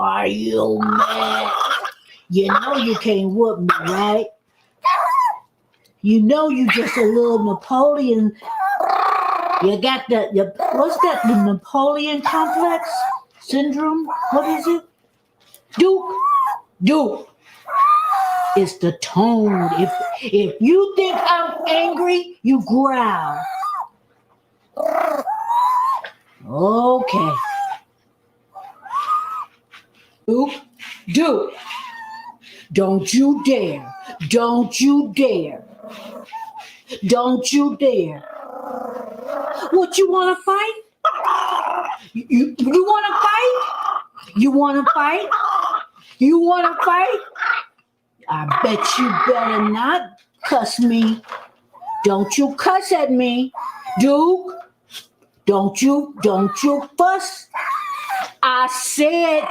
Are you mad? You know you can't whoop me, right? You know you just a little Napoleon. You got what's that? The Napoleon complex syndrome? What is it? Duke. It's the tone. If you think I'm angry, you growl. Okay. Duke. Don't you dare. Don't you dare. Don't you dare. What, you want to fight? You want to fight? You want to fight? You want to fight? I bet you better not cuss me. Don't you cuss at me, Duke. Don't you fuss. I said.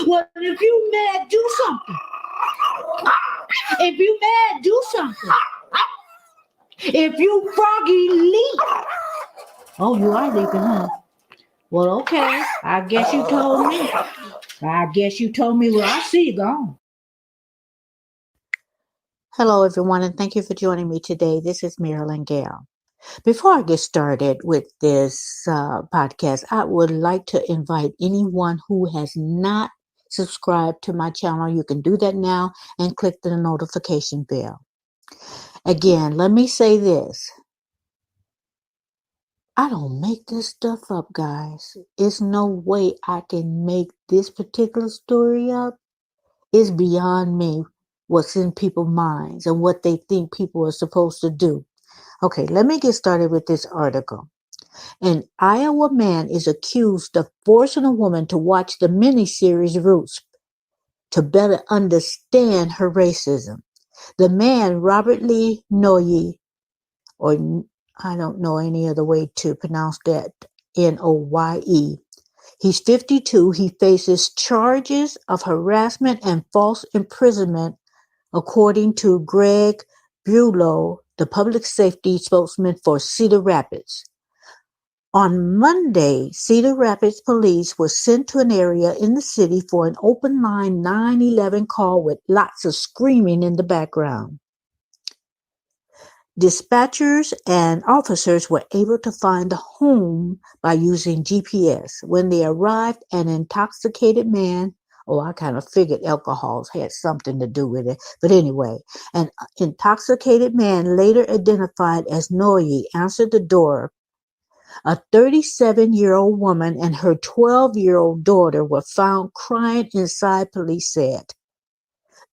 Well, if you mad, do something. If you mad, do something. If you froggy, leap. Oh, you are leaping, huh? Well, okay. I guess you told me. Well, I see you gone. Hello, everyone, and thank you for joining me today. This is Marilyn Gale. Before I get started with this podcast, I would like to invite anyone who has not subscribed to my channel. You can do that now and click the notification bell. Again, let me say this. I don't make this stuff up, guys. It's no way I can make this particular story up. It's beyond me what's in people's minds and what they think people are supposed to do. Okay, let me get started with this article. An Iowa man is accused of forcing a woman to watch the miniseries Roots to better understand her racism. The man, Robert Lee Noye, or I don't know any other way to pronounce that, Noye. He's 52. He faces charges of harassment and false imprisonment, according to Greg Bulow, the public safety spokesman for Cedar Rapids. On Monday, Cedar Rapids police were sent to an area in the city for an open line 911 call with lots of screaming in the background. Dispatchers and officers were able to find the home by using GPS. When they arrived, an intoxicated man, I kind of figured alcohol had something to do with it. But anyway, an intoxicated man, later identified as Noye, answered the door. A 37-year-old woman and her 12-year-old daughter were found crying inside, police said.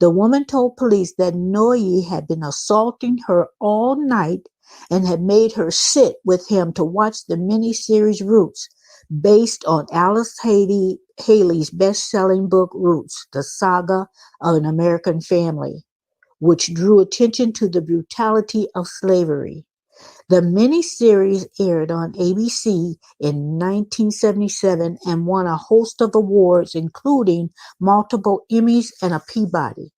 The woman told police that Noye had been assaulting her all night and had made her sit with him to watch the miniseries Roots, based on Alice Haley's best-selling book Roots, The Saga of an American Family, which drew attention to the brutality of slavery. The miniseries aired on ABC in 1977 and won a host of awards, including multiple Emmys and a Peabody.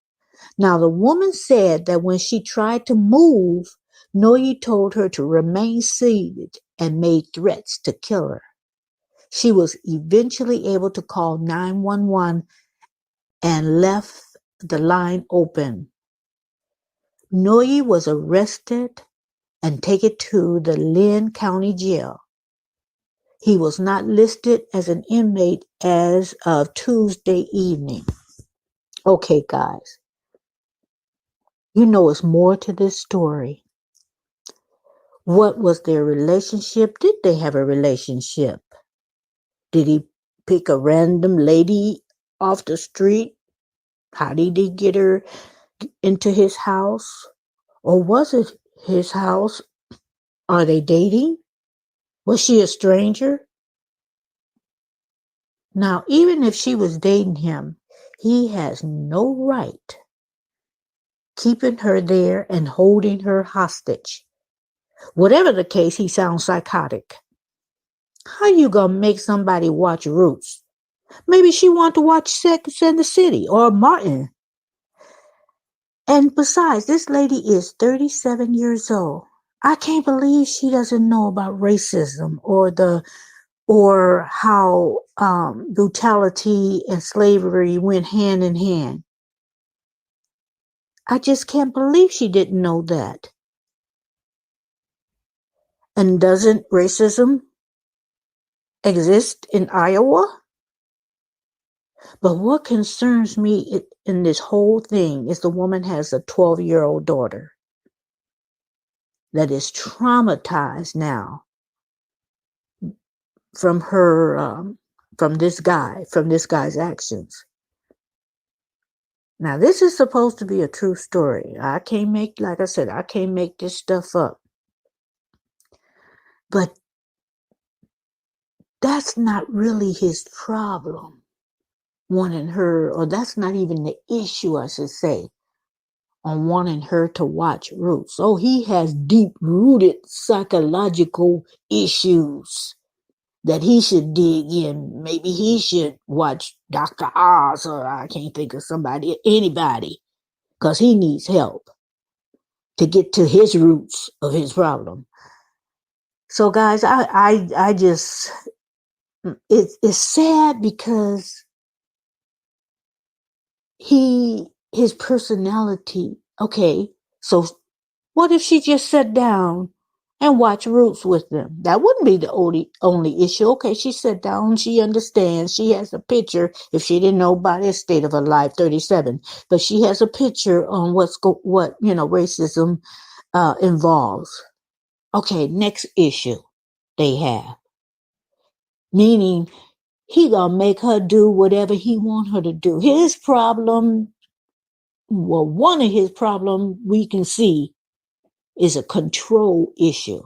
Now, the woman said that when she tried to move, Noye told her to remain seated and made threats to kill her. She was eventually able to call 911 and left the line open. Noye was arrested and taken to the Lynn County Jail. He was not listed as an inmate as of Tuesday evening. Okay, guys. You know it's more to this story. What was their relationship? Did they have a relationship? Did he pick a random lady off the street? How did he get her into his house? Or was it his house? Are they dating? Was she a stranger? Now, even if she was dating him, he has no right keeping her there and holding her hostage. Whatever the case, he sounds psychotic. How you gonna make somebody watch Roots? Maybe she want to watch Sex and the City or Martin. And besides, this lady is 37 years old. I can't believe she doesn't know about racism or how brutality and slavery went hand in hand. I just can't believe she didn't know that. And doesn't racism exist in Iowa? But what concerns me in this whole thing is the woman has a 12-year-old daughter that is traumatized now from from this guy's actions. Now, this is supposed to be a true story. Like I said, I can't make this stuff up. But that's not really his problem, wanting her, or that's not even the issue, I should say, on wanting her to watch Roots. Oh, he has deep-rooted psychological issues that he should dig in. Maybe he should watch Dr. Oz, or I can't think of anybody, because he needs help to get to his roots of his problem. So, guys, I just, it's sad because his personality. Okay, so what if she just sat down and watched Roots with them? That wouldn't be the only issue. Okay, she sat down, she understands, she has a picture. If she didn't know about his state of her life, 37, but she has a picture on what racism involves. Okay, next issue they have, meaning he gonna make her do whatever he want her to do. His problem, well, one of his problem we can see is a control issue.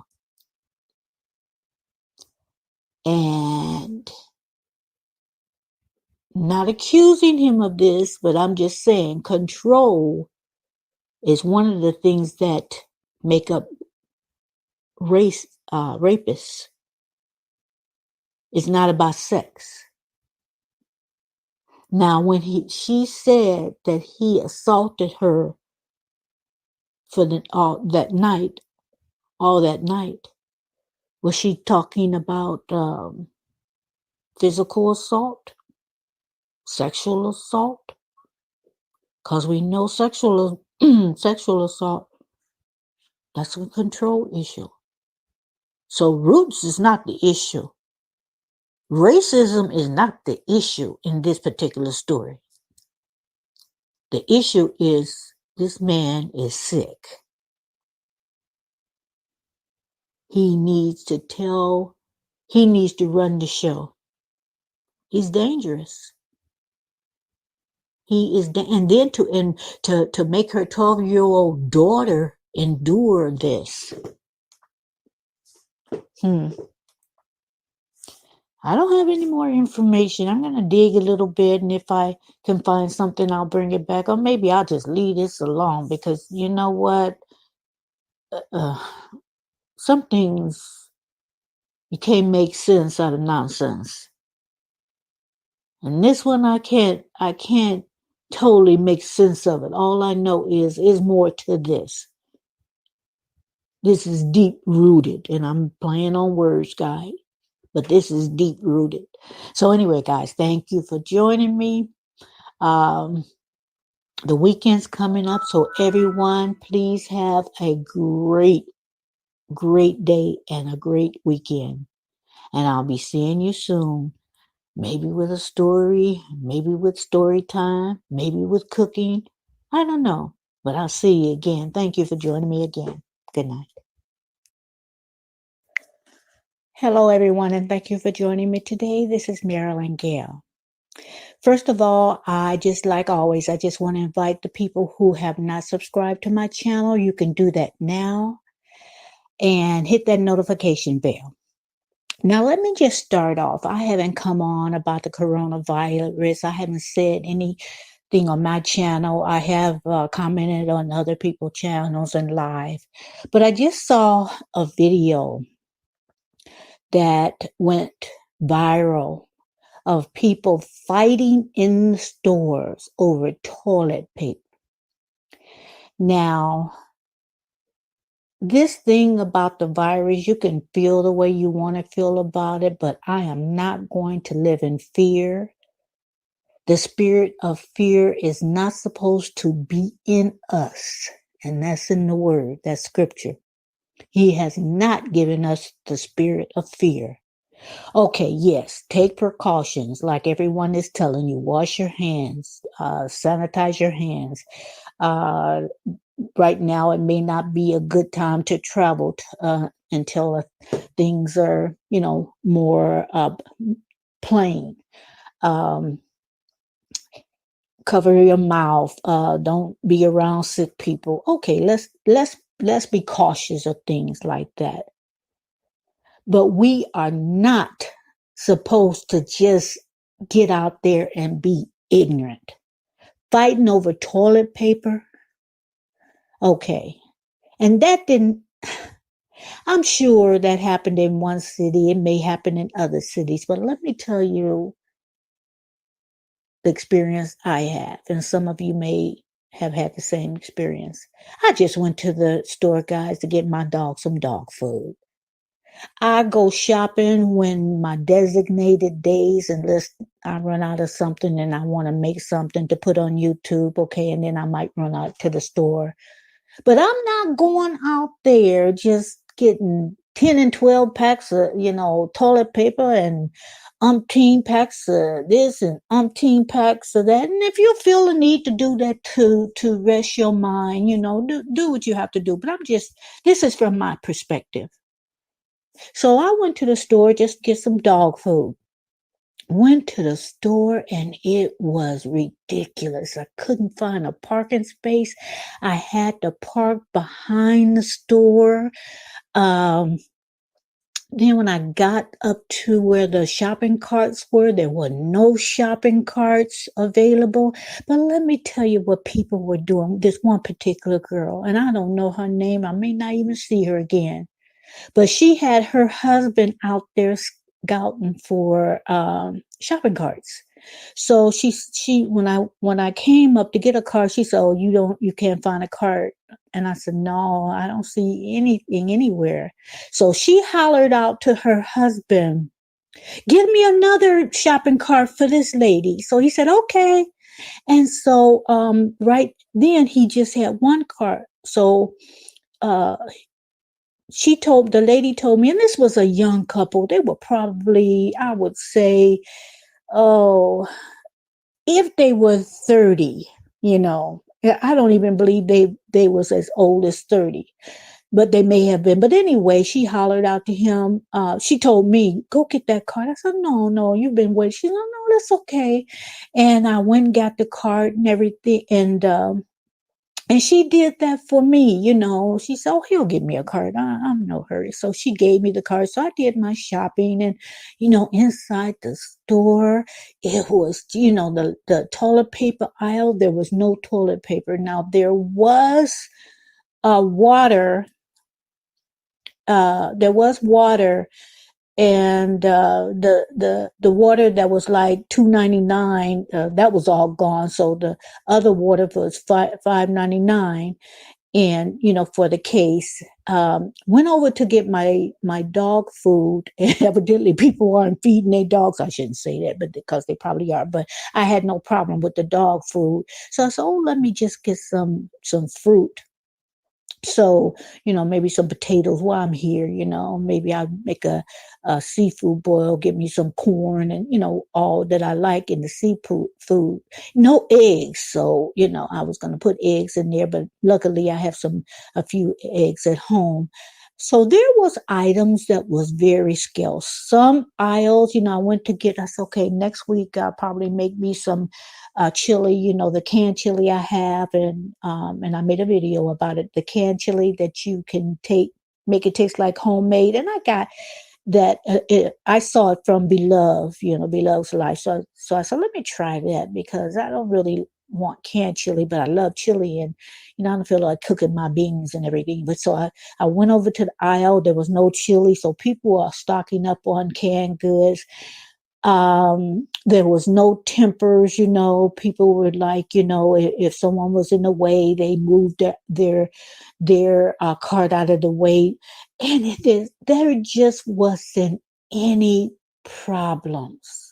And not accusing him of this, but I'm just saying control is one of the things that make up rapists. It's not about sex. Now, when she said that he assaulted her for all that night, was she talking about physical assault, sexual assault? Because we know sexual assault, that's a control issue. So Roots is not the issue. Racism is not the issue in this particular story. The issue is this man is sick. He needs to run the show. He's dangerous. He is, and then to make her 12-year-old daughter endure this. I don't have any more information. I'm going to dig a little bit, and if I can find something, I'll bring it back. Or maybe I'll just leave this alone, because you know what? Some things, you can't make sense out of nonsense. And this one, I can't totally make sense of it. All I know is more to this. This is deep-rooted, and I'm playing on words, guys. But this is deep-rooted. So anyway, guys, thank you for joining me. The weekend's coming up, so everyone, please have a great day and a great weekend. And I'll be seeing you soon. Maybe with a story, maybe with story time, maybe with cooking. I don't know. But I'll see you again. Thank you for joining me again. Good night. Hello, everyone, and thank you for joining me today. This is Marilyn Gale. First of all, I just like always, I just want to invite the people who have not subscribed to my channel. You can do that now and hit that notification bell. Now, let me just start off. I haven't come on about the coronavirus. I haven't said anything on my channel. I have commented on other people's channels and live, but I just saw a video that went viral of people fighting in the stores over toilet paper. Now, this thing about the virus, you can feel the way you want to feel about it, but I am not going to live in fear. The spirit of fear is not supposed to be in us. And that's in the word, that's scripture. He has not given us the spirit of fear. Okay, yes, take precautions like everyone is telling you. Wash your hands, sanitize your hands. Uh, right now, it may not be a good time to travel until things are, more plain. Cover your mouth. Don't be around sick people. Okay, let's be cautious of things like that. But we are not supposed to just get out there and be ignorant. Fighting over toilet paper. Okay. And that didn't, I'm sure that happened in one city. It may happen in other cities. But let me tell you the experience I have. And some of you may have had the same experience. I just went to the store, guys, to get my dog some dog food. I go shopping when my designated days, unless I run out of something and I want to make something to put on YouTube, okay, and then I might run out to the store. But I'm not going out there just getting 10 and 12 packs of, toilet paper and umpteen packs of this and umpteen packs of that. And if you feel the need to do that to rest your mind, do what you have to do. But this is from my perspective. So I went to the store just to get some dog food. Went to the store and it was ridiculous. I couldn't find a parking space. I had to park behind the store. Then when I got up to where the shopping carts were, there were no shopping carts available. But let me tell you what people were doing. This one particular girl, and I don't know her name. I may not even see her again. But she had her husband out there scouting for shopping carts. So when I came up to get a cart, she said, "Oh, you can't find a cart." And I said, "No, I don't see anything anywhere." So she hollered out to her husband, "Give me another shopping cart for this lady." So he said, "Okay." And so right then he just had one cart. So uh the lady told me, and this was a young couple. They were probably, I would say, oh, if they were 30, I don't even believe they was as old as 30, but they may have been. But anyway, she hollered out to him. She told me, "Go get that cart." I said, "No, you've been waiting." She said, "No, that's okay." And I went and got the cart and everything. And she did that for me, She said, "Oh, he'll give me a card. I'm no hurry." So she gave me the card. So I did my shopping. And, inside the store, it was, the toilet paper aisle. There was no toilet paper. Now, there was water. There was water. And the water that was like $2.99, that was all gone. So the other water was $5.99. And for the case, went over to get my dog food. And evidently people aren't feeding their dogs. I shouldn't say that, but because they probably are. But I had no problem with the dog food, so I said, "Oh, let me just get some fruit." So, maybe some potatoes while I'm here, maybe I'll make a seafood boil, get me some corn and, all that I like in the seafood food. No eggs. So, I was going to put eggs in there, but luckily I have a few eggs at home. So there was items that was very scarce. Some aisles, I went to get, I said, okay, next week I'll probably make me some chili, the canned chili I have. And I made a video about it, the canned chili that you can make it taste like homemade. And I got that I saw it from Beloved, Beloved's Life. So I said, let me try that because I don't really want canned chili, but I love chili, and I don't feel like cooking my beans and everything. But so I went over to the aisle. There was no chili, so people are stocking up on canned goods. There was no tempers. People were like, if someone was in the way, they moved their cart out of the way, and there just wasn't any problems.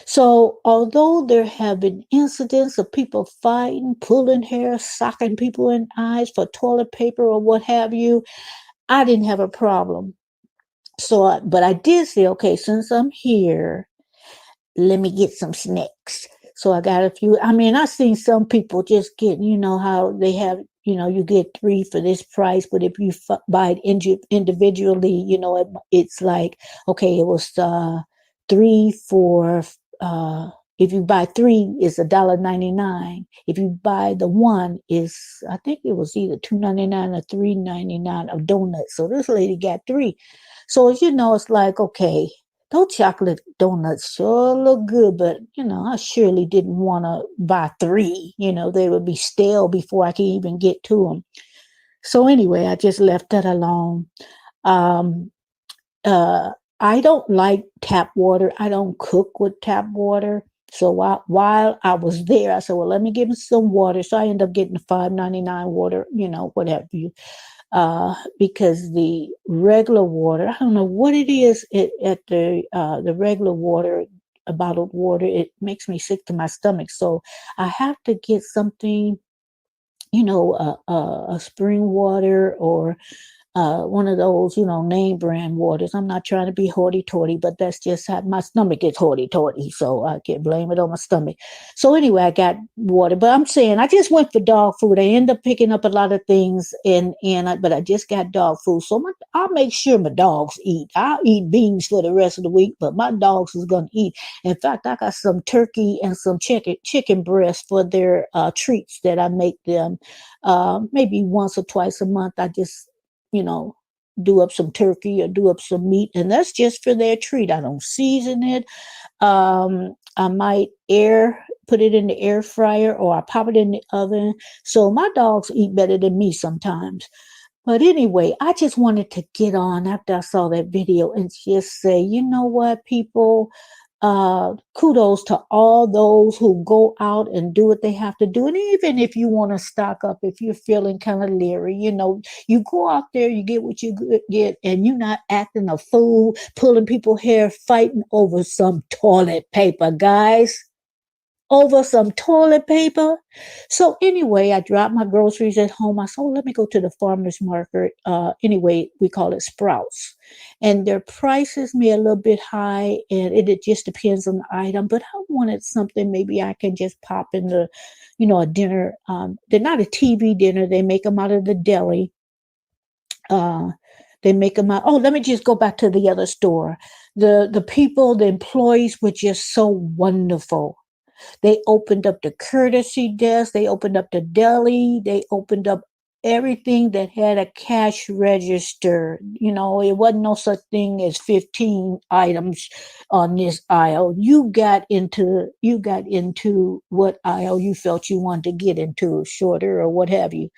So although there have been incidents of people fighting, pulling hair, socking people in eyes for toilet paper or what have you, I didn't have a problem. So, but I did say, okay, since I'm here, let me get some snacks. So I got a few. I mean, I've seen some people just get, how they have, you get 3 for this price, but if you buy it individually, it's like, okay, it was 3 for, if you buy 3, it's $1.99. If you buy the one, is I think it was either $2.99 or $3.99 of donuts. So this lady got 3. So it's like, okay, those chocolate donuts sure look good, but I surely didn't want to buy 3. They would be stale before I could even get to them. So anyway, I just left that alone. Um, I don't like tap water. I don't cook with tap water. So while I was there, I said, well, let me give him some water. So I ended up getting the $5.99 water, whatever you because the regular water, I don't know what it is at the regular water, bottled water, it makes me sick to my stomach. So I have to get something, a spring water or one of those, name brand waters. I'm not trying to be hoity-toity, but that's just how my stomach gets hoity-toity, so I can't blame it on my stomach. So anyway, I got water, but I'm saying I just went for dog food. I end up picking up a lot of things, but I just got dog food, so I'll make sure my dogs eat. I'll eat beans for the rest of the week, but my dogs is gonna eat. In fact, I got some turkey and some chicken breast for their treats that I make them maybe once or twice a month. I just you know, do up some turkey or do up some meat, and that's just for their treat. I don't season it. I might put it in the air fryer, or I pop it in the oven. So my dogs eat better than me sometimes. But anyway, I just wanted to get on after I saw that video and just say, you know what, people, kudos to all those who go out and do what they have to do. And even if you want to stock up, if you're feeling kind of leery, you go out there, you get what you get, and you're not acting a fool, pulling people's hair, fighting over some toilet paper, guys. Over some toilet paper. So anyway, I dropped my groceries at home. I said, oh, let me go to the farmer's market. Anyway, we call it Sprouts. And their prices may a little bit high, and it just depends on the item. But I wanted something maybe I can just pop in a dinner. They're not a TV dinner. They make them out of the deli. They make them out. Oh, let me just go back to the other store. The people, the employees were just so wonderful. They opened up the courtesy desk. They opened up the deli. They opened up everything that had a cash register. It wasn't no such thing as 15 items on this aisle. You got into what aisle you felt you wanted to get into, shorter or what have you.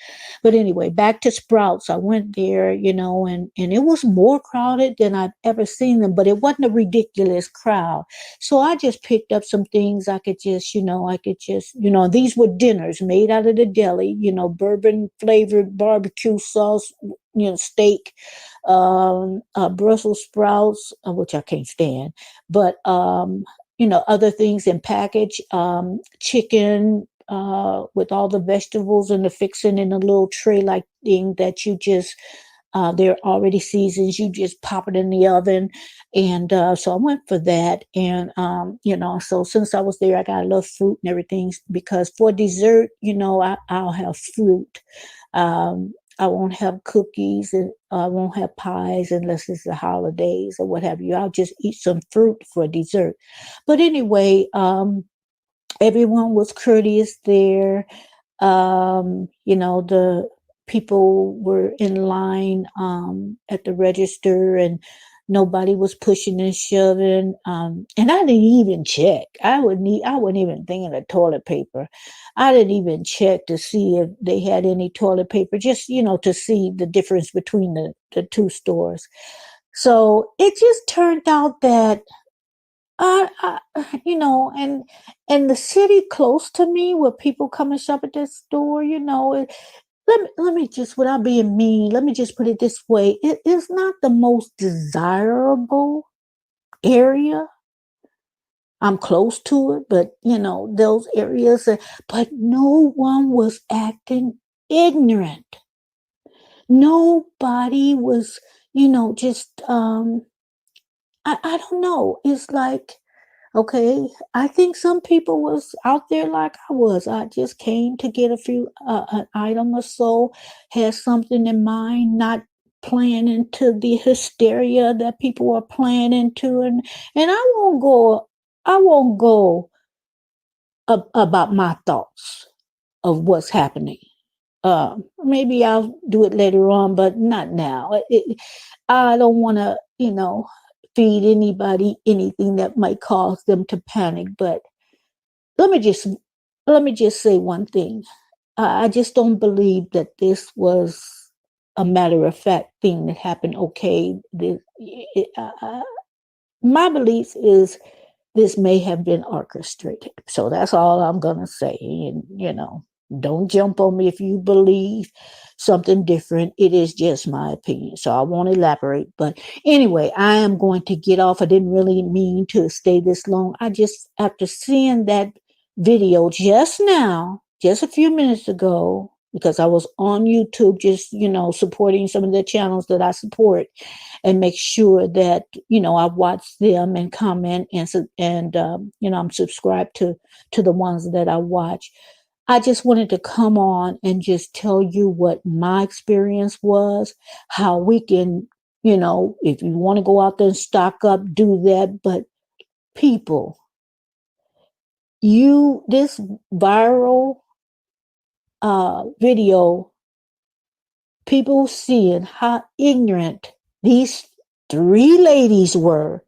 But anyway, back to Sprouts. I went there, and it was more crowded than I've ever seen them, but it wasn't a ridiculous crowd. So I just picked up some things I could just, these were dinners made out of the deli, bourbon flavored barbecue sauce, steak, Brussels sprouts, which I can't stand, but, other things in package, chicken, with all the vegetables and the fixing in a little tray like thing that you just they're already seasoned. You just pop it in the oven. And so I went for that. And, so since I was there, I got a little fruit and everything because for dessert, I'll have fruit. I won't have cookies and I won't have pies unless it's the holidays or what have you. I'll just eat some fruit for dessert. But anyway, everyone was courteous there. The people were in line at the register, and nobody was pushing and shoving. And I didn't even check. I wasn't even thinking of toilet paper. I didn't even check to see if they had any toilet paper, just, to see the difference between the two stores. So it just turned out that and the city close to me where people come and shop at this store, let me just, without being mean, let me just put it this way. It is not the most desirable area. I'm close to it, but those areas, but no one was acting ignorant. Nobody was, just, I don't know. It's like, okay, I think some people was out there like I was. I just came to get a few an item or so, had something in mind, not playing into the hysteria that people are playing into, and I won't go about my thoughts of what's happening. Maybe I'll do it later on, but not now. I don't want to, feed anybody anything that might cause them to panic. But let me just let me just say one thing. I just don't believe that this was a matter of fact thing that happened. Okay, my belief is this may have been orchestrated. So that's all I'm going to say. And, don't jump on me if you believe something different. It is just my opinion. So I won't elaborate. But anyway, I am going to get off. I didn't really mean to stay this long. I just, after seeing that video just now, just a few minutes ago, because I was on YouTube just, supporting some of the channels that I support and make sure that I watch them and comment and I'm subscribed to the ones that I watch. I just wanted to come on and just tell you what my experience was, how we can, if you want to go out there and stock up, do that. But people, this viral video, people seeing how ignorant these three ladies were.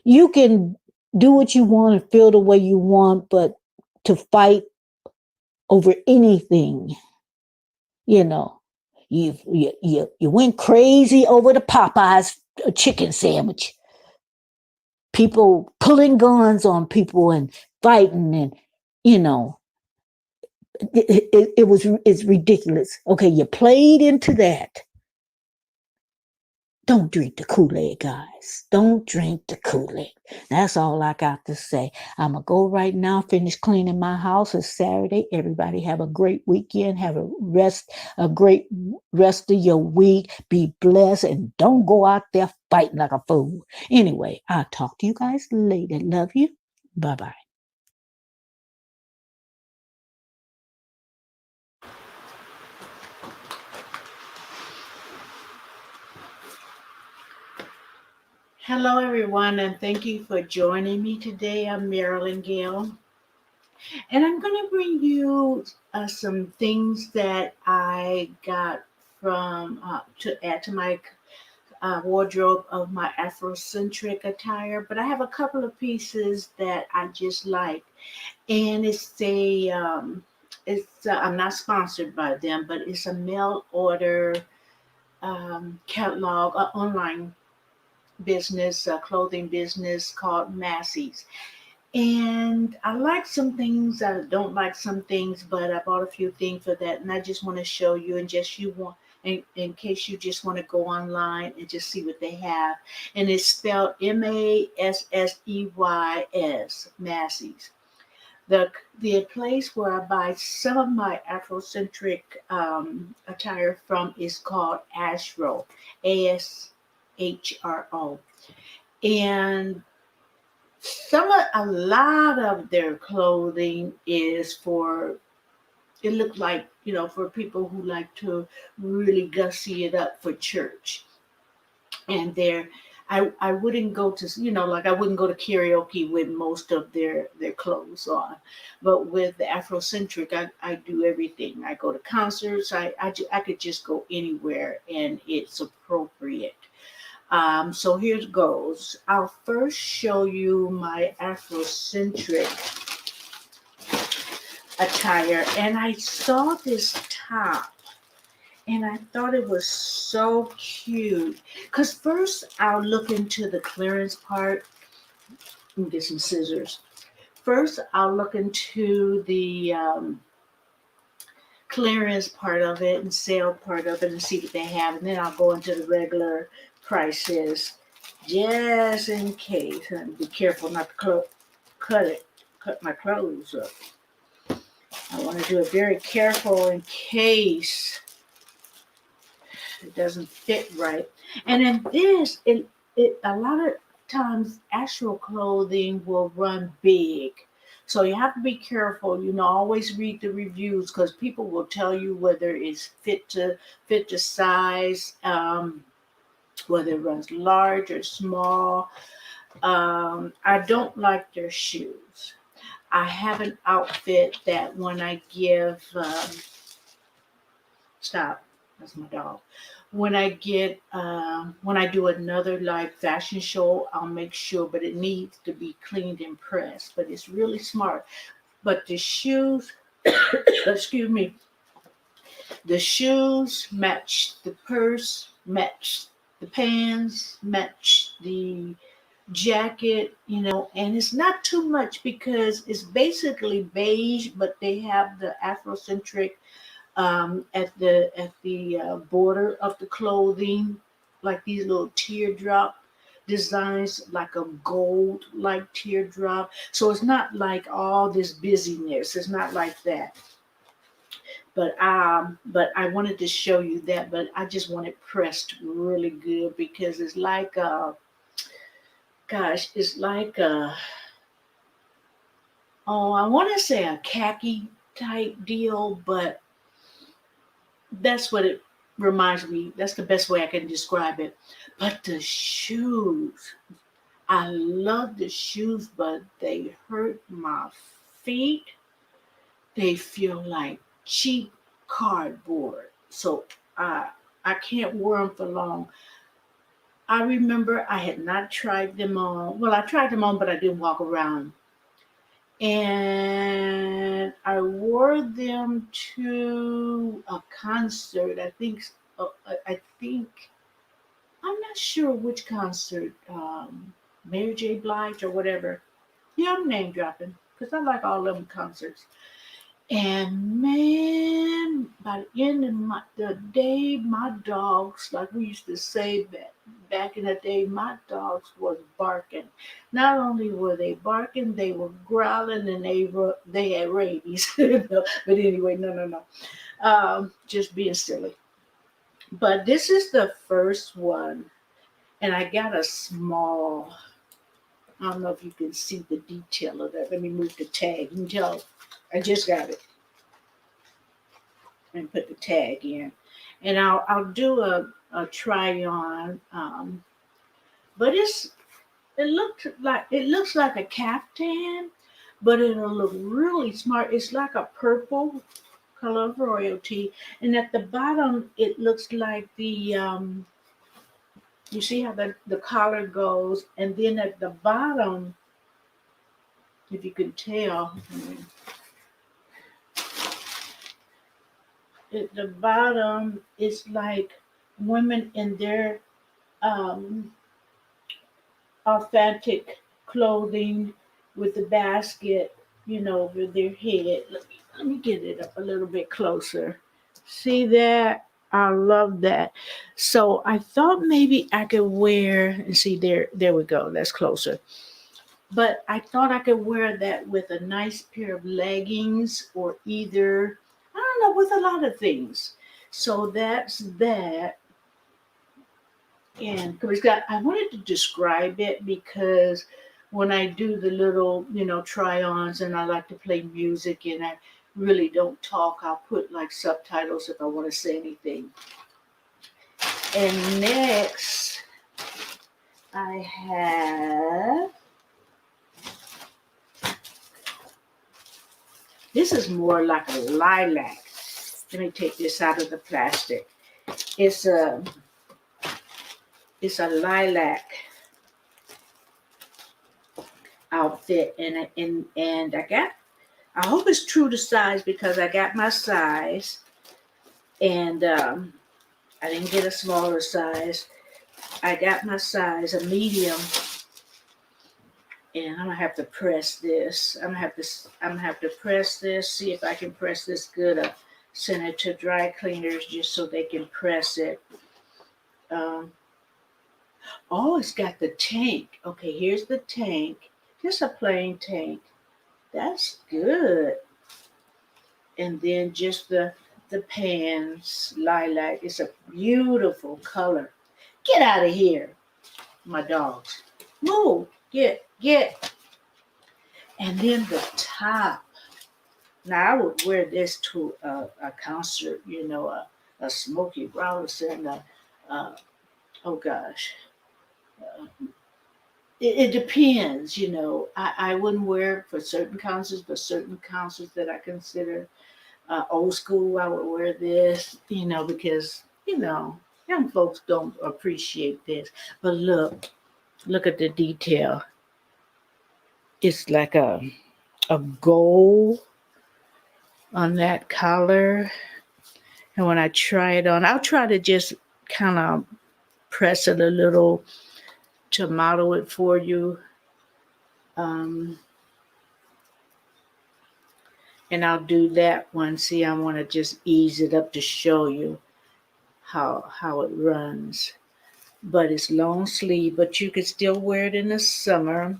You can do what you want and feel the way you want, but to fight over anything, you know, you went crazy over the Popeyes chicken sandwich. People pulling guns on people and fighting, and you know, it's ridiculous. Okay, you played into that. Don't drink the Kool-Aid, guys. Don't drink the Kool-Aid. That's all I got to say. I'm going to go right now, finish cleaning my house. It's Saturday. Everybody have a great weekend. Have a great rest of your week. Be blessed and don't go out there fighting like a fool. Anyway, I'll talk to you guys later. Love you. Bye-bye. Hello, everyone, and thank you for joining me today. I'm Marilyn Gill, and I'm going to bring you some things that I got from to add to my wardrobe of my Afrocentric attire. But I have a couple of pieces that I just like, and I'm not sponsored by them, but it's a mail order catalog, online business, clothing business called Massey's. And I like some things, I don't like some things, but I bought a few things for that. And I just want to show you, and just you want, in case you just want to go online and just see what they have. And it's spelled Massseys, Massey's. The place where I buy some of my Afrocentric attire from is called Ashro, Ashro. And a lot of their clothing is for it looked like, for people who like to really gussy it up for church. And I wouldn't go to, like I wouldn't go to karaoke with most of their clothes on, but with the Afrocentric, I do everything. I go to concerts. I could just go anywhere and it's appropriate. So here it goes. I'll first show you my Afrocentric attire, and I saw this top and I thought it was so cute. Because first I'll look into the clearance part. Let me get some scissors. First, I'll look into the clearance part of it and sale part of it and see what they have. And then I'll go into the regular prices just in case. And be careful not to cut my clothes up. I want to do it very careful in case it doesn't fit right. And in this, it a lot of times actual clothing will run big. So you have to be careful, always read the reviews because people will tell you whether it's fit to size, whether it runs large or small. I don't like their shoes. I have an outfit that when I give stop. That's my dog. When I do another like fashion show, I'll make sure, but it needs to be cleaned and pressed. But it's really smart. But the shoes, excuse me, the shoes match the purse, match the pants, match the jacket, and it's not too much because it's basically beige, but they have the Afrocentric at the border of the clothing, like these little teardrop designs, like a gold like teardrop. So it's not like all this busyness. It's not like that. But I wanted to show you that. But I just want it pressed really good because it's like it's like I want to say a khaki type deal, but that's what it reminds me. That's the best way I can describe it. But the shoes, I love the shoes, but they hurt my feet. They feel like cheap cardboard. So I can't wear them for long. I remember I had not tried them on. Well, I tried them on, but I didn't walk around. And I wore them to a concert. I think I'm not sure which concert. Mary J. Blige or whatever. Yeah, I'm name dropping because I like all of them concerts. And man, by the end of the day, my dogs, like we used to say back in the day, my dogs was barking. Not only were they barking, they were growling, and they had rabies. But anyway, no. Just being silly. But this is the first one, and I got a small. I don't know if you can see the detail of that. Let me move the tag. You can tell I just got it and put the tag in. And I'll do a try on. But it looks like a caftan, but it'll look really smart. It's like a purple color of royalty, and at the bottom it looks like the you see how the collar goes, and then at the bottom, if you can tell, at the bottom it's like women in their um, authentic clothing with the basket, over their head. Let me get it up a little bit closer. See that? I love that. So I thought maybe I could wear and see there we go. That's closer. But I thought I could wear that with a nice pair of leggings or either I don't know with a lot of things. So that's that. And because I wanted to describe it because when I do the little, try-ons and I like to play music and really don't talk, I'll put like subtitles if I want to say anything. And next, I have, this is more like a lilac. Let me take this out of the plastic. It's a, it's a lilac outfit, and I hope it's true to size because I got my size, and I didn't get a smaller size. I got my size, a medium, and I'm gonna have to press this. I'm gonna have to press this. See if I can press this good. Send it to dry cleaners just so they can press it. Um, oh, it's got the tank. Okay, here's the tank. Just a plain tank. That's good. And then just the pants, lilac. It's a beautiful color. Get out of here, my dogs. Move. Get. And then the top. Now I would wear this to a concert, a Smokey Robinson, oh gosh. Uh, it depends, I wouldn't wear it for certain concerts, but certain concerts that I consider old school, I would wear this, because, young folks don't appreciate this. But look at the detail. It's like a gold on that collar. And when I try it on, I'll try to just kind of press it a little to model it for you. Um, and I'll do that one. See, I want to just ease it up to show you how it runs. But it's long sleeve, but you could still wear it in the summer.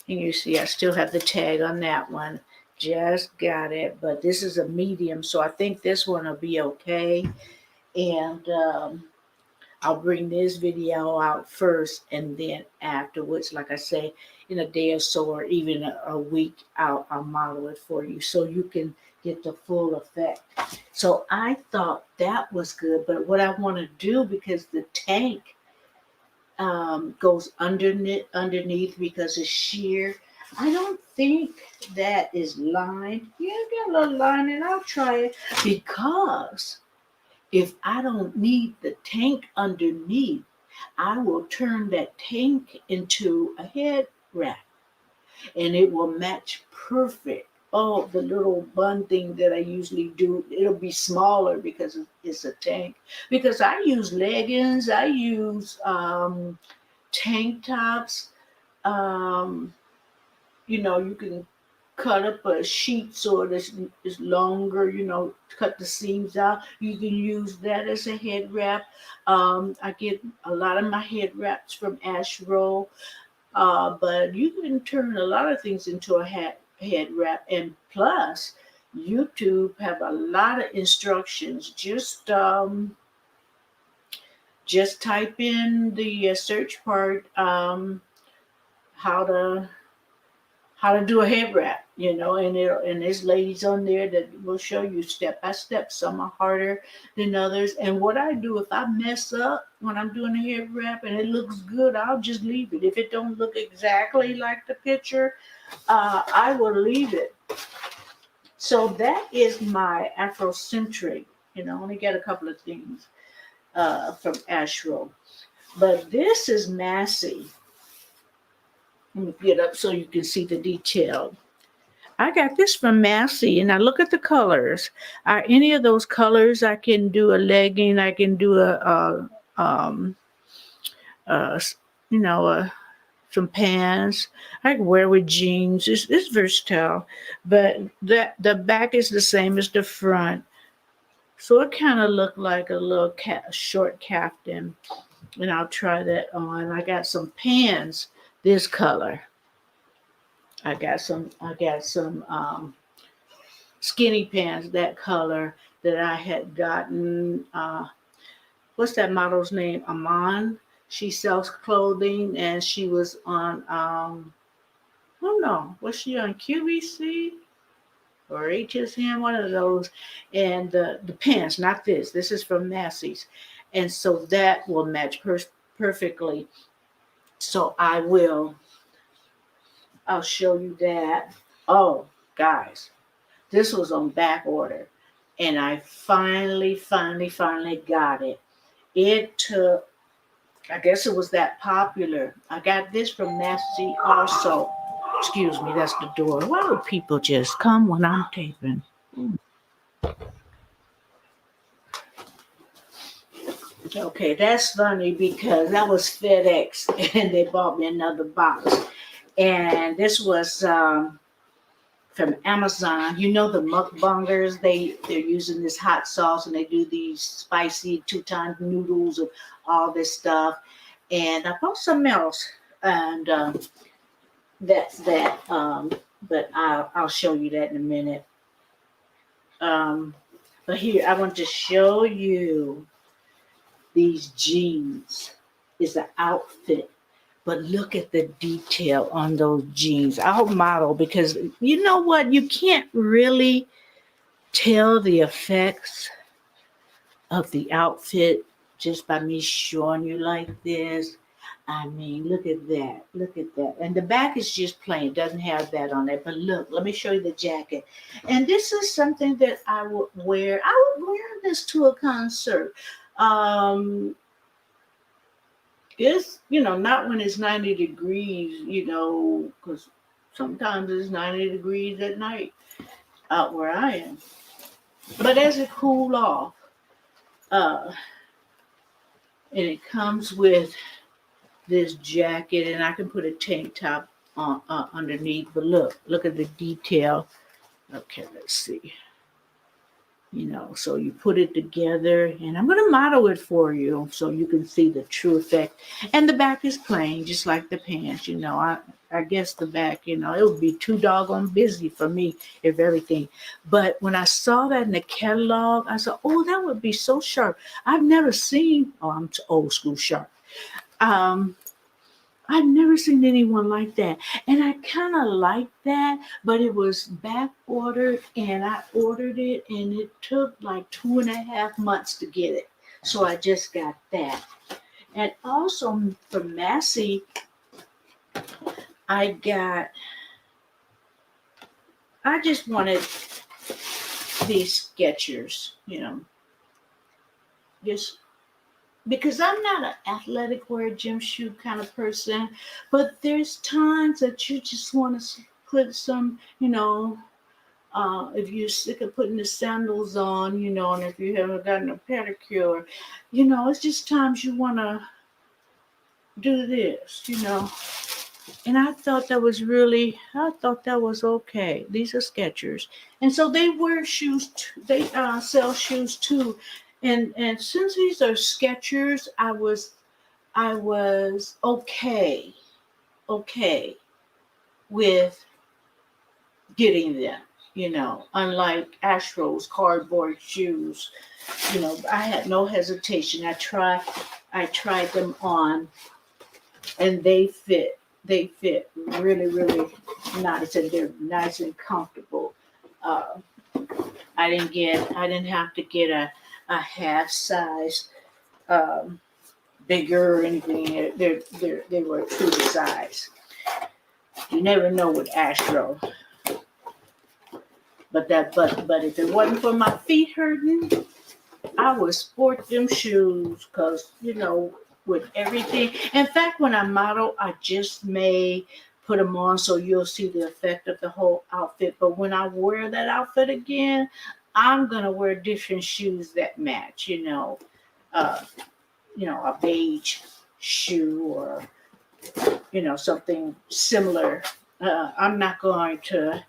And you see, I still have the tag on that one. Just got it. But this is a medium, so I think this one will be okay. And I'll bring this video out first, and then afterwards, like I say, in a day or so, or even a week, I'll model it for you so you can get the full effect. So I thought that was good, but what I want to do, because the tank goes underneath because it's sheer. I don't think that is lined. Yeah, got a little line, and I'll try it because if I don't need the tank underneath, I will turn that tank into a head wrap and it will match perfect. Oh, the little bun thing that I usually do, it'll be smaller because it's a tank. Because I use leggings, I use tank tops. Um, you can cut up a sheet so it's longer, cut the seams out. You can use that as a head wrap. I get a lot of my head wraps from Ashrow, but you can turn a lot of things into a head wrap. And plus, YouTube have a lot of instructions. Just type in the search part, how to do a head wrap, and there's ladies on there that will show you step by step. Some are harder than others. And what I do, if I mess up when I'm doing a head wrap and it looks good, I'll just leave it. If it don't look exactly like the picture, I will leave it. So that is my Afrocentric. I only got a couple of things from Ashrow. But this is Massey. Let me get up so you can see the detail. I got this from Massey, and I look at the colors. Are any of those colors? I can do a legging. I can do uh, s- you know, some pants. I can wear with jeans. It's versatile, but the back is the same as the front, so it kind of looked like a little short caftan. And I'll try that on. I got some pants this color. I got some skinny pants that color that I had gotten. What's that model's name? Aman. She sells clothing, and she was on. I don't know. Was she on QVC? or HSN, one of those, and the pants, not this. This is from Massey's, and so that will match perfectly. So I'll show you that. Oh, guys, this was on back order, and I finally got it. It took, I guess it was that popular. I got this from Massey also. Excuse me, that's the door. Why would people just come when I'm taping? Okay, that's funny because that was FedEx and they bought me another box. And this was from Amazon. You know the mukbangers, they're using this hot sauce and they do these spicy 2 times noodles and all this stuff. And I bought something else, and that's that. But I'll show you that in a minute. But here I want to show you these jeans. Is the outfit. But look at the detail on those jeans. I'll model because you know what? You can't really tell the effects of the outfit just by me showing you like this. I mean, look at that. Look at that. And the back is just plain. It doesn't have that on it. But look, let me show you the jacket. And this is something that I would wear. I would wear this to a concert. It's, not when it's 90 degrees, because sometimes it's 90 degrees at night out where I am. But as it cool off, and it comes with this jacket, and I can put a tank top on underneath. But look at the detail. Okay, let's see. So you put it together, and I'm going to model it for you so you can see the true effect. And the back is plain, just like the pants. I guess the back, it would be too doggone busy for me if everything. But when I saw that in the catalog, I said, oh, that would be so sharp. I've never seen, I'm old school sharp. I've never seen anyone like that. And I kind of like that, but it was back ordered and I ordered it and it took like 2.5 months to get it. So I just got that. And also from Massey, I just wanted these Skechers, just because I'm not an athletic wear gym shoe kind of person, but there's times that you just want to put some, if you're sick of putting the sandals on, and if you haven't gotten a pedicure, it's just times you want to do this, And I thought that was okay. These are Skechers. And so they wear shoes, they sell shoes too. And since these are Skechers, I was okay with getting them, unlike Astro's cardboard shoes. I had no hesitation. I tried them on and they fit really, really nice, and they're nice and comfortable. I didn't have to get a half size bigger or anything. They were true to size. You never know with Astro. But if it wasn't for my feet hurting, I would sport them shoes because, with everything. In fact, when I model, I just may put them on so you'll see the effect of the whole outfit. But when I wear that outfit again, I'm going to wear different shoes that match, a beige shoe or, something similar. I'm not going to,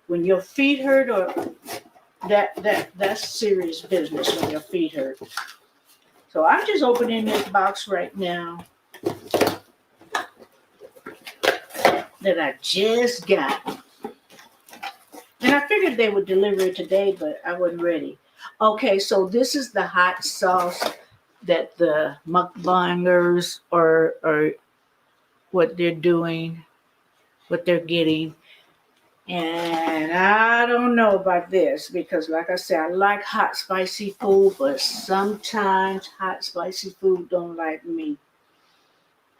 when your feet hurt, or that's serious business when your feet hurt. So I'm just opening this box right now that I just got. And I figured they would deliver it today, but I wasn't ready. Okay, so this is the hot sauce that the mukbangers are what they're doing, what they're getting. And I don't know about this because, like I said, I like hot, spicy food, but sometimes hot, spicy food don't like me.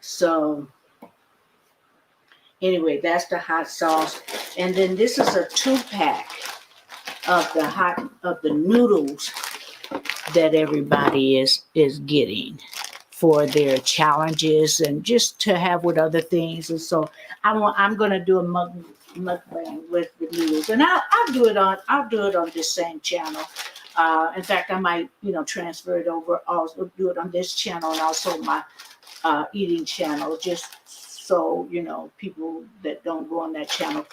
So, anyway, that's the hot sauce. And then this is a 2-pack of the noodles that everybody is getting for their challenges and just to have with other things. And so I'm gonna do a mukbang with the noodles, and I'll do it on this same channel. In fact, I might transfer it over. Also do it on this channel and also my eating channel, just so people that don't go on that channel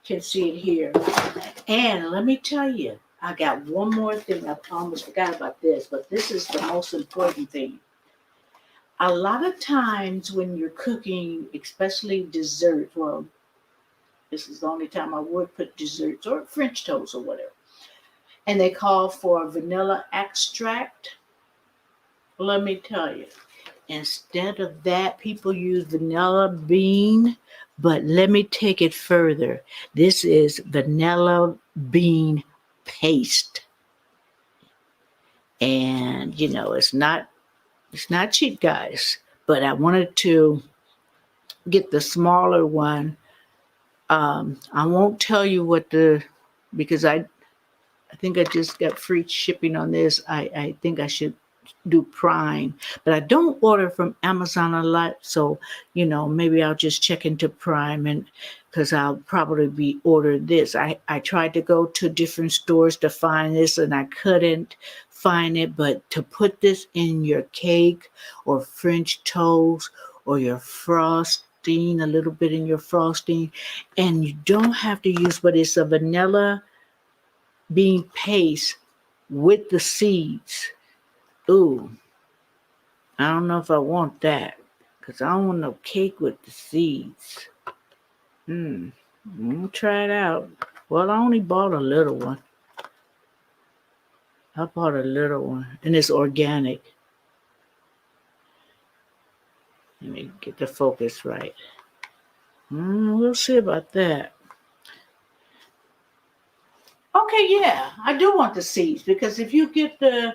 can see it here. And let me tell you, I got one more thing. I almost forgot about this, but this is the most important thing. A lot of times when you're cooking, especially dessert, well, this is the only time I would put desserts or French toast or whatever, and they call for vanilla extract. Let me tell you, instead of that, people use vanilla bean, but let me take it further. This is vanilla bean paste. And it's not cheap, guys, but I wanted to get the smaller one. I won't tell you because I think I just got free shipping on this. I think I should do Prime, but I don't order from Amazon a lot. So, maybe I'll just check into Prime and because I'll probably be ordered this. I tried to go to different stores to find this and I couldn't find it. But to put this in your cake or French toast or your frosting, a little bit in your frosting, and you don't have to use, but it's a vanilla bean paste with the seeds. Ooh, I don't know if I want that because I don't want no cake with the seeds. I'm gonna try it out. Well, I only bought a little one. I bought a little one, and it's organic. Let me get the focus right. We'll see about that. Okay, yeah, I do want the seeds because if you get the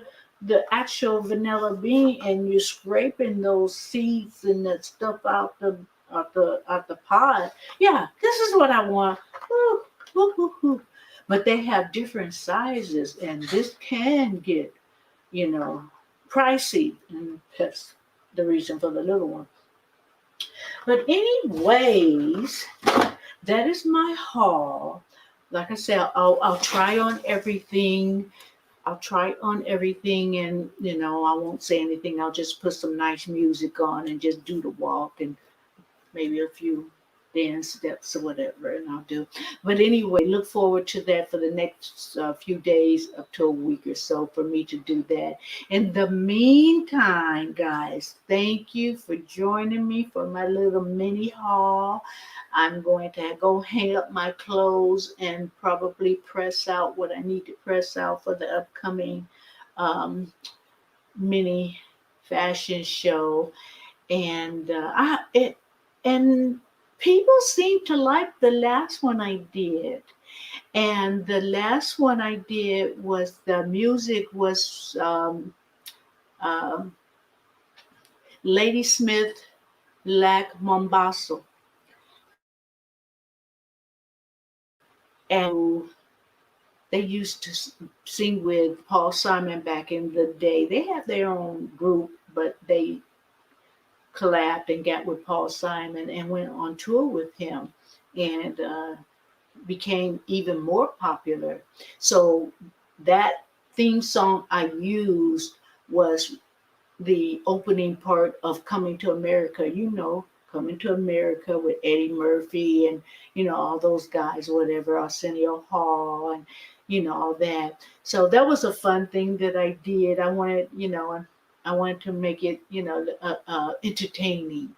actual vanilla bean and you're scraping those seeds and that stuff out the pod, yeah, this is what I want. Woo, woo, woo, woo. But they have different sizes, and this can get you know pricey, and that's the reason for the little one. But anyways, that is my haul. Like I said, I'll try on everything. I'll try on everything, and I won't say anything. I'll just put some nice music on and just do the walk and maybe a few dance steps or whatever, and I'll do. But anyway, look forward to that for the next few days up to a week or so for me to do that. In the meantime, guys, thank you for joining me for my little mini haul. I'm going to go hang up my clothes and probably press out what I need to press out for the upcoming um, mini fashion show. And and people seem to like the last one I did. And the last one I did was the music was um, Lady Smith Lack Mombaso. And they used to sing with Paul Simon back in the day. They have their own group, but they collabed and got with Paul Simon and went on tour with him and became even more popular. So that theme song I used was the opening part of Coming to America, Coming to America with Eddie Murphy and, all those guys, whatever, Arsenio Hall and, all that. So that was a fun thing that I did. I wanted to make it, entertaining,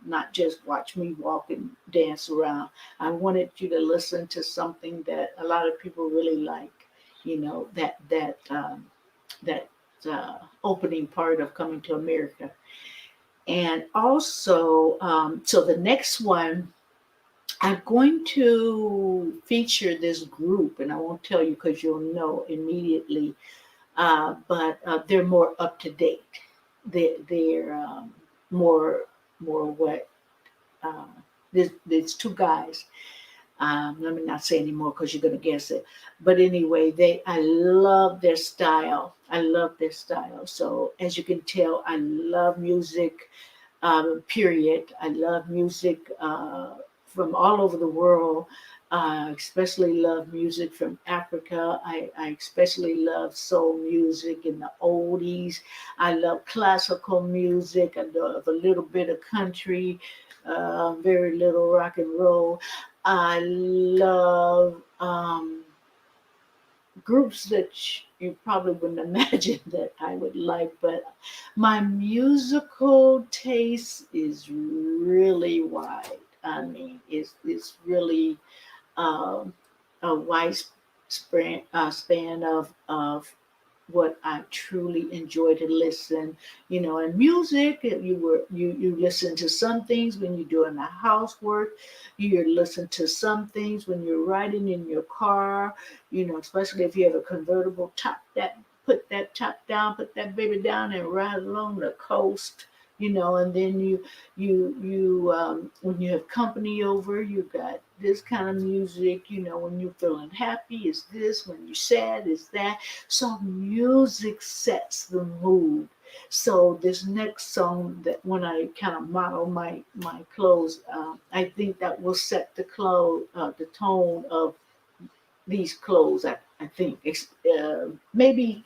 not just watch me walk and dance around. I wanted you to listen to something that a lot of people really like, that opening part of Coming to America. And also, so the next one, I'm going to feature this group, and I won't tell you because you'll know immediately. But they're more up to date. They're more more what? Uh, there's two guys. Let me not say anymore because you're gonna guess it. But anyway, I love their style. I love their style. So as you can tell, I love music, period. I love music from all over the world. Especially love music from Africa. I especially love soul music and the oldies. I love classical music. I love a little bit of country, very little rock and roll. I love groups that you probably wouldn't imagine that I would like, but my musical taste is really wide. I mean, it's really um, a wide span of what I truly enjoy to listen. You know, and music, you listen to some things when you're doing the housework. You listen to some things when you're riding in your car. You know, especially if you have a convertible top that. Put that top down, put that baby down, and ride along the coast. You know, and then you when you have company over, you got this kind of music. You know, when you're feeling happy, is this. When you're sad, is that. So music sets the mood. So this next song, that when I kind of model my clothes, I think that will set the tone of these clothes. I think maybe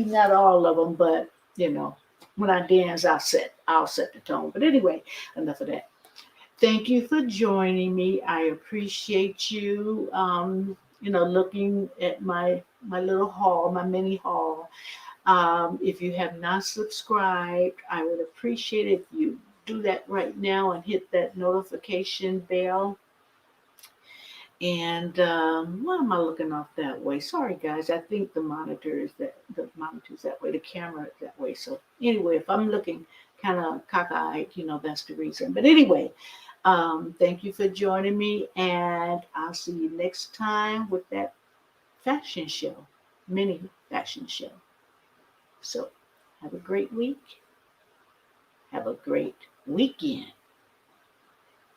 not all of them, but you know, when I dance, I'll set the tone. But anyway, enough of that. Thank you for joining me. I appreciate you. Looking at my little haul, my mini haul. If you have not subscribed, I would appreciate it if you do that right now and hit that notification bell. And why am I looking off that way? Sorry, guys. I think the monitor's that way. The camera is that way. So anyway, if I'm looking kind of cockeyed, that's the reason. But anyway, thank you for joining me, and I'll see you next time with that fashion show, mini fashion show. So have a great week. Have a great weekend,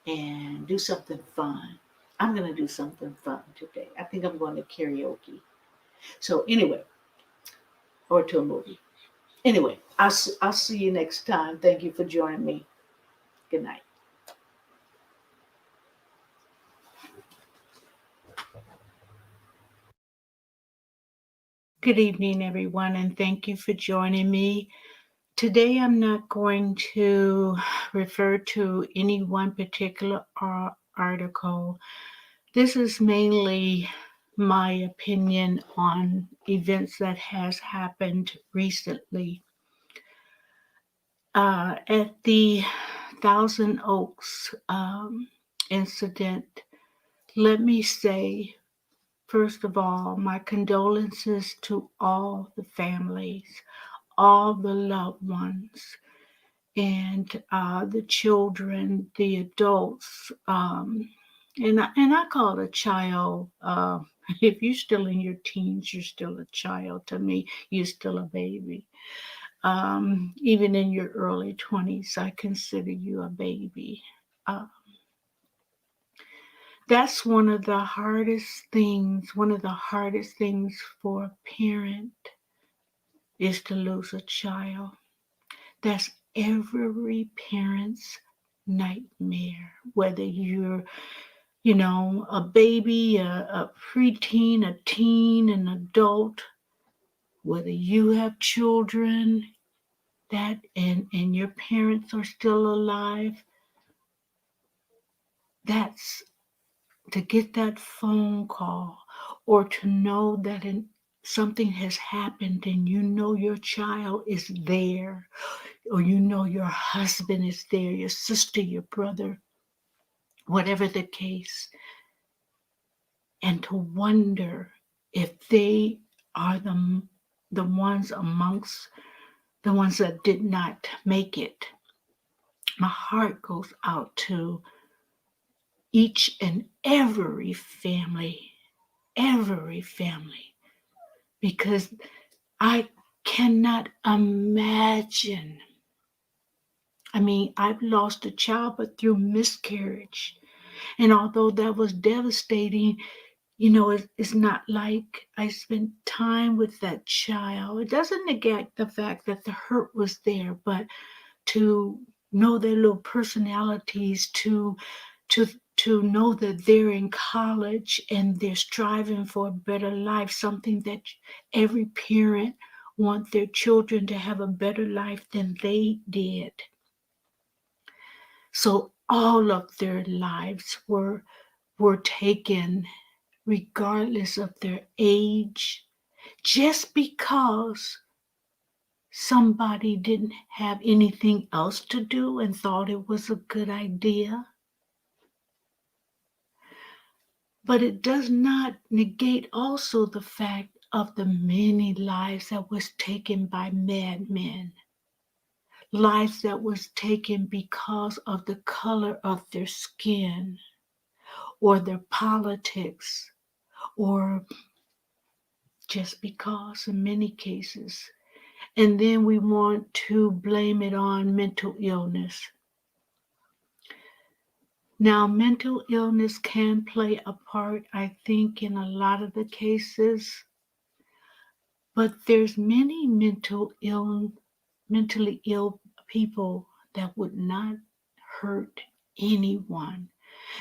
and do something fun. I'm going to do something fun today. I think I'm going to karaoke. So anyway, or to a movie. Anyway, I'll see you next time. Thank you for joining me. Good night. Good evening, everyone, and thank you for joining me. Today, I'm not going to refer to any one particular article. This is mainly my opinion on events that has happened recently. At the Thousand Oaks incident, let me say, first of all, my condolences to all the families, all the loved ones, and the children, the adults. And I call it a child. If you're still in your teens, you're still a child. To me, you're still a baby. Even in your early 20s, I consider you a baby. Uh, that's one of the hardest things for a parent is to lose a child. That's every parent's nightmare, whether you're a baby, a preteen, a teen, an adult, whether you have children and your parents are still alive. That's to get that phone call, or to know that something has happened and you know your child is there, or you know your husband is there, your sister, your brother, whatever the case, and to wonder if they are the ones amongst the ones that did not make it. My heart goes out to each and every family, because I cannot imagine. I mean, I've lost a child, but through miscarriage. And although that was devastating, it's not like I spent time with that child. It doesn't negate the fact that the hurt was there, but to know their little personalities, to to know that they're in college and they're striving for a better life, something that every parent want their children to have a better life than they did. So all of their lives were taken regardless of their age, just because somebody didn't have anything else to do and thought it was a good idea. But it does not negate also the fact of the many lives that was taken by madmen, lives that was taken because of the color of their skin or their politics, or just because in many cases. And then we want to blame it on mental illness. Now, mental illness can play a part, I think, in a lot of the cases, but there's many mentally ill people that would not hurt anyone.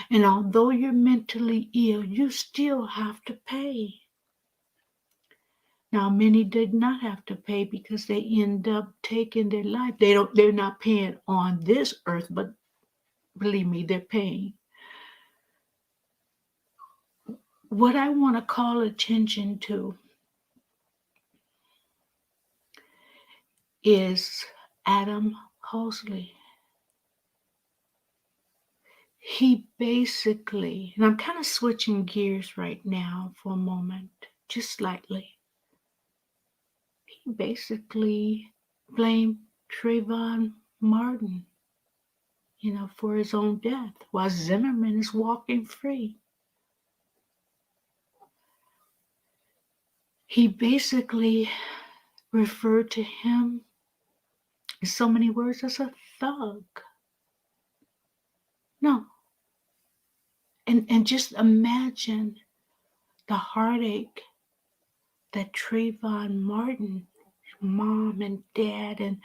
And although you're mentally ill, you still have to pay. Now, many did not have to pay because they end up taking their life. They're not paying on this earth, but believe me, they're paying. What I want to call attention to is Adam Huxley. He basically, and I'm kind of switching gears right now for a moment, just slightly. He basically blamed Trayvon Martin, for his own death while Zimmerman is walking free. He basically referred to him in so many words as a thug. No. And just imagine the heartache that Trayvon Martin, mom and dad and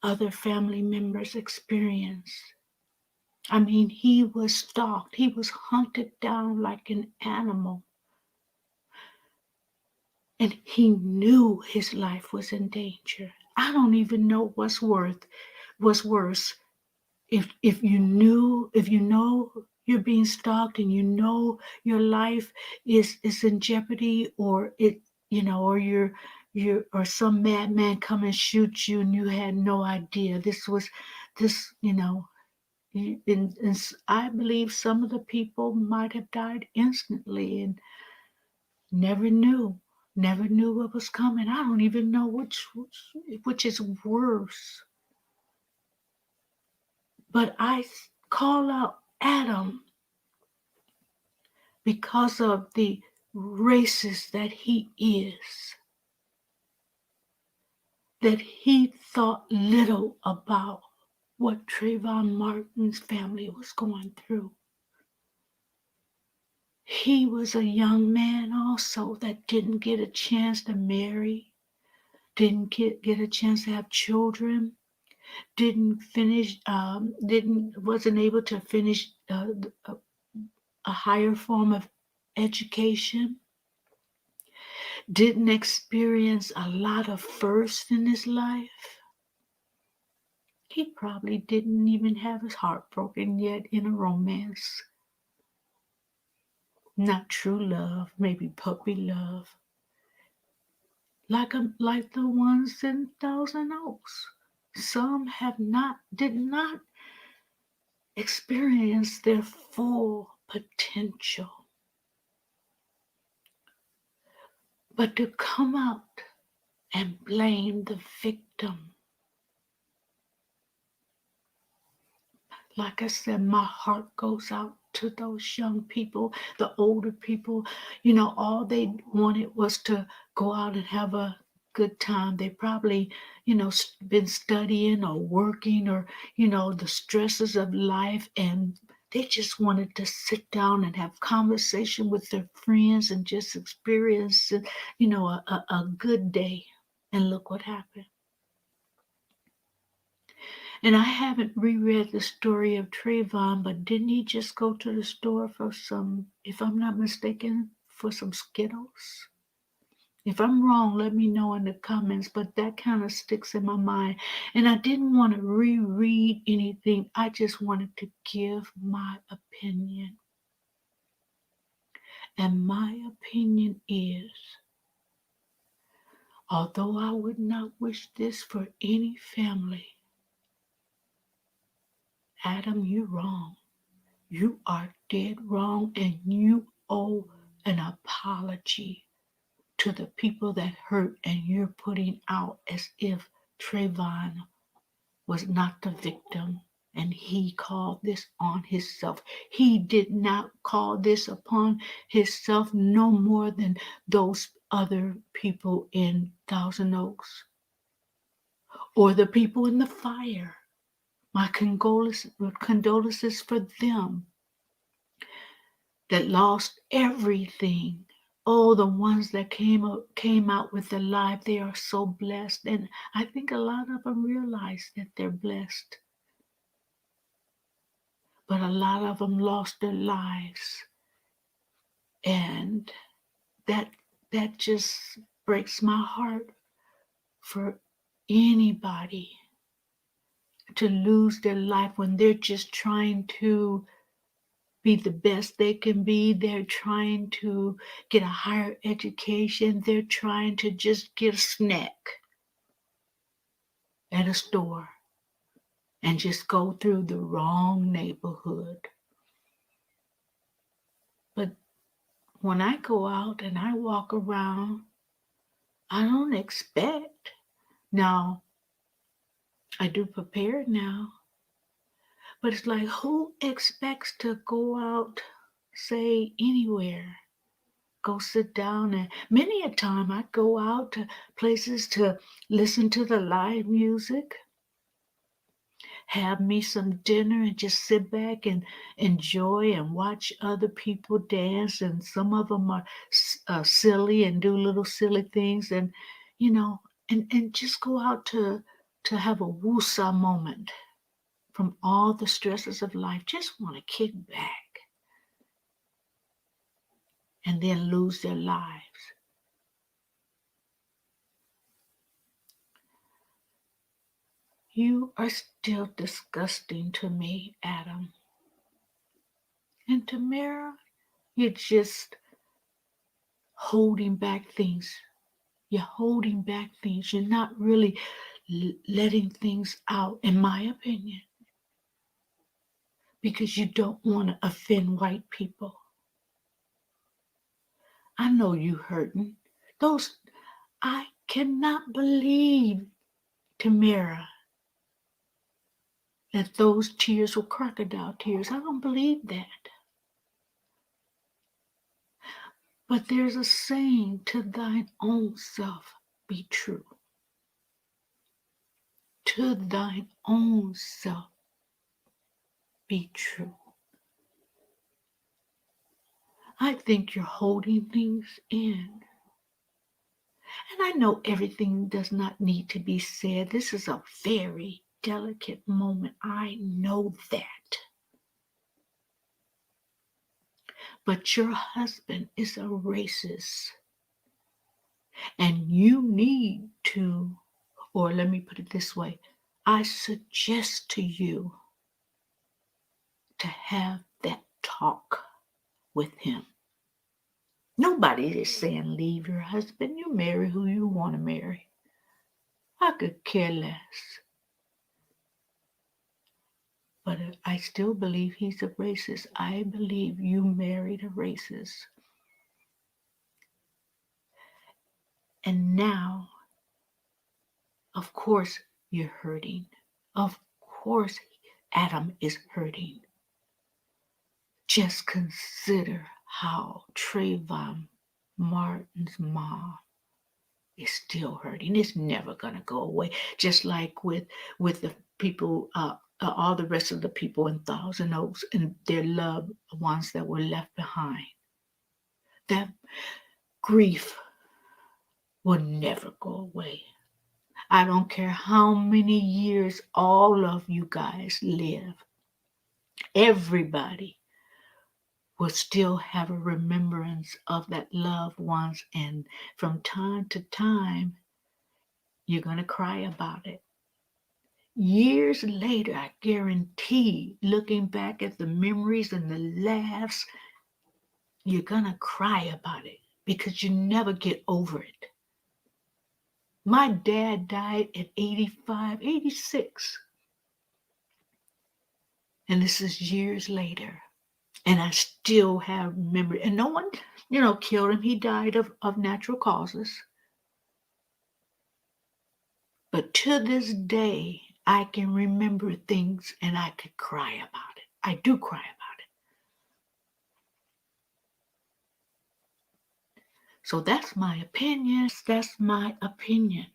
other family members experienced. I mean, he was stalked. He was hunted down like an animal. And he knew his life was in danger. I don't even know what's worse. If you know you're being stalked and you know your life is in jeopardy, or or some madman come and shoot you and you had no idea. This and I believe some of the people might have died instantly and never knew what was coming. I don't even know which is worse. But I call out Adam because of the racist that he is, that he thought little about what Trayvon Martin's family was going through. He was a young man also that didn't get a chance to marry, didn't get a chance to have children, wasn't able to finish a higher form of education, didn't experience a lot of firsts in his life. He probably didn't even have his heart broken yet in a romance. Not true love, maybe puppy love. Like the ones in Thousand Oaks. Some did not experience their full potential. But to come out and blame the victim, like I said, my heart goes out to those young people, the older people. You know, all they wanted was to go out and have a good time. They probably, been studying or working or, the stresses of life, and they just wanted to sit down and have conversation with their friends and just experience, a good day. And look what happened. And I haven't reread the story of Trayvon, but didn't he just go to the store for some, if I'm not mistaken, for some Skittles? If I'm wrong, let me know in the comments, but that kind of sticks in my mind. And I didn't want to reread anything, I just wanted to give my opinion. And my opinion is, although I would not wish this for any family, Adam, you're wrong. You are dead wrong, and you owe an apology to the people that hurt, and you're putting out as if Trayvon was not the victim and he called this on himself. He did not call this upon himself no more than those other people in Thousand Oaks or the people in the fire. My condolences for them that lost everything. Oh, the ones that came out with their life, they are so blessed. And I think a lot of them realize that they're blessed. But a lot of them lost their lives. And that that just breaks my heart for anybody to lose their life when they're just trying to be the best they can be. They're trying to get a higher education. They're trying to just get a snack at a store and just go through the wrong neighborhood. But when I go out and I walk around, I don't expect. Now, I do prepare now, but it's like, who expects to go out, say, anywhere? Go sit down, and many a time I go out to places to listen to the live music, have me some dinner, and just sit back and enjoy and watch other people dance. And some of them are silly and do little silly things, and you know, and just go out to have a woosah moment from all the stresses of life. Just want to kick back and then lose their lives. You are still disgusting to me, Adam. And Tamara, you're just holding back things. You're holding back things. You're not really letting things out, in my opinion, because you don't want to offend white people. I know you hurting. Those, I cannot believe, Tamara, that those tears were crocodile tears. I don't believe that. But there's a saying, to thine own self be true. To thine own self be true. I think you're holding things in. And I know everything does not need to be said. This is a very delicate moment. I know that. But your husband is a racist. And you need to, or let me put it this way, I suggest to you to have that talk with him. Nobody is saying leave your husband. You marry who you want to marry. I could care less. But I still believe he's a racist. I believe you married a racist. And now, of course, you're hurting. Of course, Adam is hurting. Just consider how Trayvon Martin's mom is still hurting. It's never gonna go away. Just like with the people, all the rest of the people in Thousand Oaks and their loved ones that were left behind. That grief will never go away. I don't care how many years all of you guys live. Everybody will still have a remembrance of that loved ones, and from time to time you're going to cry about it. Years later, I guarantee, looking back at the memories and the laughs, you're going to cry about it because you never get over it. My dad died at 85, 86, and this is years later. And I still have memory. And no one, killed him. He died of natural causes. But to this day, I can remember things and I could cry about it. I do cry about it. So that's my opinion. That's my opinion.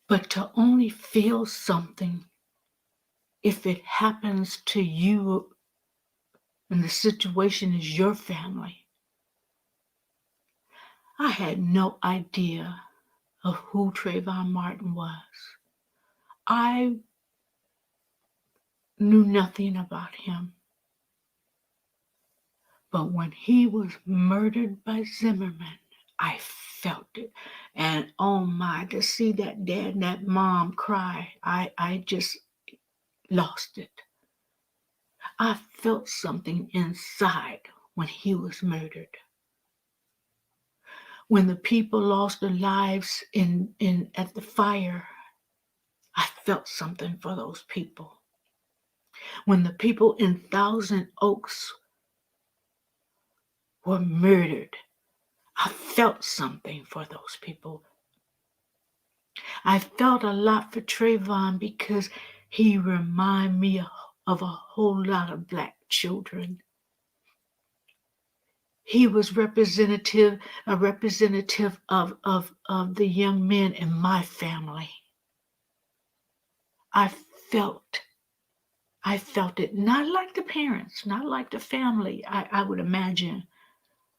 But to only feel something if it happens to you and the situation is your family. I had no idea of who Trayvon Martin was. I knew nothing about him. But when he was murdered by Zimmerman, I felt it. And oh my, to see that dad and that mom cry, I just lost it. I felt something inside when he was murdered. When the people lost their lives in at the fire, I felt something for those people. When the people in Thousand Oaks were murdered, I felt something for those people. I felt a lot for Trayvon because he reminded me of a whole lot of black children. He was a representative of the young men in my family. I felt it, not like the parents, not like the family, I would imagine.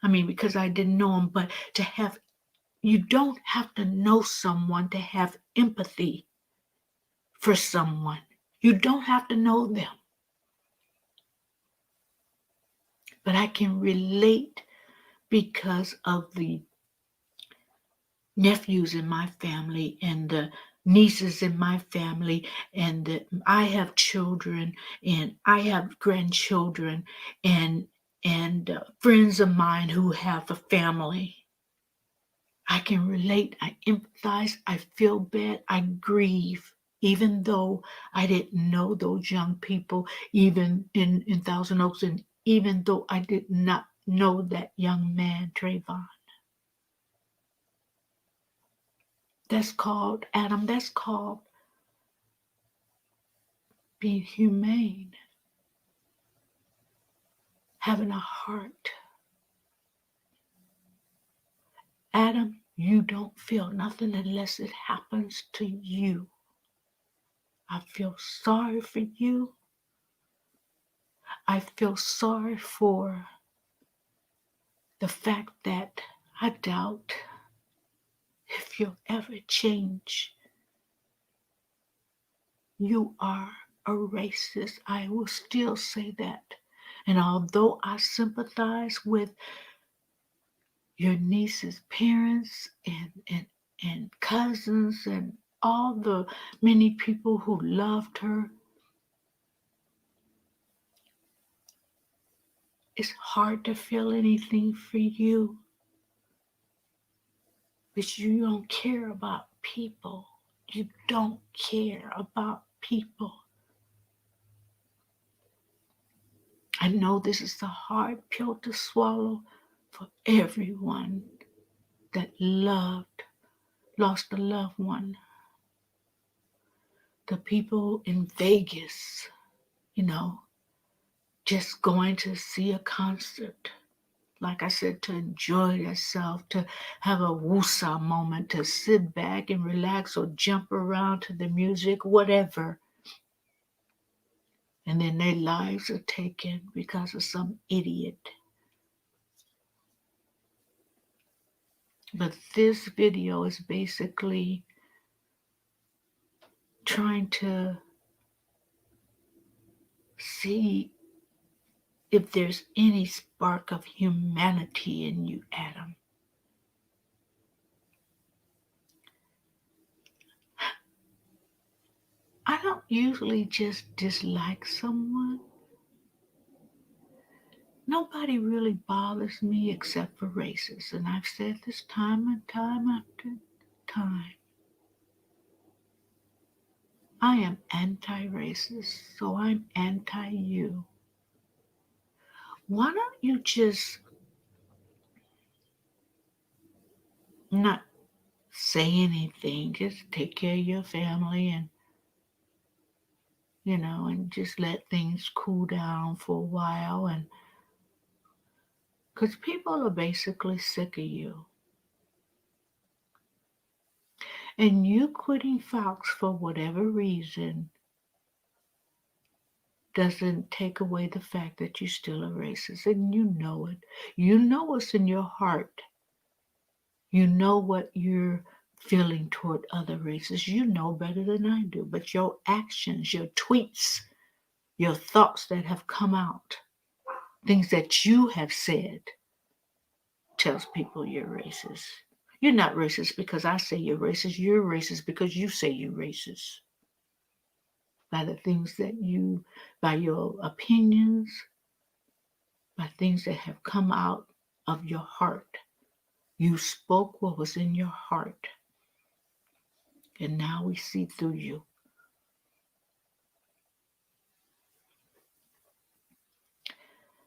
I mean, because I didn't know him, but you don't have to know someone to have empathy for someone. You don't have to know them. But I can relate because of the nephews in my family and the nieces in my family, and I have children and I have grandchildren and friends of mine who have a family. I can relate, I empathize, I feel bad, I grieve, even though I didn't know those young people, even in Thousand Oaks, and even though I did not know that young man, Trayvon. That's called, Adam, that's called being humane, having a heart. Adam, you don't feel nothing unless it happens to you. I feel sorry for you. I feel sorry for the fact that I doubt if you'll ever change. You are a racist. I will still say that. And although I sympathize with your niece's parents and cousins and all the many people who loved her, it's hard to feel anything for you. But you don't care about people. You don't care about people. I know this is a hard pill to swallow for everyone that lost a loved one. the people in Vegas, you know, just going to see a concert. Like I said, to enjoy yourself, to have a woosah moment, to sit back and relax or jump around to the music, whatever. And then their lives are taken because of some idiot. But this video is basically trying to see if there's any spark of humanity in you, Adam. I don't usually just dislike someone. Nobody really bothers me except for racists, and I've said this time and time after time. I am anti-racist, so I'm anti-you. Why don't you just not say anything? Just take care of your family and just let things cool down for a while. And because people are basically sick of you. And you quitting Fox for whatever reason doesn't take away the fact that you're still a racist. And you know it. You know what's in your heart. You know what you're feeling toward other races. You know better than I do. But your actions, your tweets, your thoughts that have come out, things that you have said, tells people you're racist. You're not racist because I say you're racist. You're racist because you say you're racist. By the things by your opinions, by things that have come out of your heart. You spoke what was in your heart, and now we see through you.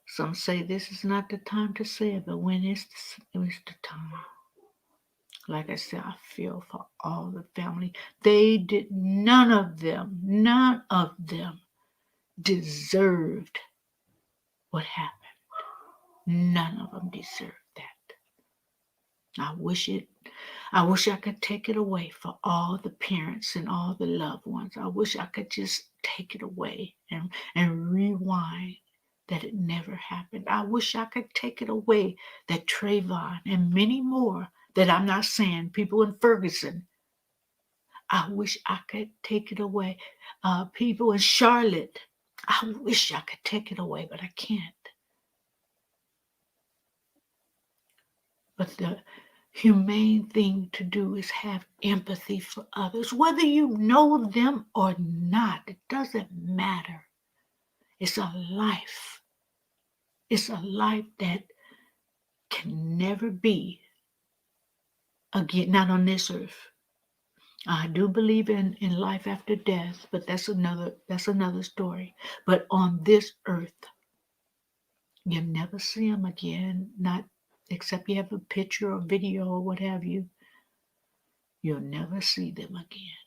Some say this is not the time to say it, but when is the time? Like I said, I feel for all the family. None of them deserved what happened. None of them deserved that. I wish I could take it away for all the parents and all the loved ones. I wish I could just take it away and rewind that it never happened. I wish I could take it away that Trayvon and many more that I'm not saying, people in Ferguson, I wish I could take it away. People in Charlotte, I wish I could take it away, but I can't. But the humane thing to do is have empathy for others, whether you know them or not. It doesn't matter. It's a life. It's a life that can never be again, not on this earth. I do believe in life after death, but that's another story. But on this earth, you'll never see them again, not except you have a picture or video or what have you. You'll never see them again.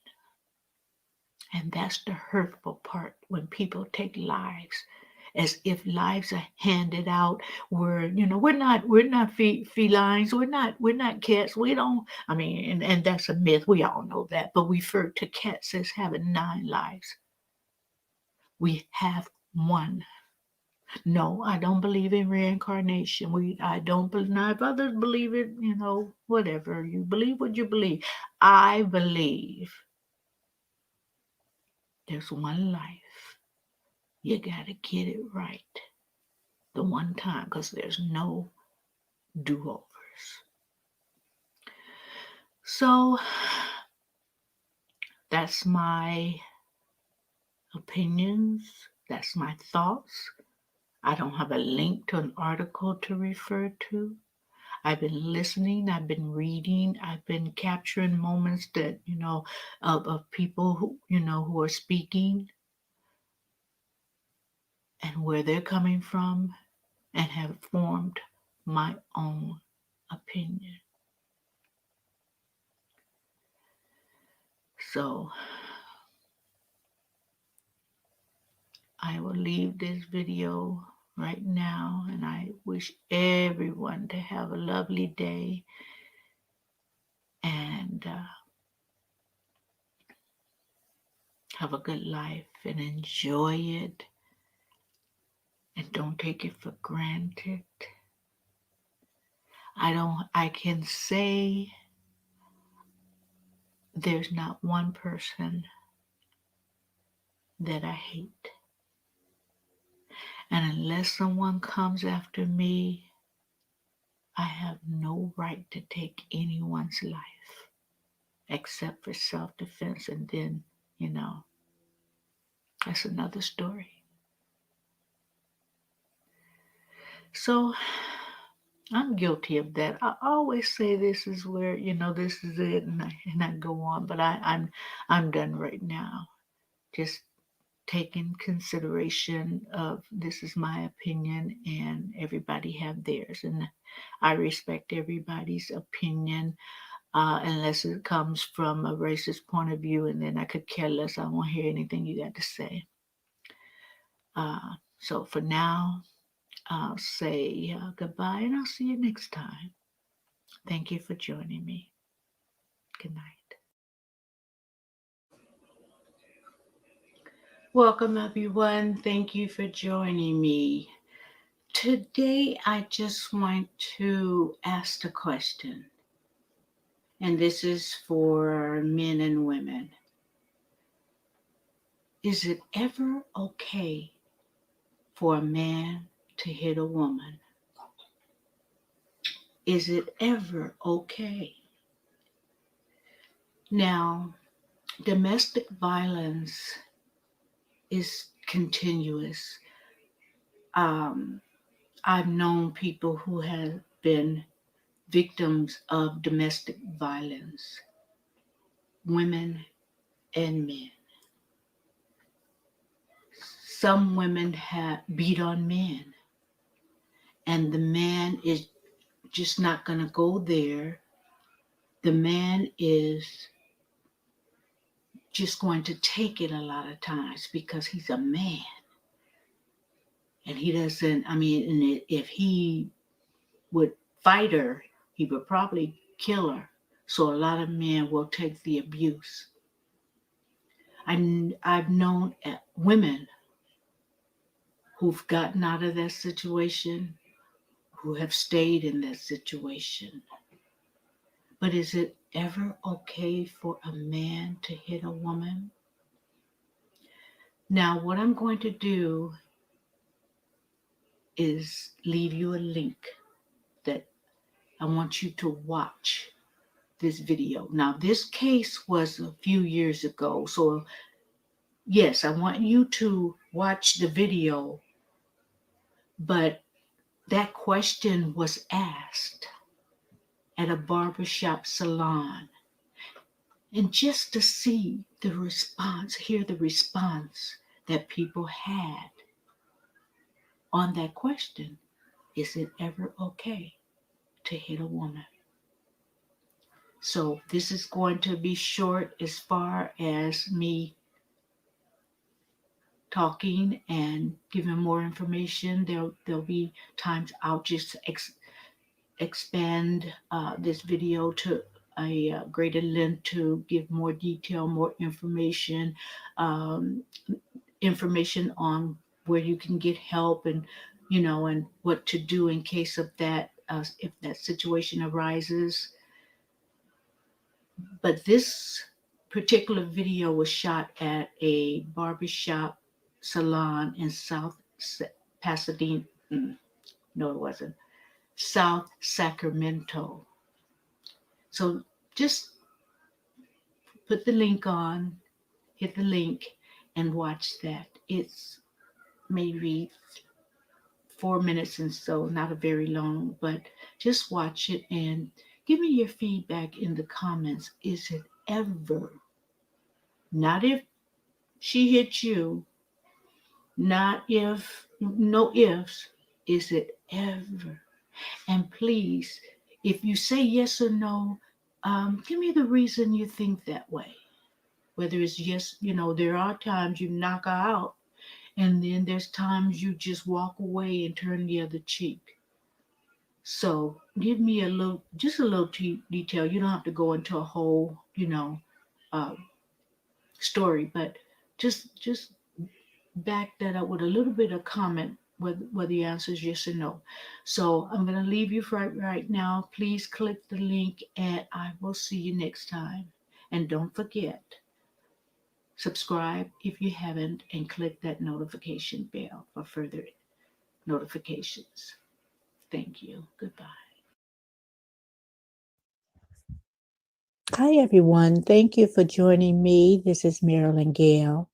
And that's the hurtful part, when people take lives as if lives are handed out. We're not felines, we're not cats. We don't, I mean, and that's a myth, we all know that, but we refer to cats as having 9 lives. We have one. No, I don't believe in reincarnation. I don't believe. Now, if others believe it, whatever. You believe what you believe. I believe there's one life. You gotta get it right the one time, because there's no do-overs. So that's my opinions. That's my thoughts. I don't have a link to an article to refer to. I've been listening, I've been reading, I've been capturing moments that, of people who are speaking and where they're coming from, and have formed my own opinion. So I will leave this video right now, and I wish everyone to have a lovely day and have a good life and enjoy it and don't take it for granted. I can say there's not one person that I hate. And unless someone comes after me, I have no right to take anyone's life except for self defense. And then, you know, that's another story. So I'm guilty of that. I always say this is where, this is it, and I go on, but I'm done right now. Just taking consideration of this is my opinion and everybody have theirs, and I respect everybody's opinion unless it comes from a racist point of view, and then I could care less. I won't hear anything you got to say. So for now, I'll say goodbye, and I'll see you next time. Thank you for joining me. Good night. Welcome, everyone. Thank you for joining me. Today, I just want to ask a question, and this is for men and women. Is it ever okay for a man to hit a woman? Is it ever okay? Now, domestic violence is continuous. I've known people who have been victims of domestic violence, women and men. Some women have beat on men, and the man is just not going to go there. The man is just going to take it a lot of times because he's a man. And he doesn't, if he would fight her, he would probably kill her. So a lot of men will take the abuse. I've known women who've gotten out of that situation, who have stayed in that situation. But is it ever okay for a man to hit a woman? Now, what I'm going to do is leave you a link that I want you to watch this video. Now, this case was a few years ago, so yes, I want you to watch the video, but that question was asked at a barbershop salon. And just to see the response, hear the response that people had on that question, is it ever okay to hit a woman? So this is going to be short as far as me talking and giving more information. There'll be times I'll just expand this video to a greater length to give more detail, more information on where you can get help and and what to do in case of that if that situation arises. But this particular video was shot at a barbershop salon in South Pasadena. No, it wasn't. South Sacramento. So just put the link on, hit the link, and watch that. It's maybe 4 minutes and so, not a very long, but just watch it and give me your feedback in the comments. Is it ever, not if she hit you, not if, no ifs, is it ever? And please, if you say yes or no, give me the reason you think that way. Whether it's yes, there are times you knock her out And then there's times you just walk away and turn the other cheek. So give me a little, just a little detail. You don't have to go into a whole, uh, story, but just back that up with a little bit of comment whether the answer is yes or no. So I'm going to leave you right now. Please click the link and I will see you next time. And don't forget, subscribe if you haven't and click that notification bell for further notifications. Thank you. Goodbye. Hi, everyone. Thank you for joining me. This is Marilyn Gale.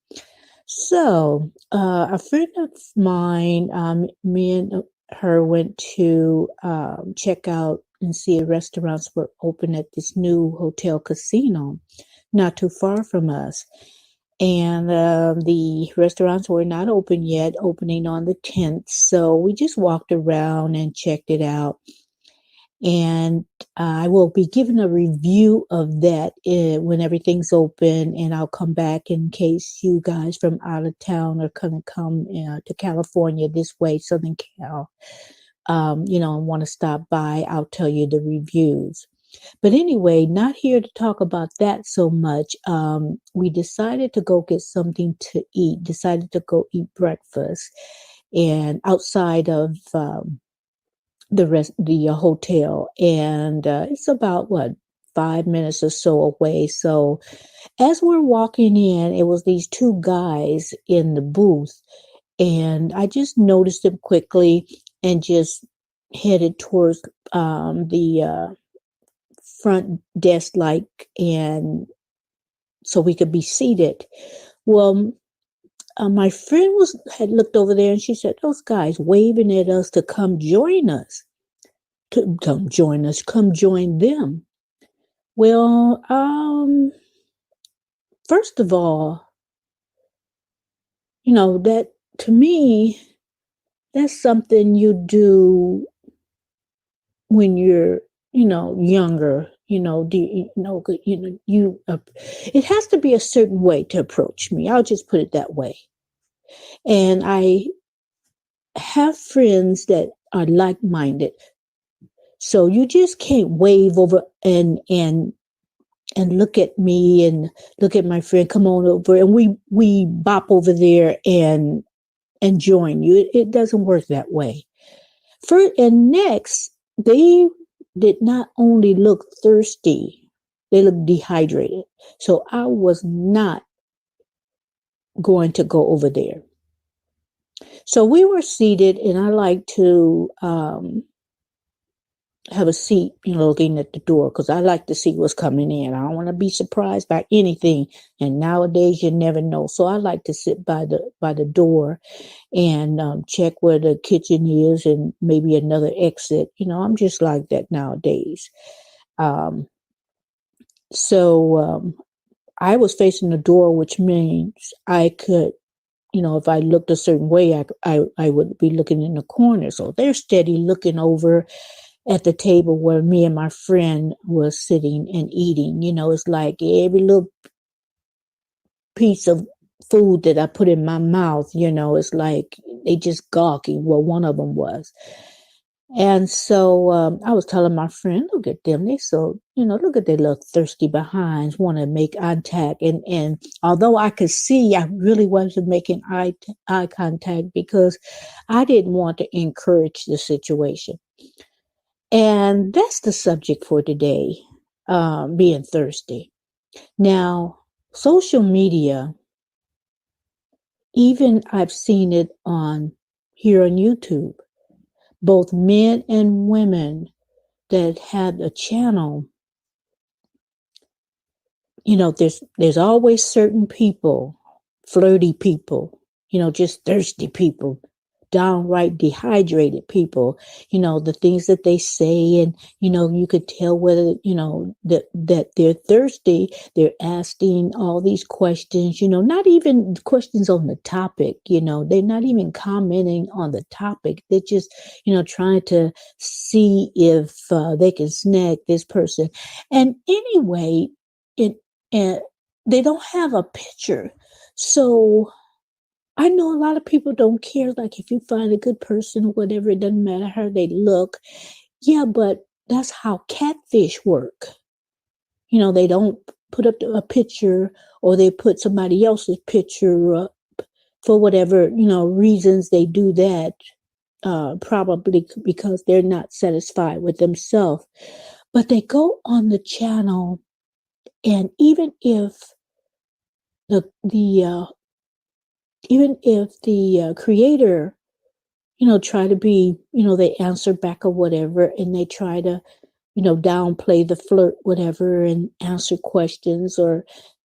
So, a friend of mine, me and her went to check out and see if restaurants were open at this new hotel casino not too far from us. And the restaurants were not open yet, opening on the 10th. So we just walked around and checked it out. And I will be giving a review of that when everything's open, and I'll come back in case you guys from out of town are going to come to California this way, Southern Cal, and want to stop by. I'll tell you the reviews. But anyway, not here to talk about that so much. We decided to go get something to eat, decided to go eat breakfast, and outside of the hotel, and it's about what 5 minutes or so away. So as we're walking in, it was these two guys in the booth, and I just noticed them quickly and just headed towards the front desk, like, and so we could be seated. Well, my friend had looked over there and she said, "Those guys waving at us to come join us." To come join us, come join them. Well, first of all, that to me, that's something you do when you're, younger. It has to be a certain way to approach me. I'll just put it that way. And I have friends that are like-minded, so you just can't wave over and look at me and look at my friend, come on over, and we bop over there and join you. It doesn't work that way. And next, they did not only look thirsty, they looked dehydrated. So I was not going to go over there. So we were seated, and I like to have a seat, looking at the door, because I like to see what's coming in. I don't want to be surprised by anything. And nowadays, you never know. So I like to sit by the door and check where the kitchen is and maybe another exit. I'm just like that nowadays. Um, so I was facing the door, which means I could, if I looked a certain way, I would be looking in the corner. So they're steady looking over at the table where me and my friend was sitting and eating. It's like every little piece of food that I put in my mouth, it's like they just gawking. Well, one of them was. And so I was telling my friend, look at them. They so, look at their little thirsty behinds, want to make contact. And although I could see, I really wasn't making eye contact because I didn't want to encourage the situation. And that's the subject for today, being thirsty. Now, social media, even I've seen it here on YouTube, both men and women that had a channel. There's always certain people, flirty people, just thirsty people, downright dehydrated people, the things that they say, and you could tell whether that they're thirsty. They're asking all these questions, not even questions on the topic. They're not even commenting on the topic. They're just trying to see if they can snag this person. And anyway, it and they don't have a picture. So I know a lot of people don't care. Like if you find a good person or whatever, it doesn't matter how they look. Yeah, but that's how catfish work. They don't put up a picture or they put somebody else's picture up for whatever, reasons they do that. Probably because they're not satisfied with themselves. But they go on the channel, and the uh, even if the creator, try to be, they answer back or whatever, and they try to, downplay the flirt, whatever, and answer questions or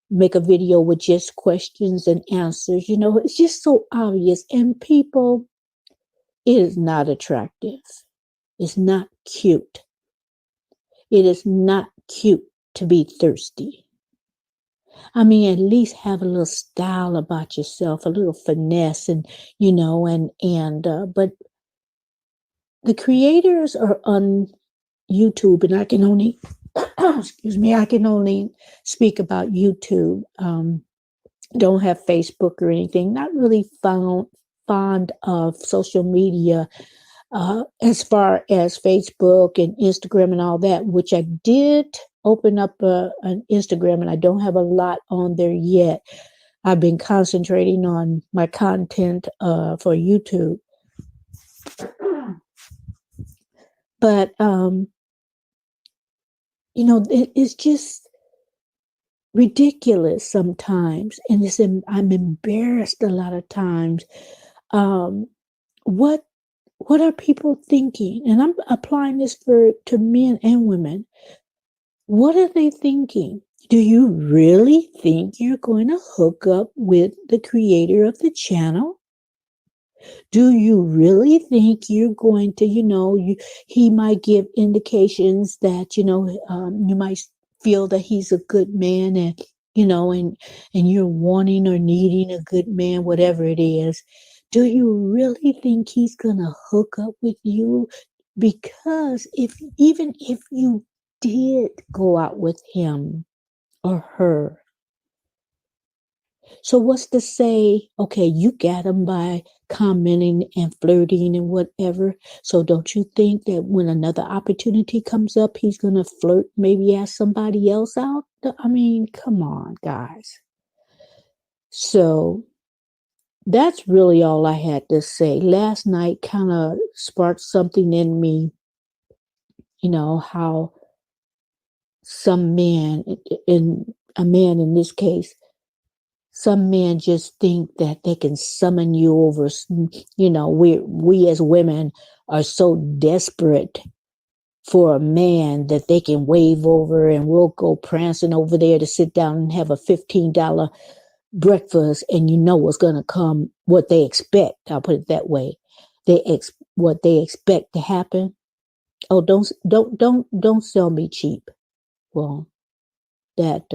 make a video with just questions and answers. It's just so obvious, and people, it is not attractive. It's not cute. It is not cute to be thirsty. I mean, at least have a little style about yourself, a little finesse, and but the creators are on YouTube, and I can only, excuse me, I can only speak about YouTube. Don't have Facebook or anything. Not really fond of social media. As far as Facebook and Instagram and all that, which I did open up an Instagram, and I don't have a lot on there yet. I've been concentrating on my content for YouTube. But, it's just ridiculous sometimes. And I'm embarrassed a lot of times. Um, what what are people thinking? And I'm applying this to men and women. What are they thinking? Do you really think you're going to hook up with the creator of the channel? Do you really think you're going to, he might give indications that, you might feel that he's a good man, and, and you're wanting or needing a good man, whatever it is. Do you really think he's going to hook up with you? Because even if you did go out with him or her, so what's to say, okay, you got him by commenting and flirting and whatever. So don't you think that when another opportunity comes up, he's going to flirt, maybe ask somebody else out? I mean, come on, guys. So that's really all I had to say. Last night kind of sparked something in me, how some men, in a man in this case, some men just think that they can summon you over. We as women are so desperate for a man that they can wave over, and we'll go prancing over there to sit down and have a $15 breakfast, and what's going to come, what they expect. I'll put it that way. What they expect to happen. Oh, don't sell me cheap. Well, that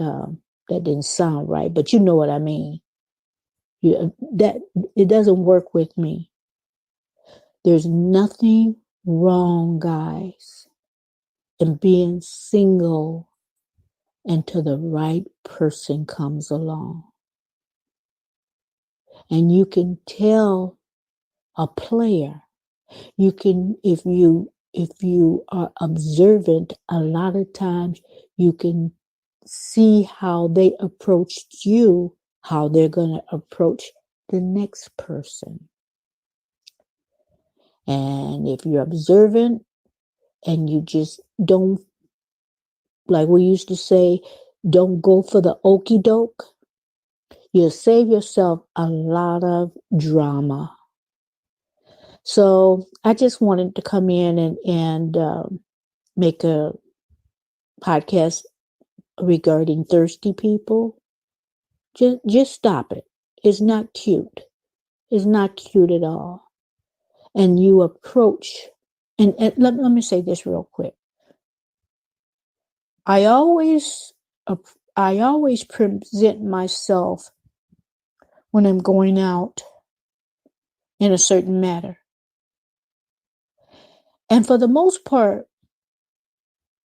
didn't sound right, but you know what I mean. That it doesn't work with me. There's nothing wrong, guys, in being single until the right person comes along. And you can tell a player, if you are observant, a lot of times you can see how they approached you, how they're going to approach the next person. And if you're observant and you just don't, like we used to say, don't go for the okie doke, you'll save yourself a lot of drama. So I just wanted to come in and make a podcast regarding thirsty people. Just stop it. It's not cute. It's not cute at all. And you approach, and let me say this real quick. I always present myself when I'm going out in a certain matter. And for the most part,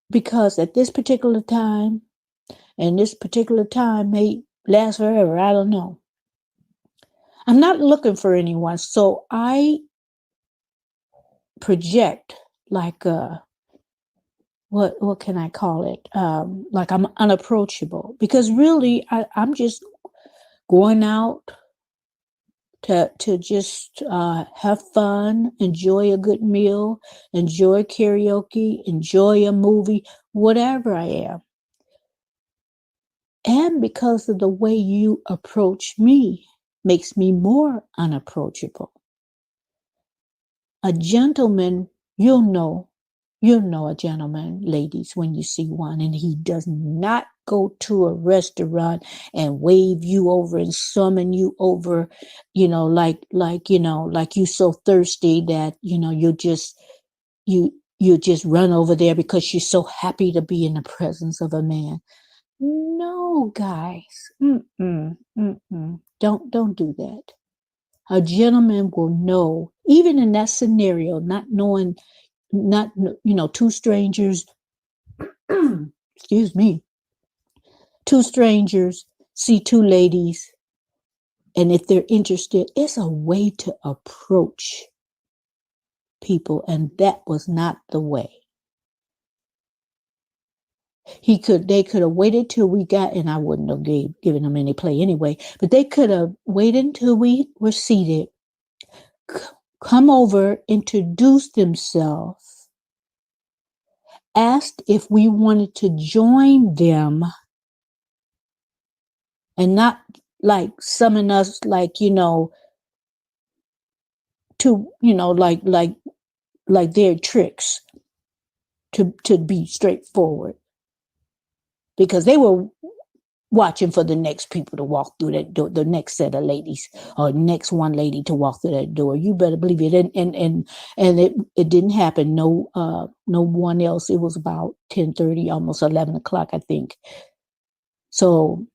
because at this particular time, and this particular time may last forever, I don't know. I'm not looking for anyone. So I project like what can I call it? Like I'm unapproachable because really I'm just going out to just have fun, enjoy a good meal, enjoy karaoke, enjoy a movie, whatever I am. And because of the way you approach me makes me more unapproachable. A gentleman, you'll know a gentleman, ladies, when you see one, and he does not go to a restaurant and wave you over and summon you over, like you so thirsty that, you just run over there because you're so happy to be in the presence of a man. No, guys. Don't do that. A gentleman will know, even in that scenario, not knowing, not, two strangers, excuse me, two strangers see two ladies, and if they're interested, it's a way to approach people, and that was not the way. They could have waited till we got, and I wouldn't have given them any play anyway, but they could have waited until we were seated, come over, introduce themselves, asked if we wanted to join them, and not like summon us like, to, like their tricks, to be straightforward, because they were watching for the next people to walk through that door, the next set of ladies or next one lady to walk through that door. You better believe it. And it didn't happen. No one else. It was about 10:30, almost 11 o'clock, I think. So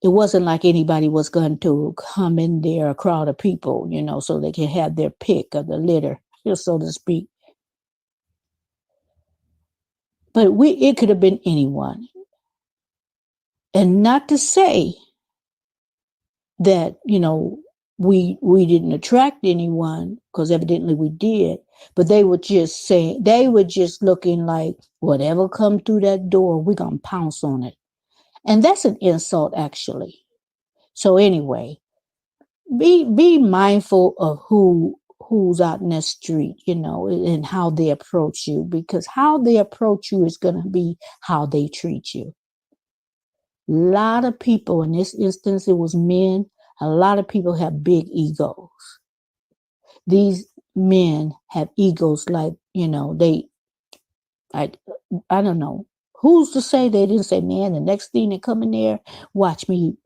it wasn't like anybody was going to come in there, a crowd of people, so they can have their pick of the litter, so to speak. But it could have been anyone. And not to say that, we didn't attract anyone, because evidently we did, but they were just looking like, whatever come through that door, we're going to pounce on it. And that's an insult, actually. So anyway, be mindful of who's out in the street, and how they approach you, because how they approach you is going to be how they treat you. A lot of people, in this instance, it was men. A lot of people have big egos. These men have egos like, I, I don't know. Who's to say they didn't say, man, the next thing that come in there, watch me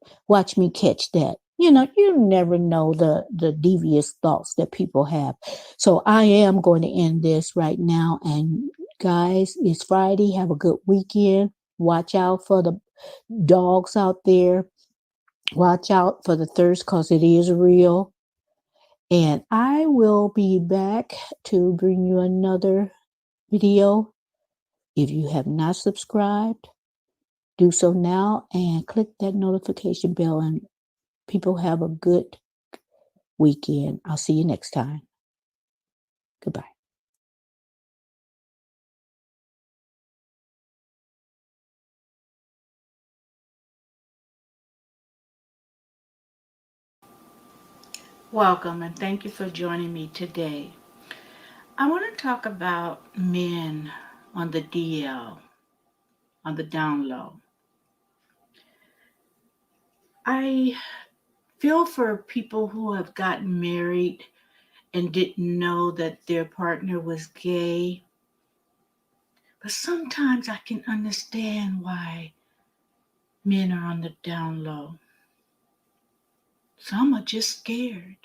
catch that. You never know the devious thoughts that people have. So I am going to end this right now. And guys, it's Friday. Have a good weekend. Watch out for the dogs out there. Watch out for the thirst, because it is real. And I will be back to bring you another video. If you have not subscribed, do so now and click that notification bell. And people, have a good weekend. I'll see you next time. Goodbye. Welcome, and thank you for joining me today. I want to talk about men on the DL, on the down low. I feel for people who have gotten married and didn't know that their partner was gay. But sometimes I can understand why men are on the down low. Some are just scared.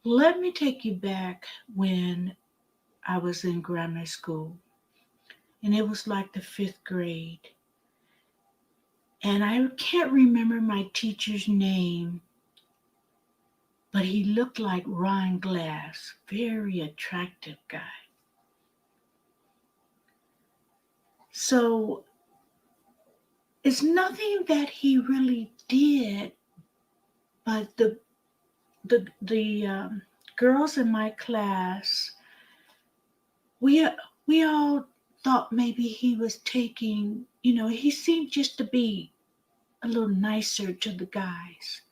Let me take you back when I was in grammar school, and it was like the 5th grade. And I can't remember my teacher's name, but he looked like Ron Glass, very attractive guy. So it's nothing that he really did, but the girls in my class, we we all thought maybe he was taking, he seemed just to be a little nicer to the guys.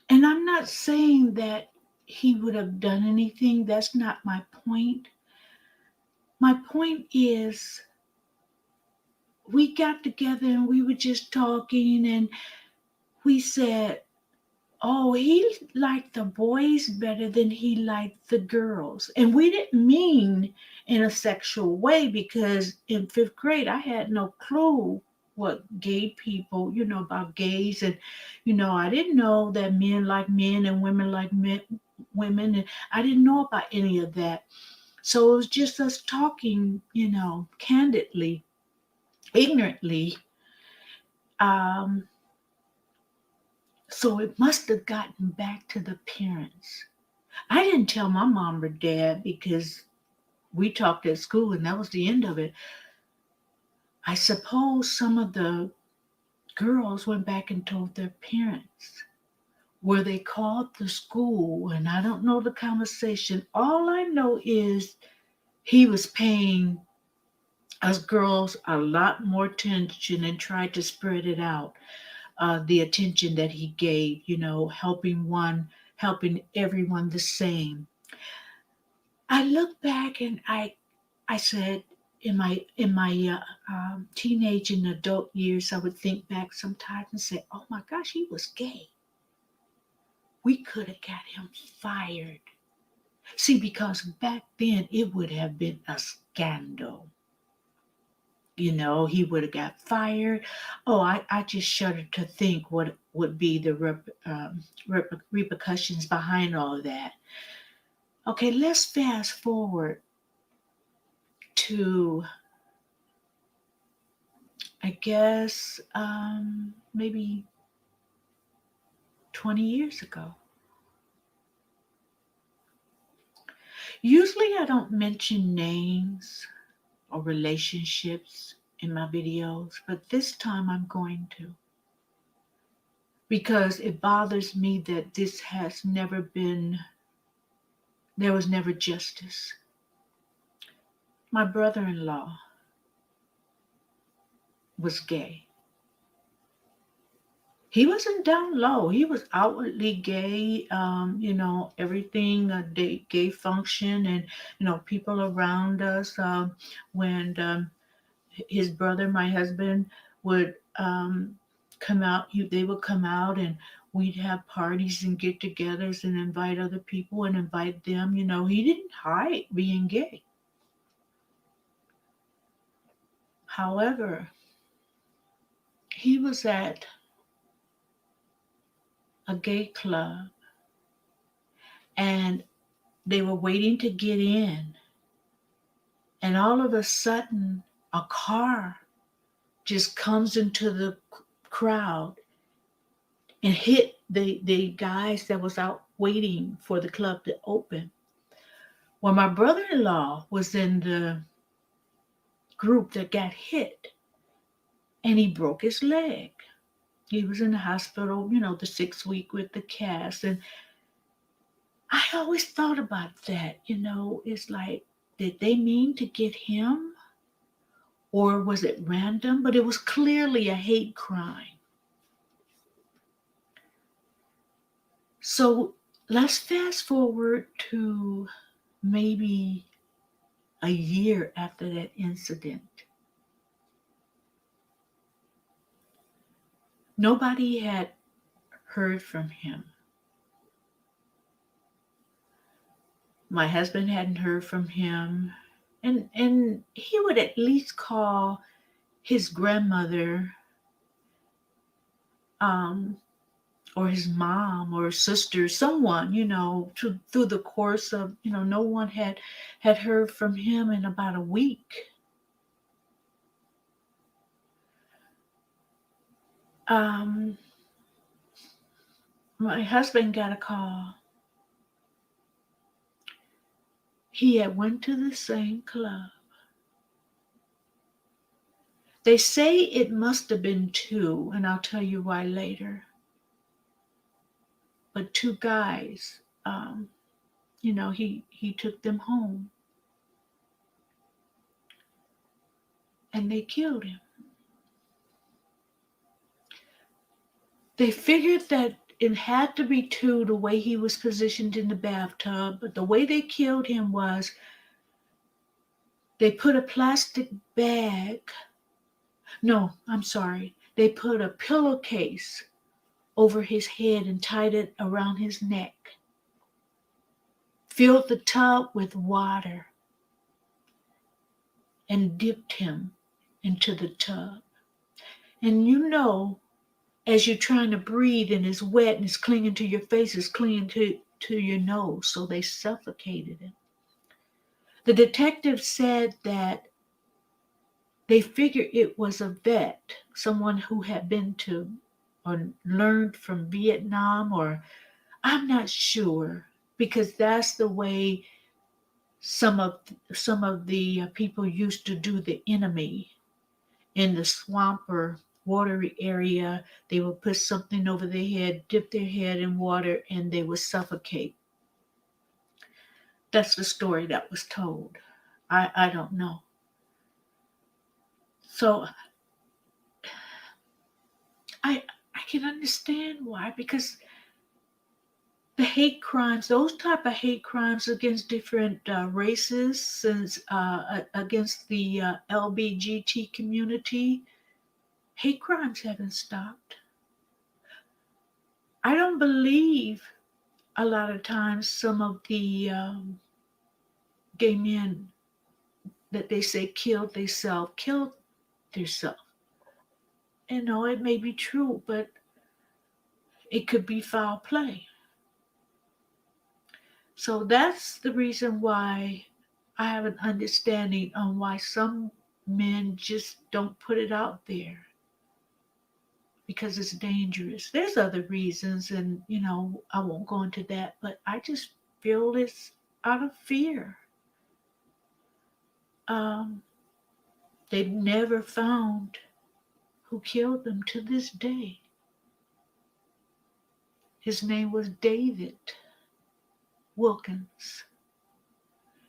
And I'm not saying that he would have done anything. That's not my point. My point is, we got together and we were just talking, and we said, oh, he liked the boys better than he liked the girls. And we didn't mean in a sexual way, because in fifth grade, I had no clue what gay people, about gays. And, I didn't know that men like men and women like women. And I didn't know about any of that. So it was just us talking, candidly, ignorantly. Um, so it must have gotten back to the parents. I didn't tell my mom or dad, because we talked at school and that was the end of it. I suppose some of the girls went back and told their parents, where they called the school, and I don't know the conversation. All I know is he was paying us girls a lot more attention and tried to spread it out. The attention that he gave, helping everyone the same. I look back and I said, in my teenage and adult years, I would think back sometimes and say, "Oh my gosh, he was gay. We could have got him fired." See, because back then it would have been a scandal. He would have got fired. Oh, I just shudder to think what would be the repercussions behind all of that. Okay, let's fast forward to, I guess, maybe 20 years ago. Usually I don't mention names or relationships in my videos, but this time I'm going to, because it bothers me that there was never justice. My brother-in-law was gay. He wasn't down low. He was outwardly gay. Everything, gay function, and people around us. When his brother, my husband, would come out, they would come out, and we'd have parties and get-togethers and invite other people and invite them. He didn't hide being gay. However, he was at a gay club, and they were waiting to get in, and all of a sudden a car just comes into the crowd and hit the guys that was out waiting for the club to open. Well, my brother-in-law was in the group that got hit, and he broke his leg. He was in the hospital, the 6 week with the cast. And I always thought about that. It's like, did they mean to get him? Or was it random? But it was clearly a hate crime. So let's fast forward to maybe a year after that incident. Nobody had heard from him. My husband hadn't heard from him. And he would at least call his grandmother, um, or his mom or sister, someone, through the course of, no one had heard from him in about a week. Um, my husband got a call. He had went to the same club. They say it must have been two, and I'll tell you why later. but two guys, he took them home and they killed him. They figured that it had to be two the way he was positioned in the bathtub, but the way they killed him was they put a plastic bag. No, I'm sorry. They put a pillowcase over his head and tied it around his neck, filled the tub with water, and dipped him into the tub. And as you're trying to breathe and it's wet and it's clinging to your face, it's clinging to your nose, so they suffocated him. The detective said that they figured it was a vet, someone who had been to or learned from Vietnam, or I'm not sure, because that's the way some of the people used to do the enemy in the swamp or watery area. They would put something over their head, dip their head in water, and they would suffocate. That's the story that was told. I don't know. So I I can understand why, because the hate crimes, those type of hate crimes against different races, since against the LBGT community, hate crimes haven't stopped. I don't believe a lot of times some of the gay men that they say killed themselves. It may be true, but it could be foul play. So that's the reason why I have an understanding on why some men just don't put it out there, because it's dangerous. There's other reasons, and I won't go into that, but I just feel it's out of fear. Um, they've never found who killed them to this day. His name was David Wilkins.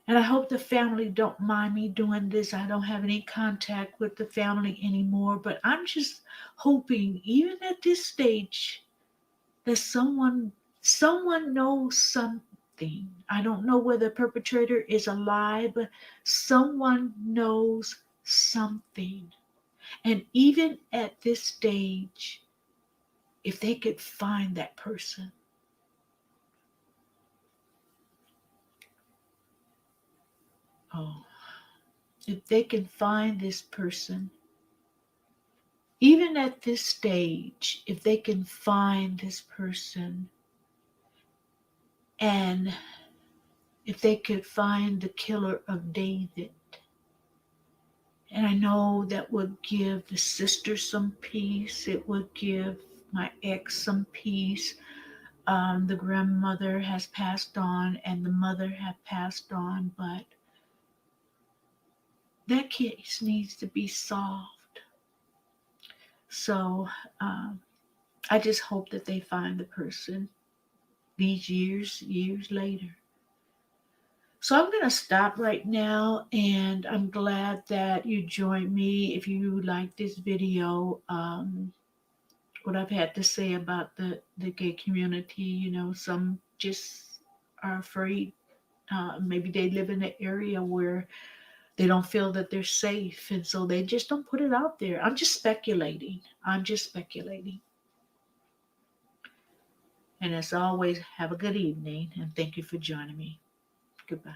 And I hope the family don't mind me doing this. I don't have any contact with the family anymore, but I'm just hoping, even at this stage, that someone knows something. I don't know whether the perpetrator is alive, but someone knows something. And even at this stage, if they could find that person, oh, if they can find this person, even at this stage, if they can find this person, and if they could find the killer of David, and I know that would give the sister some peace, it would give my ex some peace. The grandmother has passed on and the mother have passed on, but that case needs to be solved. So I just hope that they find the person these years later. So I'm going to stop right now, and I'm glad that you joined me. If you like this video, what I've had to say about the gay community, some just are afraid. Maybe they live in an area where they don't feel that they're safe, and so they just don't put it out there. I'm just speculating. And as always, have a good evening, and thank you for joining me. Goodbye.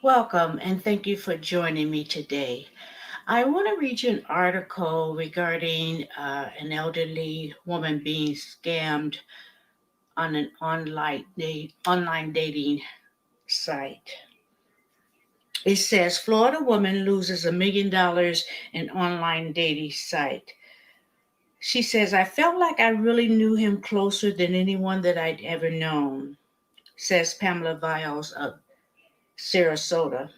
Welcome, and thank you for joining me today. I want to read you an article regarding an elderly woman being scammed on an online dating site. It says Florida woman loses $1 million in online dating site. She says, I felt like I really knew him closer than anyone that I'd ever known, says Pamela Viles of Sarasota.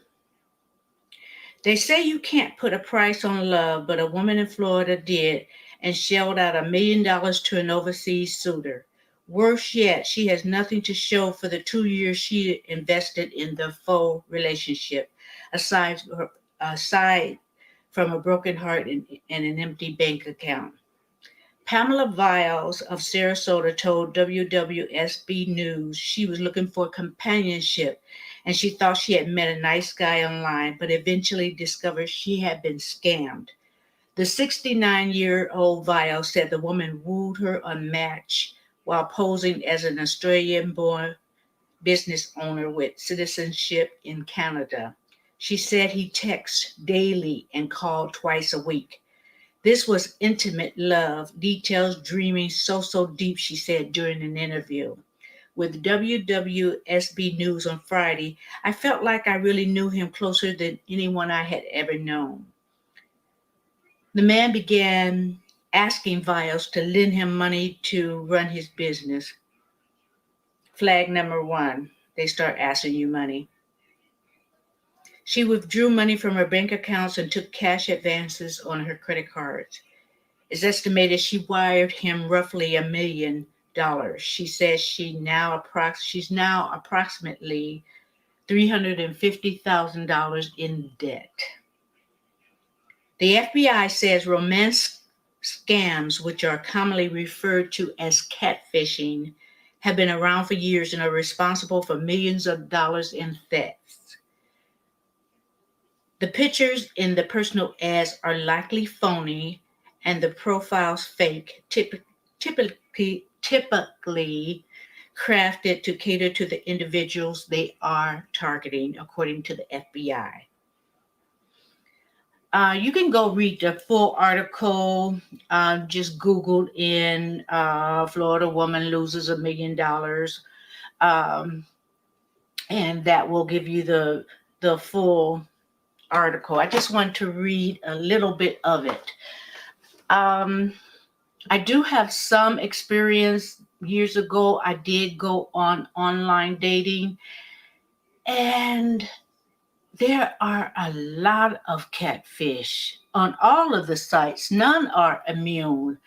They say you can't put a price on love, but a woman in Florida did and shelled out $1 million to an overseas suitor. Worse yet, she has nothing to show for the 2 years she invested in the faux relationship, aside, aside from a broken heart and an empty bank account. Pamela Viles of Sarasota told WWSB News she was looking for companionship and she thought she had met a nice guy online, but eventually discovered she had been scammed. The 69-year-old Viles said the woman wooed her unmatched while posing as an Australian born business owner with citizenship in Canada. She said he texted daily and called twice a week. This was intimate love, details dreaming so deep, she said during an interview. With WWSB News on Friday, I felt like I really knew him closer than anyone I had ever known. The man began asking Viles to lend him money to run his business. Flag number one, they start asking you money. She withdrew money from her bank accounts and took cash advances on her credit cards. It's estimated she wired him roughly $1 million. She says she's now approximately $350,000 in debt. The FBI says romance scams, which are commonly referred to as catfishing, have been around for years and are responsible for millions of dollars in thefts. The pictures in the personal ads are likely phony and the profiles fake, typically crafted to cater to the individuals they are targeting, according to the FBI. You can go read the full article. Just Googled in Florida woman loses $1 million, um, and that will give you the full article. I just want to read a little bit of it. I do have some experience. Years ago, I did go on online dating, and there are a lot of catfish on all of the sites. None are immune.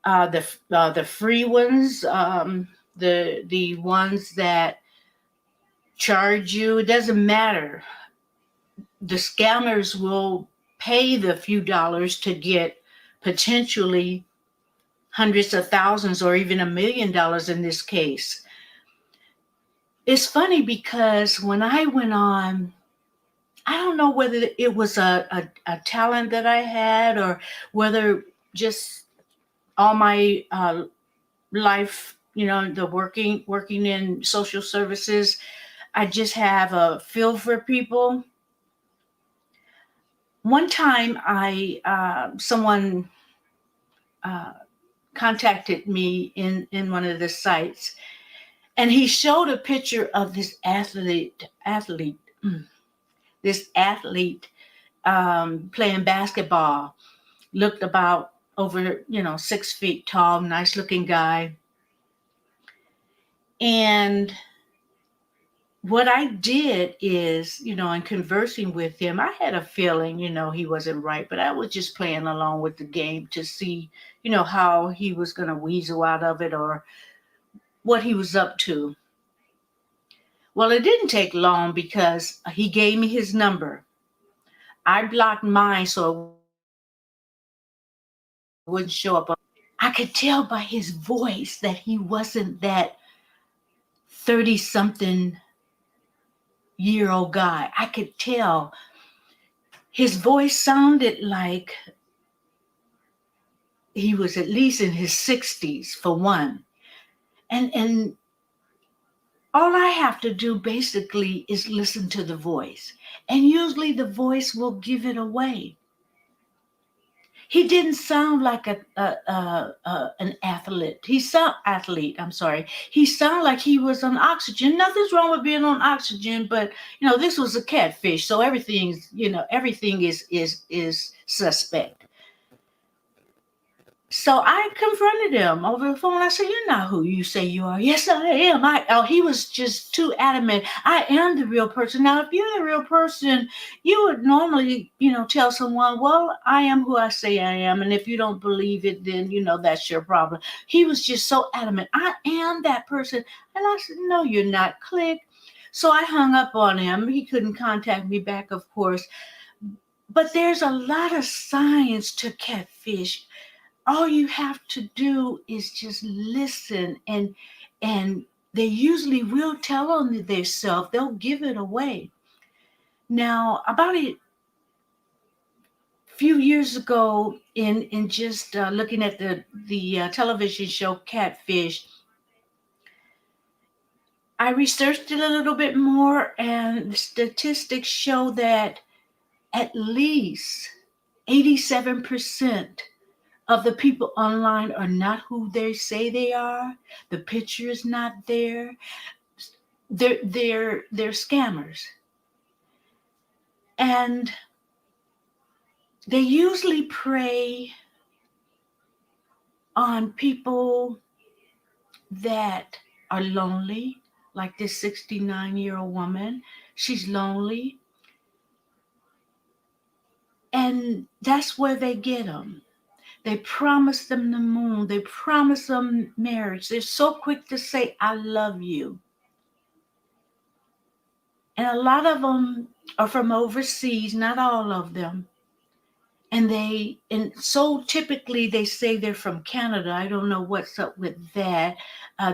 The free ones, the ones that charge you, it doesn't matter. The scammers will pay the few dollars to get potentially hundreds of thousands or even $1 million in this case. It's funny because when I went on, I don't know whether it was a talent that I had or whether just all my life, the working in social services, I just have a feel for people. One time, someone uh, contacted me in one of the sites, and he showed a picture of this this athlete playing basketball. Looked about over 6 feet tall, nice looking guy. And what I did is, in conversing with him, I had a feeling, he wasn't right, but I was just playing along with the game to see, how he was going to weasel out of it or what he was up to. Well, it didn't take long because he gave me his number. I blocked mine so it wouldn't show up on his phone. I could tell by his voice that he wasn't that 30-something-year-old guy. I could tell his voice sounded like he was at least in his 60s for one. And all I have to do basically is listen to the voice. And usually the voice will give it away. He didn't sound like an athlete. I'm sorry. He sounded like he was on oxygen. Nothing's wrong with being on oxygen, but this was a catfish, so everything is suspect. So I confronted him over the phone. I said, "You're not who you say you are." "Yes, I am." He was just too adamant. "I am the real person." Now, if you're the real person, you would normally, tell someone, "Well, I am who I say I am." And if you don't believe it, then, that's your problem. He was just so adamant. "I am that person." And I said, "No, you're not." Click. So I hung up on him. He couldn't contact me back, of course. But there's a lot of science to catfish. All you have to do is just listen, and they usually will tell on themselves. They'll give it away. Now, about a few years ago, in just looking at the television show Catfish, I researched it a little bit more, and the statistics show that at least 87% of the people online are not who they say they are. The picture is not there. They're scammers. And they usually prey on people that are lonely, like this 69-year-old woman. She's lonely. And that's where they get them. They promise them the moon. They promise them marriage. They're so quick to say, "I love you." And a lot of them are from overseas, not all of them. And so typically they say they're from Canada. I don't know what's up with that.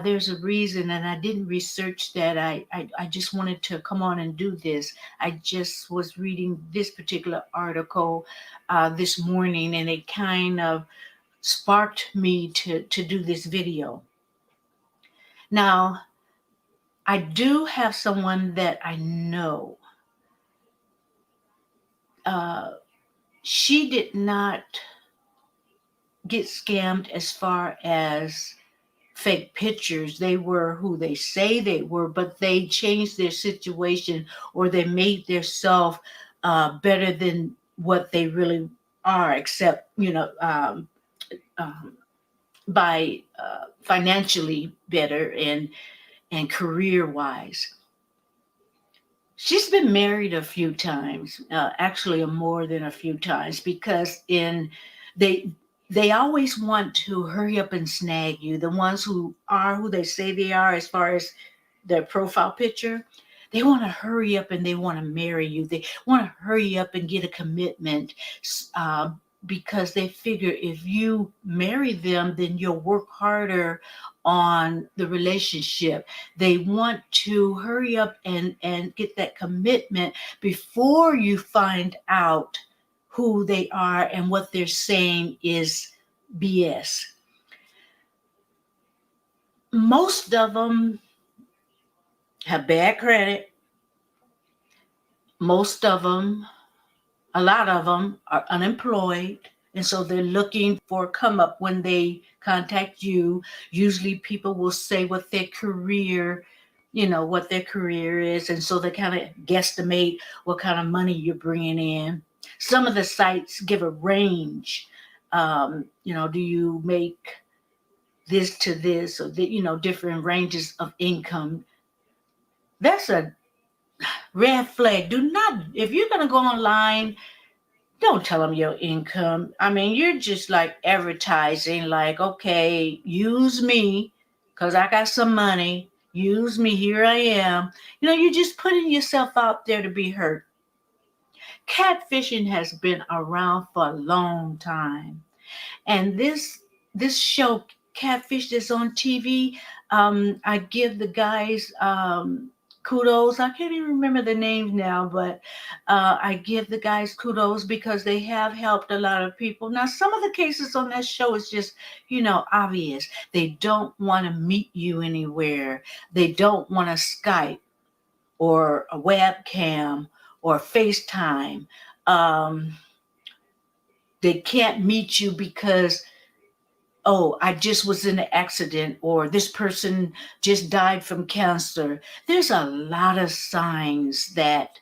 There's a reason, and I didn't research that. I just wanted to come on and do this. I just was reading this particular article this morning, and it kind of sparked me to do this video. Now, I do have someone that I know. Uh, she did not get scammed as far as fake pictures. They were who they say they were, but they changed their situation, or they made themselves better than what they really are, except, um, by financially better and career wise. She's been married a few times, actually more than a few times, because they they always want to hurry up and snag you. The ones who are who they say they are, as far as their profile picture, they want to hurry up and they want to marry you. They want to hurry up and get a commitment, uh, because they figure if you marry them, then you'll work harder on the relationship. They want to hurry up and get that commitment before you find out who they are and what they're saying is BS. Most of them have bad credit. Most of them, a lot of them are unemployed. And so they're looking for a come up when they contact you. Usually people will say what their career is. And so they kind of guesstimate what kind of money you're bringing in. Some of the sites give a range. Do you make this to this, or different ranges of income? That's a red flag. Do not, if you're going to go online, don't tell them your income. I mean, you're just like advertising, like, okay, use me because I got some money. Use me. Here I am. You're just putting yourself out there to be hurt. Catfishing has been around for a long time. And this show, Catfish, that's on TV, I give the guys kudos. I can't even remember the names now, but I give the guys kudos because they have helped a lot of people. Now, some of the cases on that show is just, obvious. They don't want to meet you anywhere. They don't want to Skype or a webcam or FaceTime. They can't meet you because, oh, I just was in an accident, or this person just died from cancer. There's a lot of signs that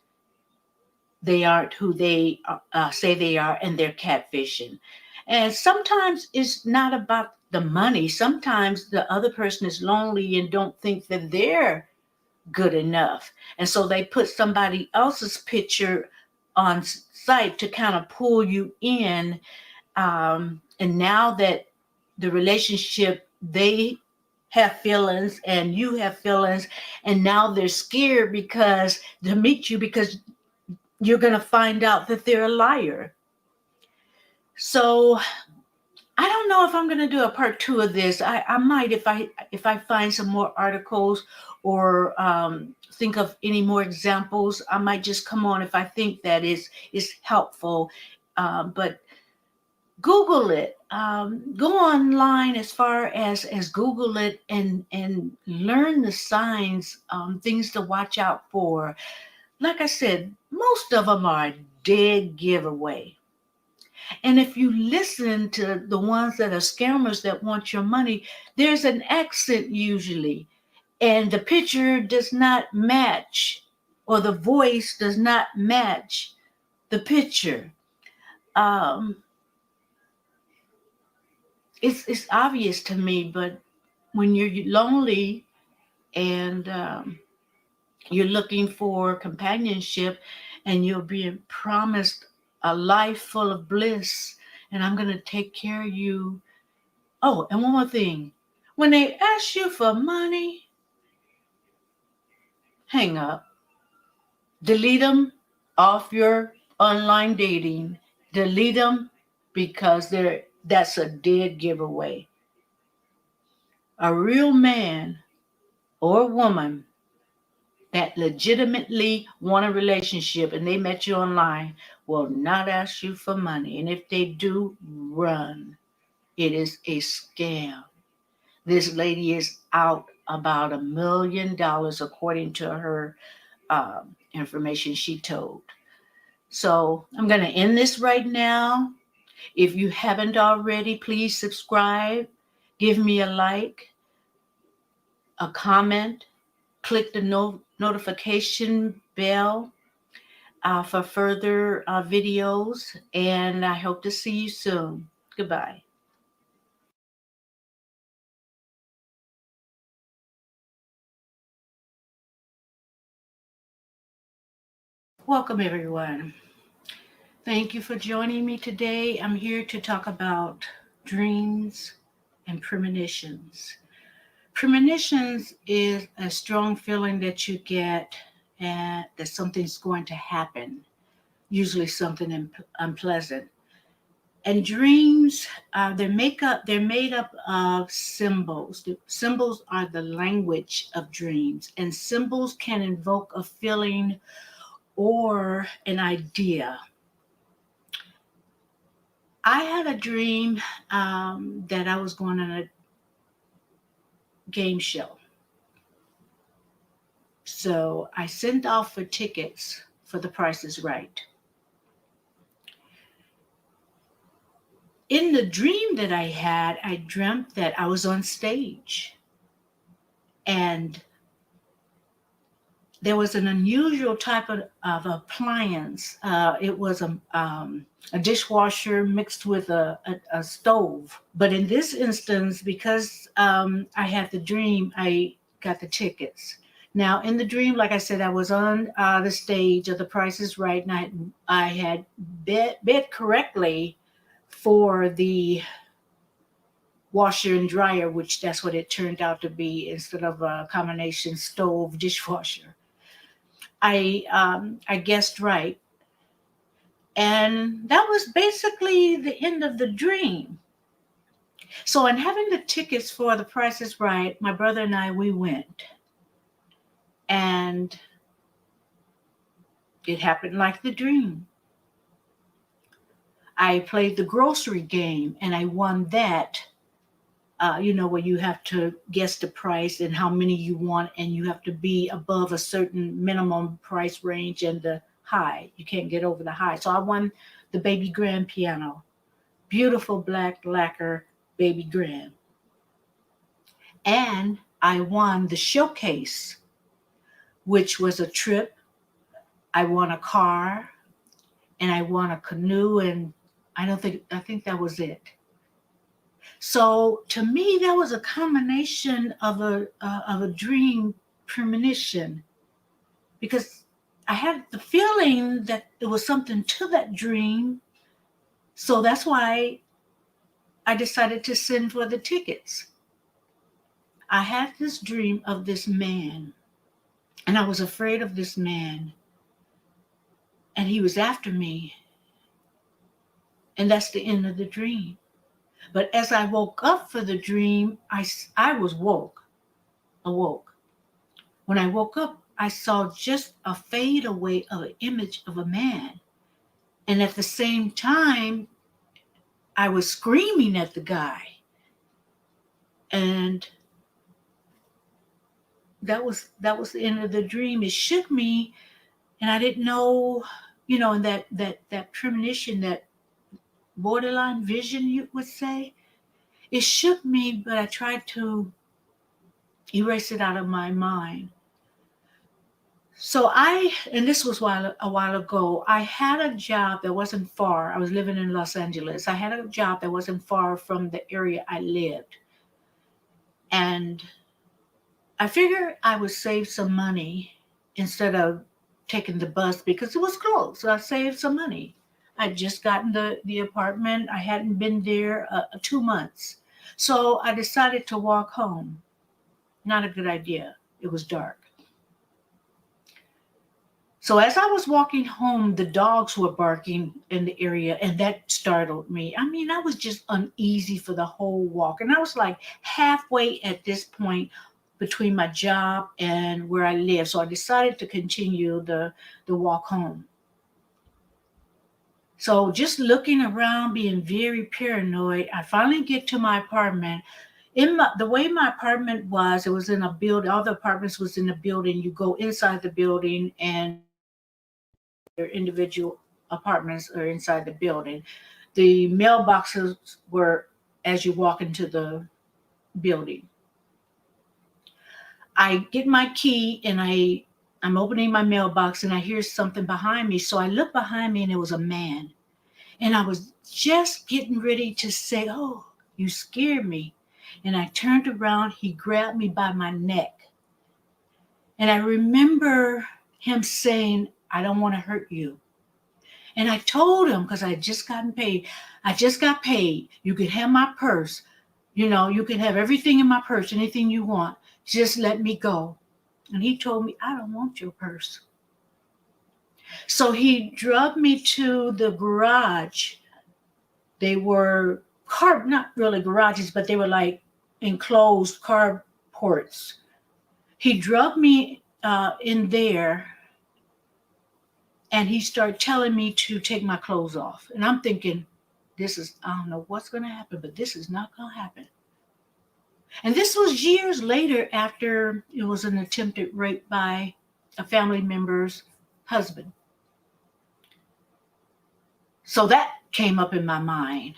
they aren't who they say they are, and they're catfishing. And sometimes it's not about the money. Sometimes the other person is lonely and don't think that they're good enough. And so they put somebody else's picture on site to kind of pull you in. And now that the relationship, they have feelings and you have feelings, and now they're scared because to meet you because you're going to find out that they're a liar. So I don't know if I'm going to do a part two of this. I might if I find some more articles or think of any more examples. I might just come on if I think that is helpful. But Google it. Go online as far as Google it and learn the signs, things to watch out for. Like I said, most of them are a dead giveaway. And if you listen to the ones that are scammers that want your money, there's an accent usually, and the picture does not match, or the voice does not match the picture. Um, it's obvious to me, but when you're lonely and you're looking for companionship and you're being promised a life full of bliss, and I'm going to take care of you. Oh, and one more thing. When they ask you for money, hang up. Delete them off your online dating. Delete them because that's a dead giveaway. A real man or woman that legitimately want a relationship and they met you online will not ask you for money. And if they do, run. It is a scam. This lady is out about $1 million according to her information she told. So I'm going to end this right now. If you haven't already, please subscribe, give me a like, a comment, click the notification bell for further videos, and I hope to see you soon. Goodbye. Welcome, everyone. Thank you for joining me today. I'm here to talk about dreams and premonitions. Premonitions is a strong feeling that you get and that something's going to happen, usually something unpleasant. And dreams, they're made up of symbols. The symbols are the language of dreams, and symbols can invoke a feeling or an idea. I had a dream that I was going on a game show. So I sent off for tickets for The Price is Right. In the dream that I had, I dreamt that I was on stage and there was an unusual type of appliance. It was a dishwasher mixed with a stove. But in this instance, because I had the dream, I got the tickets. Now, in the dream, like I said, I was on the stage of The Price is Right, and I had bet correctly for the washer and dryer, which that's what it turned out to be instead of a combination stove dishwasher. I guessed right, and that was basically the end of the dream. So, in having the tickets for The Price is Right, my brother and I, we went, and it happened like the dream. I played the grocery game and I won that. Where you have to guess the price and how many you want, and you have to be above a certain minimum price range and the high. You can't get over the high. So I won the baby grand piano, beautiful black lacquer baby grand. And I won the showcase, which was a trip. I won a car and I won a canoe, and I think that was it. So to me, that was a combination of a dream premonition, because I had the feeling that there was something to that dream. So that's why I decided to send for the tickets. I had this dream of this man, and I was afraid of this man, and he was after me, and that's the end of the dream. But as I woke up for the dream, I was awoke. When I woke up, I saw just a fade away of an image of a man. And at the same time, I was screaming at the guy. And that was the end of the dream. It shook me, and I didn't know, and that premonition, that borderline vision, you would say, it shook me, but I tried to erase it out of my mind. So and this was a while ago, I had a job that wasn't far. I was living in Los Angeles. I had a job that wasn't far from the area I lived. And I figured I would save some money instead of taking the bus because it was close. So I saved some money. I'd just gotten the apartment. I hadn't been there 2 months. So I decided to walk home. Not a good idea. It was dark. So as I was walking home, the dogs were barking in the area, and that startled me. I mean, I was just uneasy for the whole walk. And I was like halfway at this point between my job and where I live. So I decided to continue the walk home. So just looking around, being very paranoid, I finally get to my apartment. The way my apartment was, it was in a building. All the apartments was in a building. You go inside the building, and their individual apartments are inside the building. The mailboxes were as you walk into the building. I get my key, and I'm opening my mailbox, and I hear something behind me. So I look behind me, and it was a man. And I was just getting ready to say, "Oh, you scared me." And I turned around, he grabbed me by my neck. And I remember him saying, "I don't want to hurt you." And I told him, because I had just gotten paid, "I just got paid. You can have my purse. You can have everything in my purse, anything you want. Just let me go." And he told me, "I don't want your purse." So he drove me to the garage. They were not really garages, but they were like enclosed carports. He drove me in there, and he started telling me to take my clothes off. And I'm thinking, I don't know what's going to happen, but this is not going to happen. And this was years later, after it was an attempted rape by a family member's husband. So that came up in my mind.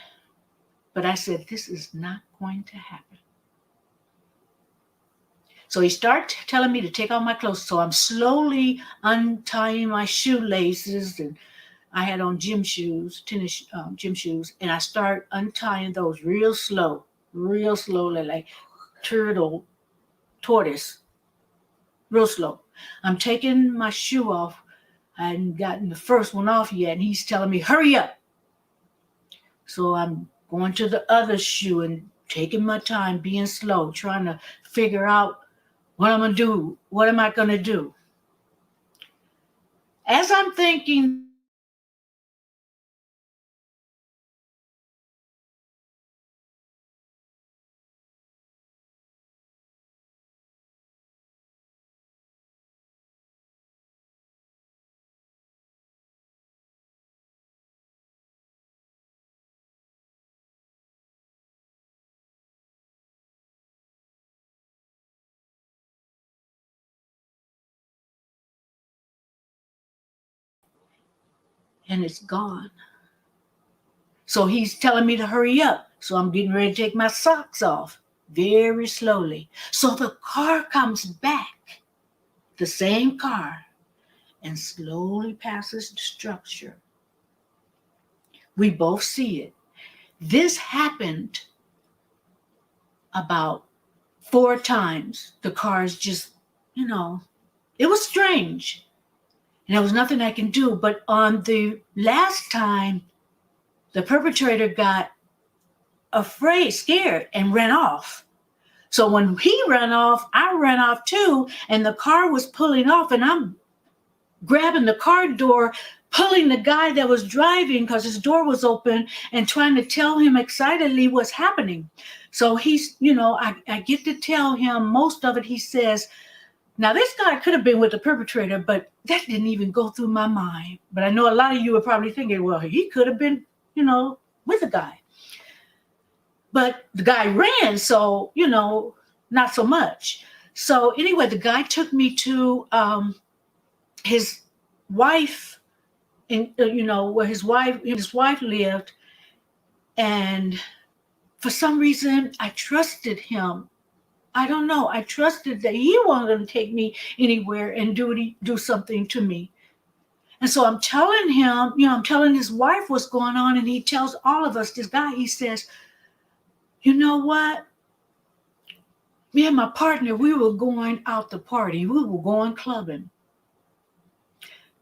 But I said, this is not going to happen. So he started telling me to take off my clothes. So I'm slowly untying my shoelaces, and I had on gym shoes, tennis gym shoes, and I start untying those real slowly, like tortoise, real slow. I'm taking my shoe off. I hadn't gotten the first one off yet, and he's telling me, "Hurry up." So I'm going to the other shoe and taking my time, being slow, trying to figure out what I'm going to do. What am I going to do? As I'm thinking, and it's gone. So he's telling me to hurry up. So I'm getting ready to take my socks off very slowly. So the car comes back, the same car, and slowly passes the structure. We both see it. This happened about 4 times. The cars just, it was strange. And there was nothing I can do. But on the last time, the perpetrator got afraid, scared, and ran off. So when he ran off, I ran off too. And the car was pulling off, and I'm grabbing the car door, pulling the guy that was driving because his door was open and trying to tell him excitedly what's happening. So he's, I get to tell him most of it. He says, now this guy could have been with the perpetrator, but that didn't even go through my mind. But I know a lot of you are probably thinking, well, he could have been, with the guy. But the guy ran, so, not so much. So anyway, the guy took me to his wife, where his wife lived. And for some reason, I trusted him. I don't know. I trusted that he wasn't going to take me anywhere and do something to me. And so I'm telling him, I'm telling his wife what's going on. And he tells all of us, this guy, he says, you know what? Me and my partner, we were going out to party. We were going clubbing.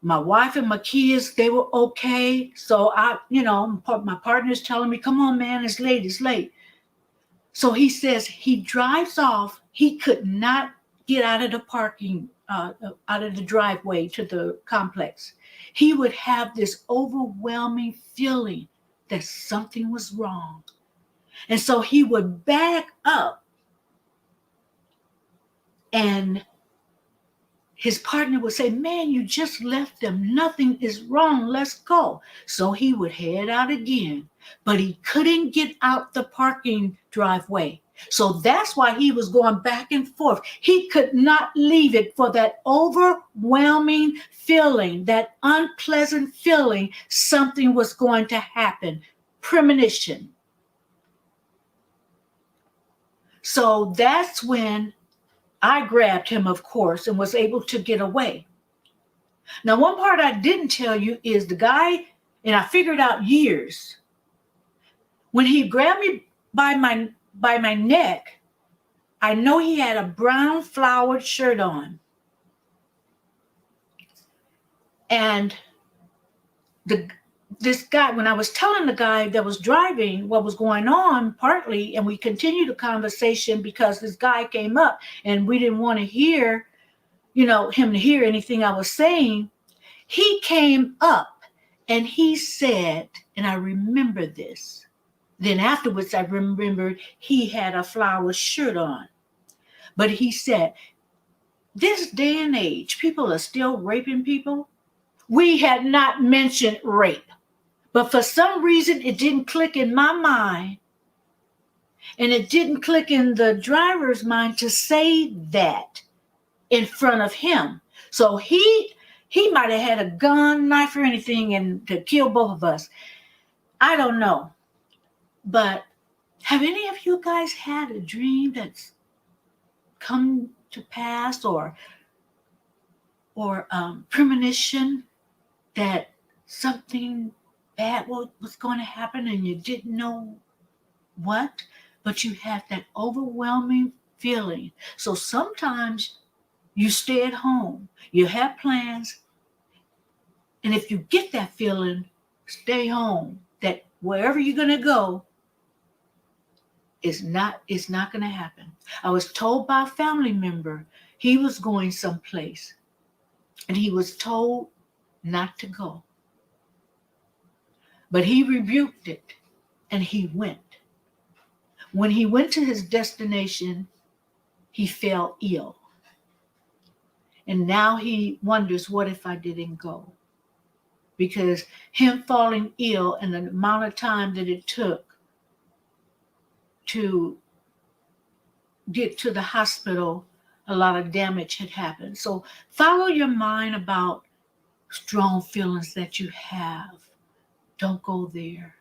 My wife and my kids, they were okay. So my partner's telling me, come on, man, it's late, it's late. So he says he drives off. He could not get out of the parking, out of the driveway to the complex. He would have this overwhelming feeling that something was wrong. And so he would back up, and his partner would say, man, you just left them. Nothing is wrong. Let's go. So he would head out again, but he couldn't get out the parking driveway. So that's why he was going back and forth. He could not leave it for that overwhelming feeling, that unpleasant feeling something was going to happen. Premonition. So that's when I grabbed him, of course, and was able to get away. Now, one part I didn't tell you is the guy, and I figured out years, when he grabbed me by my neck, I know he had a brown flowered shirt on. And this guy, when I was telling the guy that was driving what was going on, partly, and we continued the conversation because this guy came up and we didn't want to hear, him to hear anything I was saying. He came up and he said, and I remember this. Then afterwards, I remembered he had a flower shirt on. But he said, this day and age, people are still raping people. We had not mentioned rape. But for some reason, it didn't click in my mind, and it didn't click in the driver's mind to say that in front of him. So he might have had a gun, knife, or anything, and to kill both of us. I don't know. But have any of you guys had a dream that's come to pass, or premonition that something bad was going to happen and you didn't know what, but you had that overwhelming feeling? So sometimes you stay at home, you have plans, and if you get that feeling, stay home, that wherever you're going to go is not going to happen. I was told by a family member he was going someplace and he was told not to go. But he rebuked it and he went. When he went to his destination, he fell ill. And now he wonders, what if I didn't go? Because him falling ill and the amount of time that it took to get to the hospital, a lot of damage had happened. So follow your mind about strong feelings that you have. Don't go there.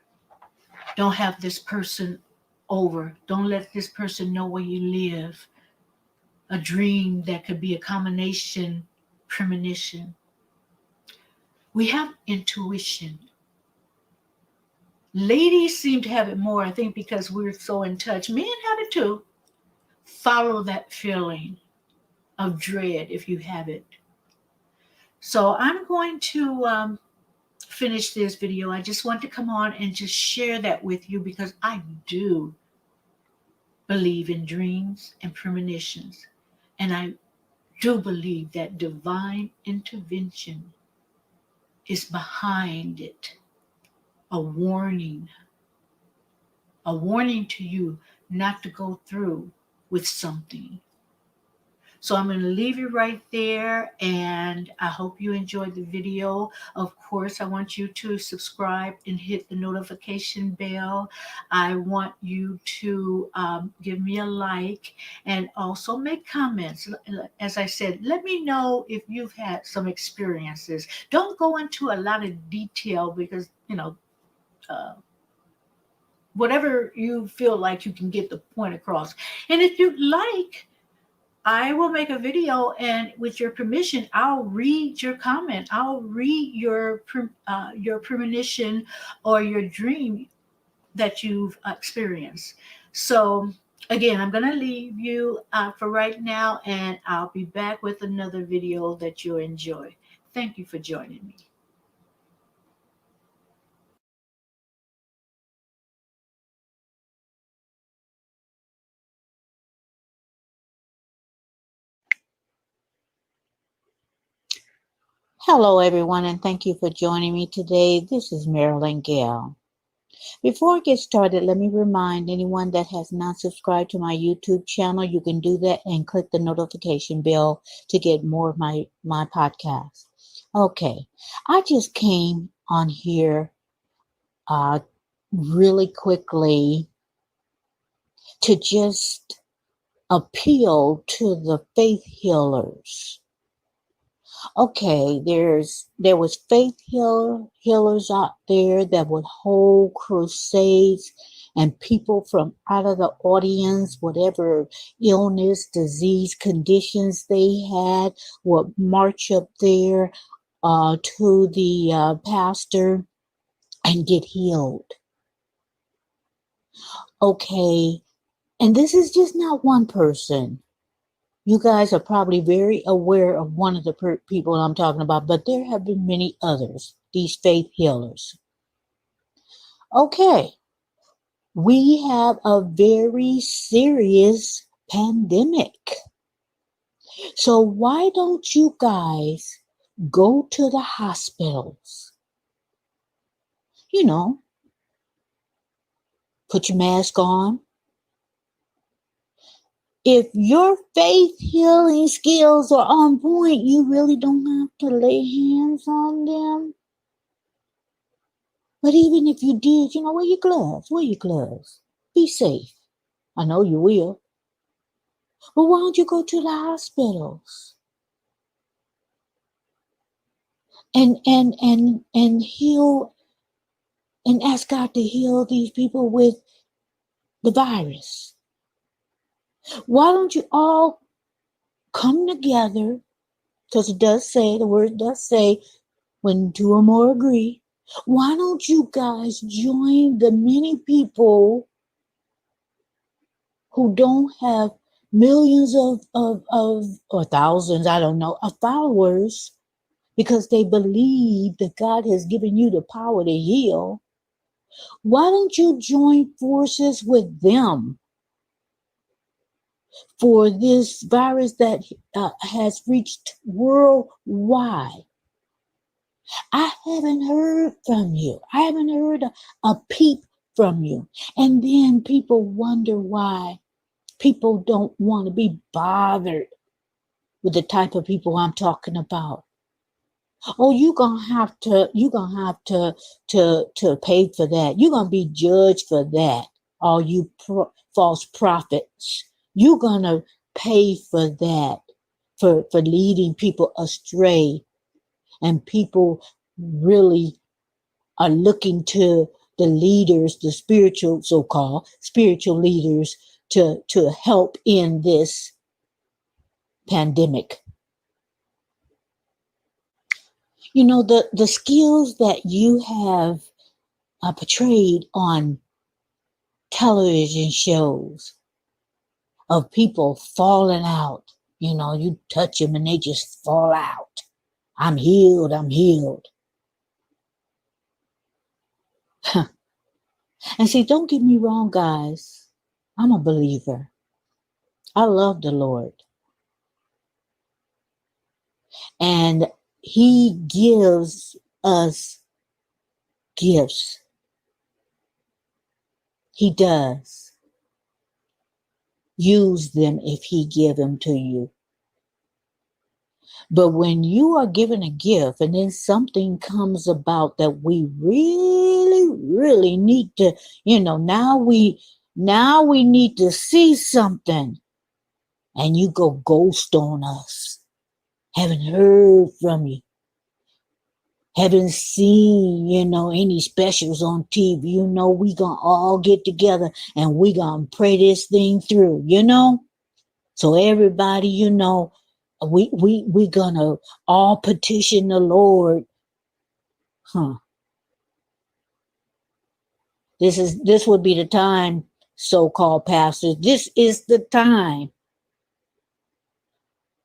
Don't have this person over. Don't let this person know where you live. A dream that could be a combination, premonition. We have intuition. Ladies seem to have it more, I think, because we're so in touch. Men have it too. Follow that feeling of dread if you have it. So I'm going to finish this video. I just want to come on and just share that with you because I do believe in dreams and premonitions. And I do believe that divine intervention is behind it. A warning to you not to go through with something. So I'm going to leave you right there, and I hope you enjoyed the video. Of course, I want you to subscribe and hit the notification bell. I want you to give me a like and also make comments. As I said, let me know if you've had some experiences. Don't go into a lot of detail because, uh, whatever you feel like you can get the point across. And if you'd like, I will make a video, and with your permission, I'll read your comment. I'll read your premonition or your dream that you've experienced. So again, I'm going to leave you for right now, and I'll be back with another video that you'll enjoy. Thank you for joining me. Hello, everyone, and thank you for joining me today. This is Marilyn Gale. Before I get started, let me remind anyone that has not subscribed to my YouTube channel, you can do that and click the notification bell to get more of my podcasts. Okay, I just came on here really quickly to just appeal to the faith healers. Okay, there was healers out there that would hold crusades, and people from out of the audience, whatever illness, disease, conditions they had, would march up there to the pastor and get healed. Okay, and this is just not one person. You guys are probably very aware of one of the people I'm talking about, but there have been many others, these faith healers. Okay, we have a very serious pandemic. So why don't you guys go to the hospitals? You know, put your mask on. If your faith healing skills are on point, you really don't have to lay hands on them. But even if you did, wear your gloves. Wear your gloves. Be safe. I know you will. But why don't you go to the hospitals and heal and ask God to heal these people with the virus? Why don't you all come together? Because the word does say, when two or more agree. Why don't you guys join the many people who don't have millions of or thousands, I don't know, of followers because they believe that God has given you the power to heal? Why don't you join forces with them for this virus that has reached worldwide? I haven't heard from you. I haven't heard a peep from you. And then people wonder why people don't want to be bothered with the type of people I'm talking about. Oh, you're gonna have to pay for that. You're gonna be judged for that. All you false prophets. You're gonna pay for that, for leading people astray. And people really are looking to the leaders, the so-called spiritual leaders, to help in this pandemic. The skills that you have portrayed on television shows of people falling out. You know, you touch them and they just fall out. I'm healed, I'm healed. And see, don't get me wrong, guys. I'm a believer. I love the Lord. And He gives us gifts. He does. Use them if He give them to you. But when you are given a gift and then something comes about that we really, really need to, now we need to see something, and you go ghost on us. Haven't heard from you. Haven't seen, any specials on TV. We gonna all get together and we gonna pray this thing through, So everybody, we gonna all petition the Lord. This would be the time, so-called pastors. This is the time.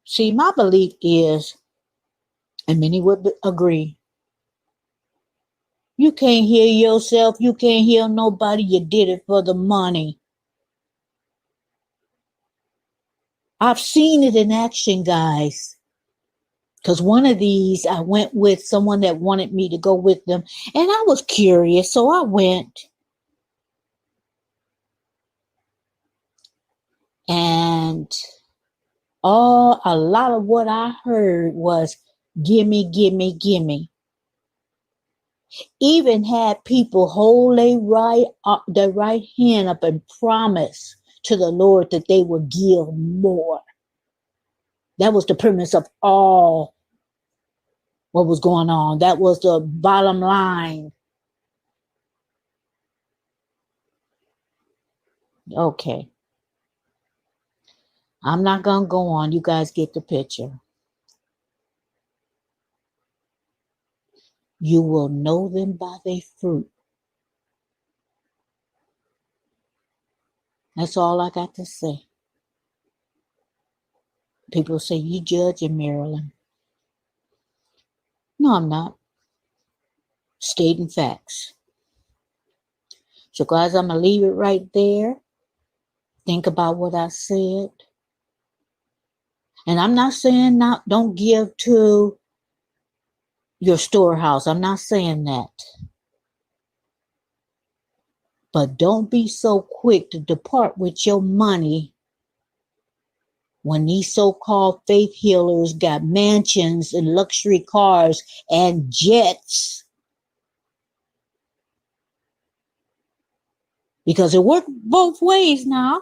See, my belief is, and many would agree, you can't heal yourself. You can't heal nobody. You did it for the money. I've seen it in action, guys. Because one of these, I went with someone that wanted me to go with them. And I was curious, so I went. And a lot of what I heard was, gimme, gimme, gimme. Even had people hold their right hand up and promise to the Lord that they would give more. That was the premise of all what was going on. That was the bottom line. Okay. I'm not going to go on. You guys get the picture. You will know them by their fruit. That's all I got to say. People say, you judging Maryland. No, I'm not. Stating facts. So guys, I'm going to leave it right there. Think about what I said. And I'm not saying don't give to your storehouse. I'm not saying that. But don't be so quick to depart with your money when these so-called faith healers got mansions and luxury cars and jets. Because it worked both ways now.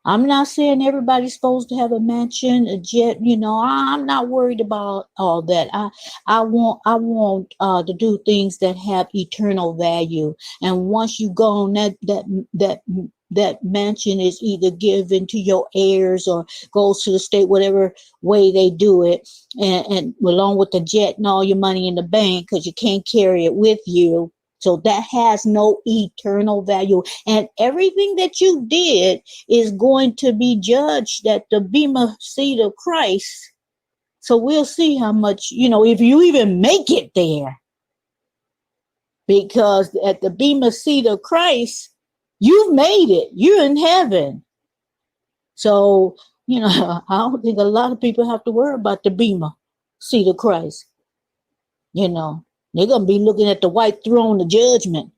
I'm not saying everybody's supposed to have a mansion, a jet. I'm not worried about all that. I want to do things that have eternal value. And once you go on, that mansion is either given to your heirs or goes to the state, whatever way they do it, and along with the jet and all your money in the bank, because you can't carry it with you. So that has no eternal value. And everything that you did is going to be judged at the Bema seat of Christ. So we'll see how much, if you even make it there. Because at the Bema seat of Christ, you've made it. You're in heaven. So, I don't think a lot of people have to worry about the Bema seat of Christ. They're going to be looking at the white throne of judgment.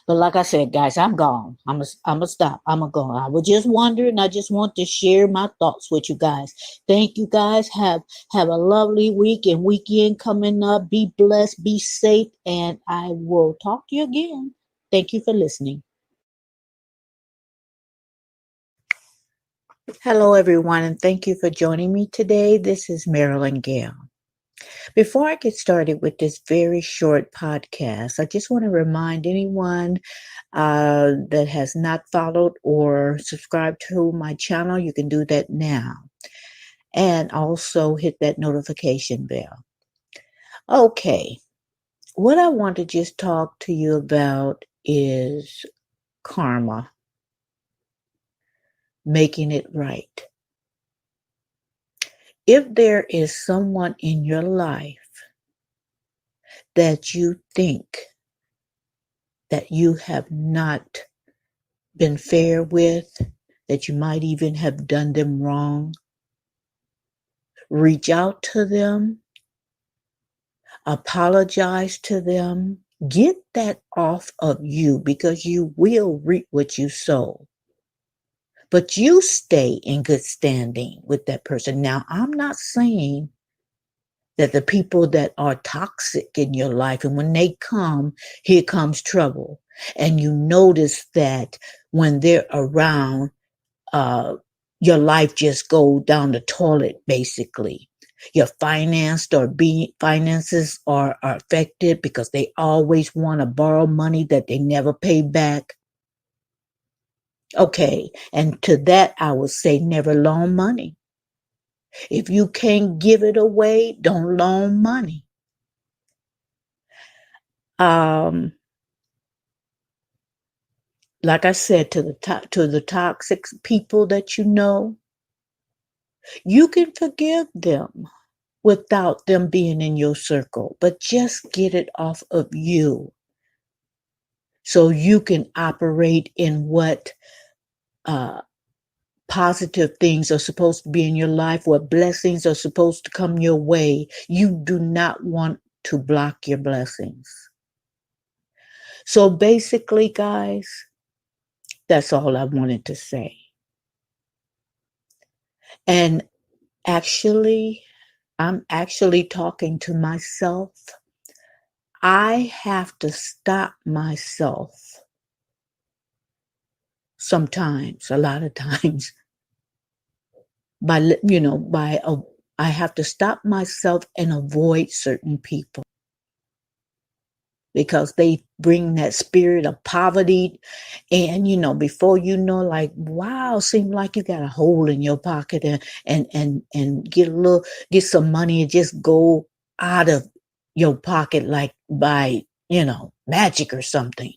But like I said, guys, I'm gone. I'm going to stop. I'm going to go. I was just wondering. I just want to share my thoughts with you guys. Thank you, guys. Have a lovely week and weekend coming up. Be blessed. Be safe. And I will talk to you again. Thank you for listening. Hello, everyone, and thank you for joining me today. This is Marilyn Gale. Before I get started with this very short podcast, I just want to remind anyone that has not followed or subscribed to my channel, you can do that now. And also hit that notification bell. Okay, what I want to just talk to you about is karma, making it right. If there is someone in your life that you think that you have not been fair with, that you might even have done them wrong, reach out to them, apologize to them, get that off of you because you will reap what you sow. But you stay in good standing with that person. Now, I'm not saying that the people that are toxic in your life, and when they come, here comes trouble. And you notice that when they're around, uh, your life just go down the toilet, basically. Your finances are affected because they always want to borrow money that they never pay back. Okay, and to that I would say never loan money. If you can't give it away, don't loan money. Um, like I said, to the toxic people that you can forgive them without them being in your circle, but just get it off of you so you can operate in what uh, positive things are supposed to be in your life, what blessings are supposed to come your way. You do not want to block your blessings. So basically, guys, that's all I wanted to say. And actually, I'm actually talking to myself. I have to stop myself sometimes, a lot of times, I have to stop myself and avoid certain people because they bring that spirit of poverty. And before you know, like, wow, seem like you got a hole in your pocket, and get some money and just go out of your pocket like by magic or something.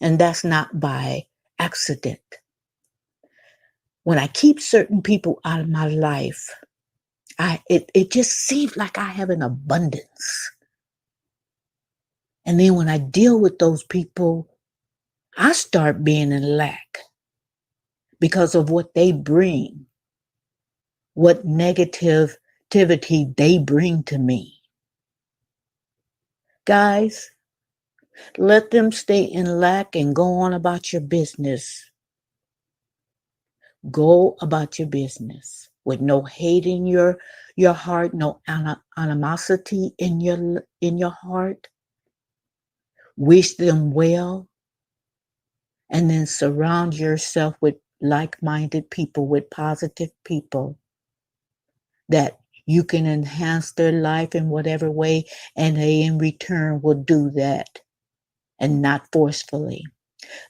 And that's not by accident. When I keep certain people out of my life, it just seems like I have an abundance. And then when I deal with those people, I start being in lack because of what they bring, what negativity they bring to me. Guys, let them stay in lack and go on about your business. Go about your business with no hate in your heart, no animosity in your heart. Wish them well, and then surround yourself with like-minded people, with positive people that you can enhance their life in whatever way, and they in return will do that, and not forcefully.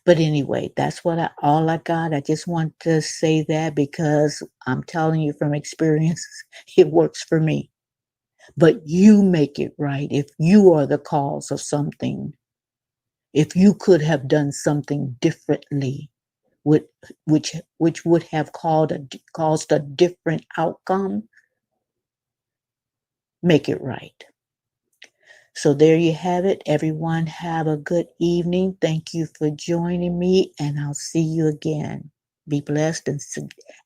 But anyway, that's all I got. I just want to say that because I'm telling you from experience, it works for me. But you make it right if you are the cause of something. If you could have done something differently, which would have caused a different outcome, make it right. So there you have it. Everyone have a good evening. Thank you for joining me, and I'll see you again. Be blessed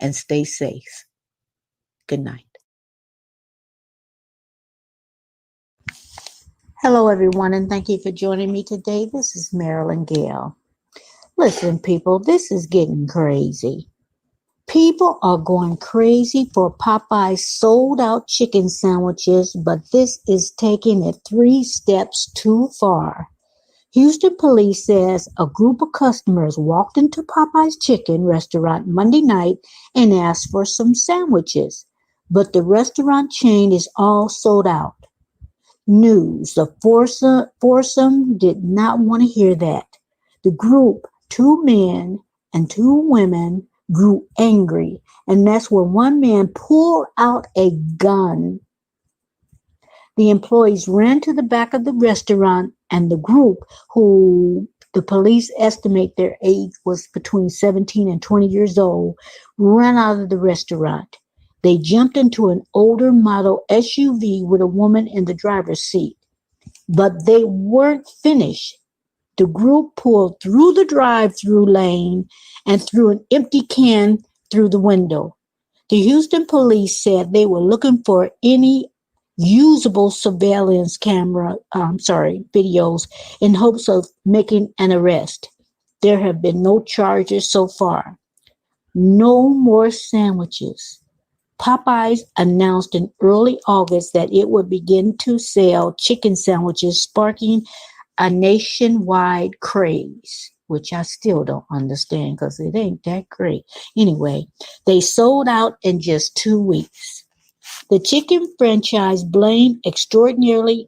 and stay safe. Good night. Hello, everyone, and thank you for joining me today. This is Marilyn Gale. Listen, people, this is getting crazy. People are going crazy for Popeye's sold out chicken sandwiches, but this is taking it 3 steps too far. Houston police says a group of customers walked into Popeye's chicken restaurant Monday night and asked for some sandwiches, but the restaurant chain is all sold out. News. The foursome did not want to hear that. The group, 2 men and 2 women, grew angry, and that's when one man pulled out a gun. The employees ran to the back of the restaurant, and the group, who the police estimate their age was between 17 and 20 years old, ran out of the restaurant. They jumped into an older model SUV with a woman in the driver's seat. But they weren't finished. The group pulled through the drive-through lane and threw an empty can through the window. The Houston police said they were looking for any usable surveillance videos in hopes of making an arrest. There have been no charges so far. No more sandwiches. Popeyes announced in early August that it would begin to sell chicken sandwiches, sparking a nationwide craze, which I still don't understand because it ain't that great. Anyway, they sold out in just 2 weeks. The chicken franchise blamed extraordinary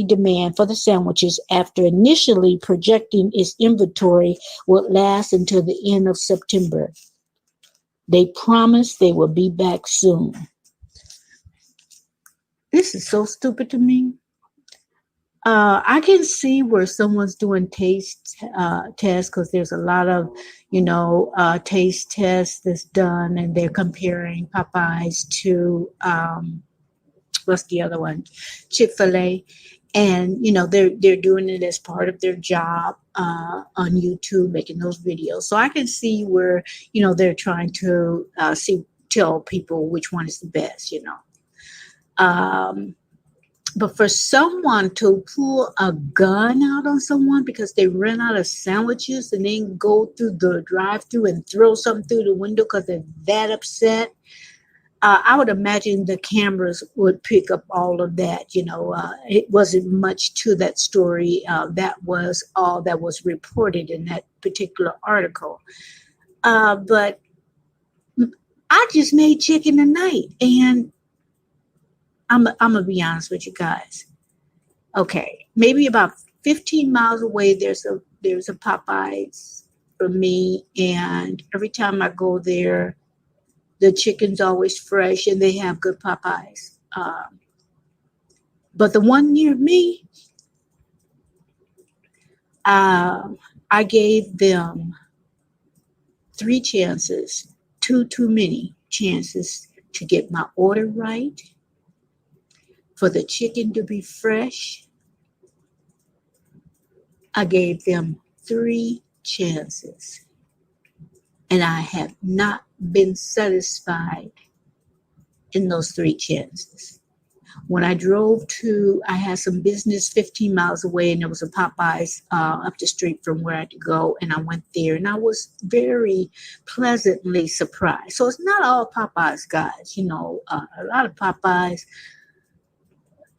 demand for the sandwiches after initially projecting its inventory would last until the end of September. They promised they would be back soon. This is so stupid to me. I can see where someone's doing taste tests because there's a lot of, taste tests that's done, and they're comparing Popeyes to what's the other one, Chick-fil-A, and they're doing it as part of their job on YouTube, making those videos. So I can see where they're trying to tell people which one is the best. But for someone to pull a gun out on someone because they ran out of sandwiches and then go through the drive-through and throw something through the window because they're that upset, I would imagine the cameras would pick up all of that. It wasn't much to that story. That was all that was reported in that particular article. But I just made chicken tonight, and I'm gonna be honest with you guys. Okay, maybe about 15 miles away, there's a Popeyes for me, and every time I go there, the chicken's always fresh, and they have good Popeyes. But the one near me, I gave them 3 chances, too many chances to get my order right, for the chicken to be fresh. I gave them 3 chances, and I have not been satisfied in those 3 chances. When I I had some business 15 miles away, and there was a Popeyes up the street from where I had to go, and I went there, and I was very pleasantly surprised. So it's not all Popeyes, guys. A lot of Popeyes,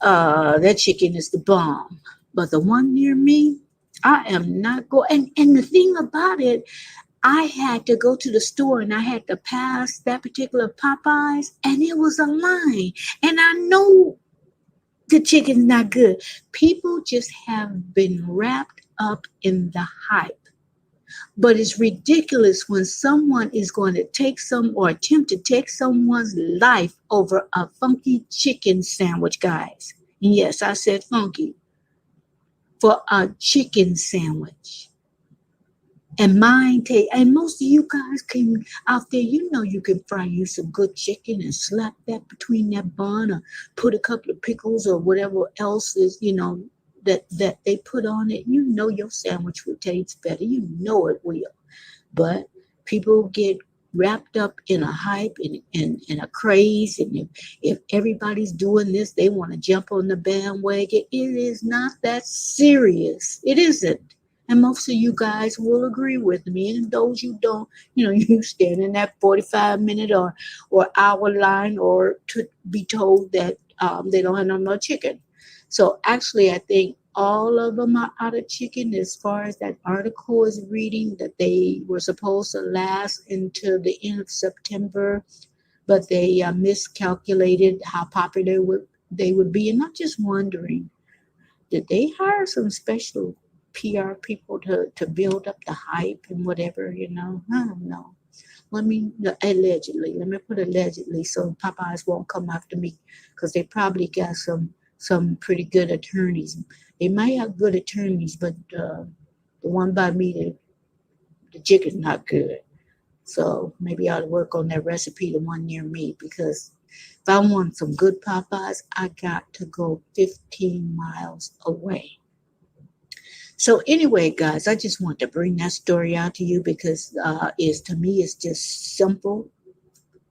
that chicken is the bomb. But the one near me, I am not going. And the thing about it, I had to go to the store and I had to pass that particular Popeyes, and it was a line. And I know the chicken's not good. People just have been wrapped up in the hype. But it's ridiculous when someone is going to take or attempt to take someone's life over a funky chicken sandwich, guys. And yes, I said funky. For a chicken sandwich. And most of you guys can out there, you can fry you some good chicken and slap that between that bun, or put a couple of pickles or whatever else is, that they put on it. Your sandwich will taste better. It will. But people get wrapped up in a hype and a craze, and if everybody's doing this, they want to jump on the bandwagon. It is not that serious. It isn't. And most of you guys will agree with me. And those you don't, you stand in that 45-minute or hour line, or to be told that they don't have no more chicken. So actually, I think all of them are out of chicken, as far as that article is reading, that they were supposed to last until the end of September, but they miscalculated how popular they would be. And I'm just wondering, did they hire some special PR people to build up the hype and whatever, I don't know. Let me put allegedly so Popeyes won't come after me because they probably got some pretty good attorneys. They might have good attorneys, but the one by me, the chicken's not good. So maybe I ought to work on that recipe, the one near me, because if I want some good Popeyes, I got to go 15 miles away. So anyway, guys, I just want to bring that story out to you because is to me it's just simple.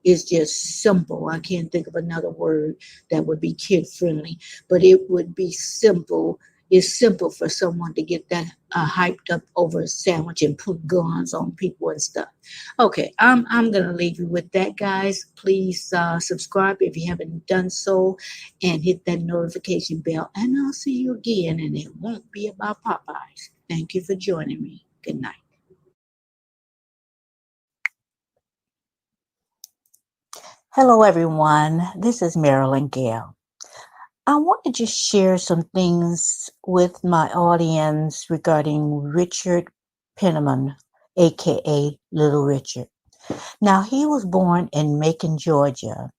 It's just simple. I can't think of another word that would be kid friendly, but it would be simple. It's simple for someone to get that hyped up over a sandwich and put guns on people and stuff. Okay, I'm gonna leave you with that, guys. Please subscribe if you haven't done so, and hit that notification bell. And I'll see you again, and it won't be about Popeyes. Thank you for joining me. Good night. Hello, everyone. This is Marilyn Gale. I wanted to share some things with my audience regarding Richard Penniman, aka Little Richard. Now, he was born in Macon, Georgia.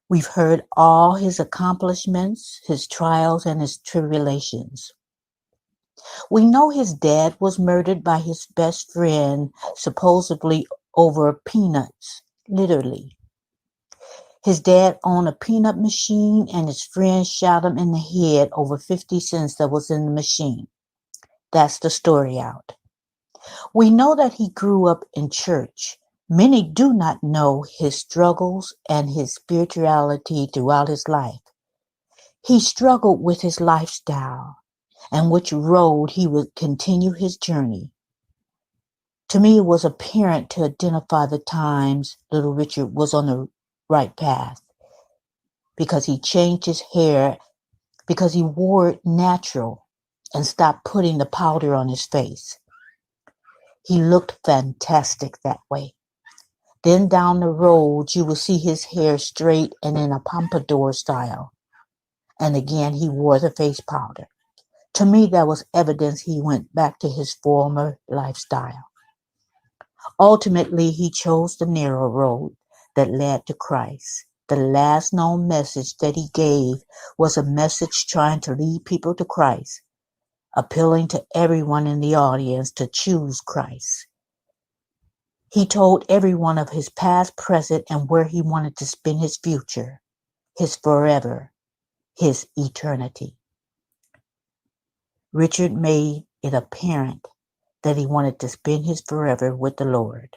We've heard all his accomplishments, his trials, and his tribulations. We know his dad was murdered by his best friend, supposedly over peanuts, literally. His dad owned a peanut machine and his friend shot him in the head over 50 cents that was in the machine. That's the story out. We know that he grew up in church. Many do not know his struggles and his spirituality throughout his life. He struggled with his lifestyle and which road he would continue his journey. To me, it was apparent to identify the times Little Richard was on the right path because he changed his hair, because he wore it natural and stopped putting the powder on his face. He looked fantastic that way. Then down the road, you will see his hair straight and in a pompadour style. And again, he wore the face powder. To me, that was evidence he went back to his former lifestyle. Ultimately, he chose the narrow road that led to Christ. The last known message that he gave was a message trying to lead people to Christ, appealing to everyone in the audience to choose Christ. He told everyone of his past, present, and where he wanted to spend his future, his forever, his eternity. Richard made it apparent that he wanted to spend his forever with the Lord.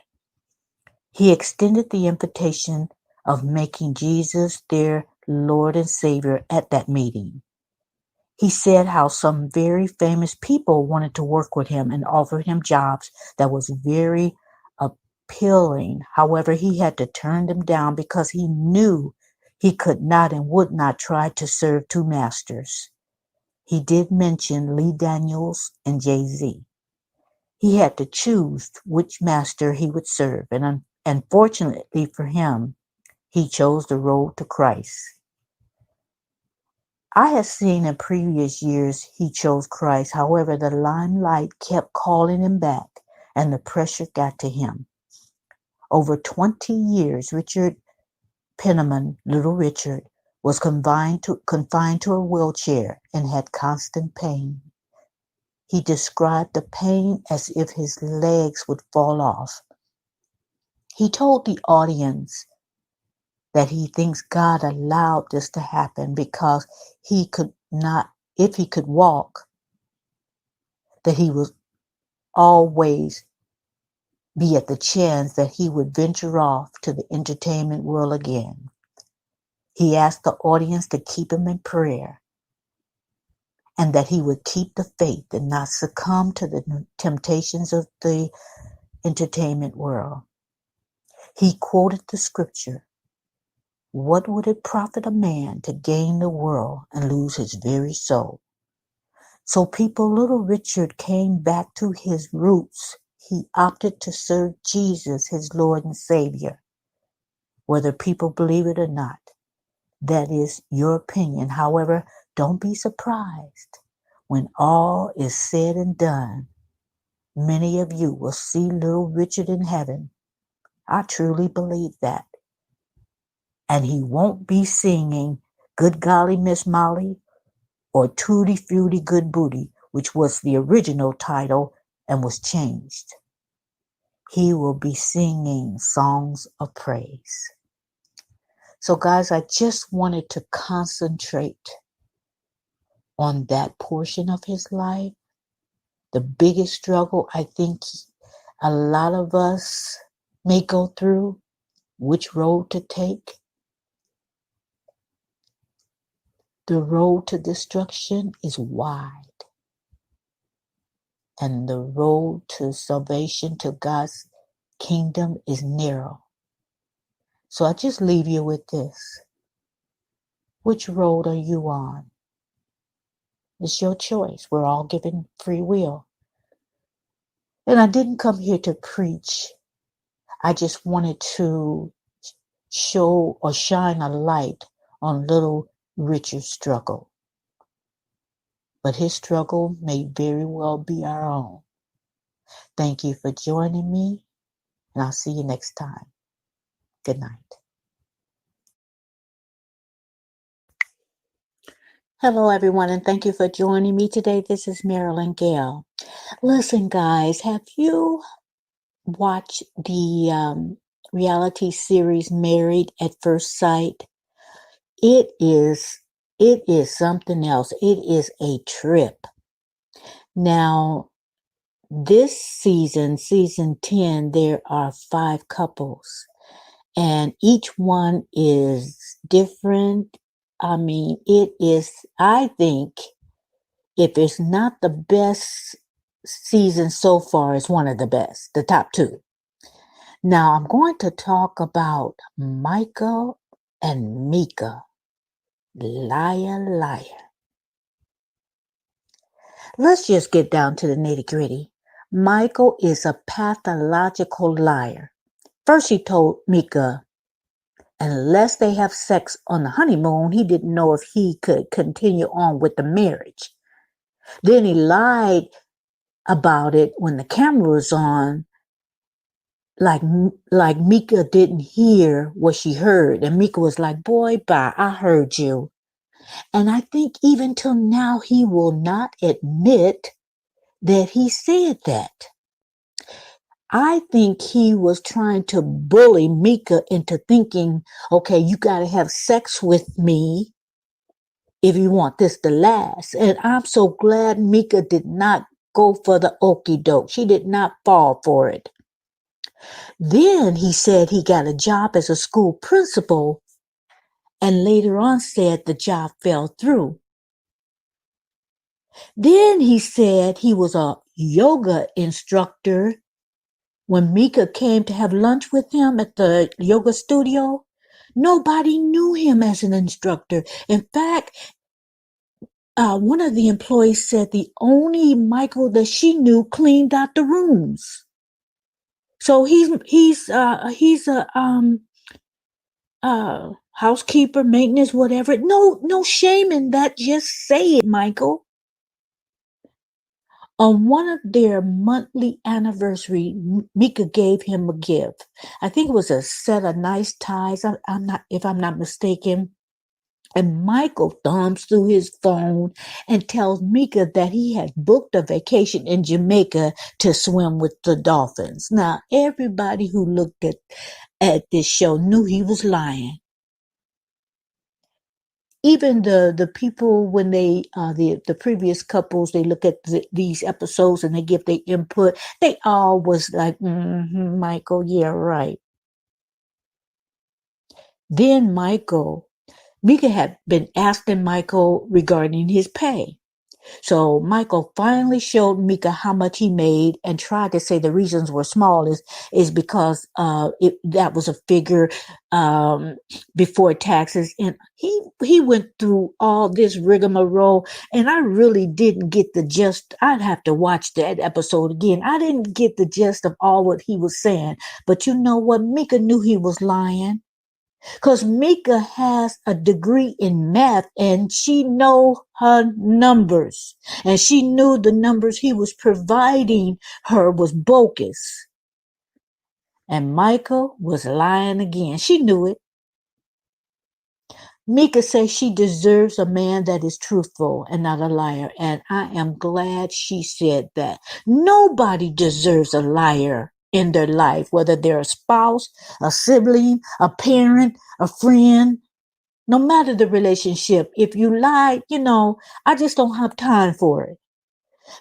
He extended the invitation of making Jesus their Lord and Savior at that meeting. He said how some very famous people wanted to work with him and offered him jobs that was very appealing. However, he had to turn them down because he knew he could not and would not try to serve two masters. He did mention Lee Daniels and Jay-Z. He had to choose which master he would serve, and unfortunately for him, he chose the road to Christ. I have seen in previous years he chose Christ. However, the limelight kept calling him back, and the pressure got to him. Over 20 years, Richard Penniman, Little Richard, was confined to a wheelchair and had constant pain. He described the pain as if his legs would fall off. He told the audience that he thinks God allowed this to happen because he could not, if he could walk, that he would always be at the chance that he would venture off to the entertainment world again. He asked the audience to keep him in prayer and that he would keep the faith and not succumb to the temptations of the entertainment world. He quoted the scripture, "What would it profit a man to gain the world and lose his very soul?" So Little Richard came back to his roots. He opted to serve Jesus, his Lord and Savior. Whether people believe it or not, that is your opinion. However, don't be surprised. When all is said and done, many of you will see Little Richard in heaven I truly believe that. And he won't be singing Good Golly Miss Molly or Tutti Frutti Good Booty, which was the original title and was changed. He will be singing songs of praise. So, guys, I just wanted to concentrate on that portion of his life. The biggest struggle I think a lot of us may go through, which road to take. The road to destruction is wide, and the road to salvation, to God's kingdom, is narrow. So I just leave you with this. Which road are you on? It's your choice. We're all given free will. And I didn't come here to preach. I just wanted to show or shine a light on little Richard's struggle. But his struggle may very well be our own. Thank you for joining me, and I'll see you next time. Good night. Hello, everyone, and thank you for joining me today. This is Marilyn Gale. Listen, guys, have you watched the reality series Married at First Sight? It is something else. It is a trip. Now, this season 10, there are 5 couples, and each one is different. I mean, I think, if it's not the best season so far, it's one of the best, the top 2. Now, I'm going to talk about Michael and Mika. Liar, liar. Let's just get down to the nitty-gritty. Michael is a pathological liar. First, he told Mika, unless they have sex on the honeymoon, he didn't know if he could continue on with the marriage. Then he lied about it when the camera was on, like Mika didn't hear what she heard. And Mika was like, boy, bye, I heard you. And I think even till now, he will not admit that he said that. I think he was trying to bully Mika into thinking, okay, you got to have sex with me if you want this to last. And I'm so glad Mika did not go for the okie doke. She did not fall for it. Then he said he got a job as a school principal, and later on said the job fell through. Then he said he was a yoga instructor. When Mika came to have lunch with him at the yoga studio, nobody knew him as an instructor. In fact, one of the employees said the only Michael that she knew cleaned out the rooms. So he's a housekeeper, maintenance, whatever. No shame in that. Just say it, Michael. On one of their monthly anniversary, Mika gave him a gift. I think it was a set of nice ties. If I'm not mistaken. And Michael thumbs through his phone and tells Mika that he had booked a vacation in Jamaica to swim with the dolphins. Now, everybody who looked at this show knew he was lying. Even the people, when they the previous couples, they look at these episodes and they give their input, they all was like, Michael, yeah, right. Then Mika had been asking Michael regarding his pay. So Michael finally showed Mika how much he made and tried to say the reasons were small is because that was a figure before taxes. And he went through all this rigmarole, and I really didn't get the gist. I'd have to watch that episode again. I didn't get the gist of all what he was saying. But you know what? Mika knew he was lying. Because Mika has a degree in math and she know her numbers. And she knew the numbers he was providing her was bogus. And Michael was lying again. She knew it. Mika says she deserves a man that is truthful and not a liar. And I am glad she said that. Nobody deserves a liar in their life, whether they're a spouse, a sibling, a parent, a friend, no matter the relationship. If you lie, I just don't have time for it.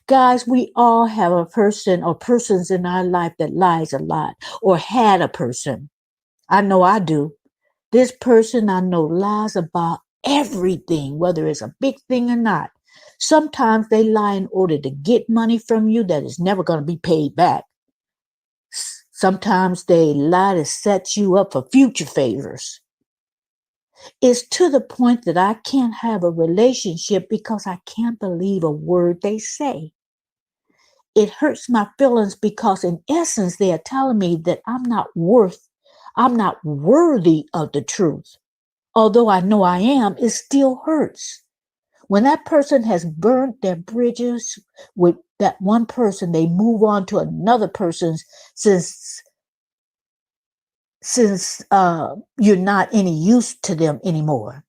Guys, we all have a person or persons in our life that lies a lot or had a person. I know I do. This person I know lies about everything, whether it's a big thing or not. Sometimes they lie in order to get money from you that is never going to be paid back. Sometimes they lie to set you up for future favors. It's to the point that I can't have a relationship because I can't believe a word they say. It hurts my feelings because in essence, they are telling me that I'm not worthy of the truth. Although I know I am, it still hurts. When that person has burnt their bridges with that one person, they move on to another person since you're not any use to them anymore.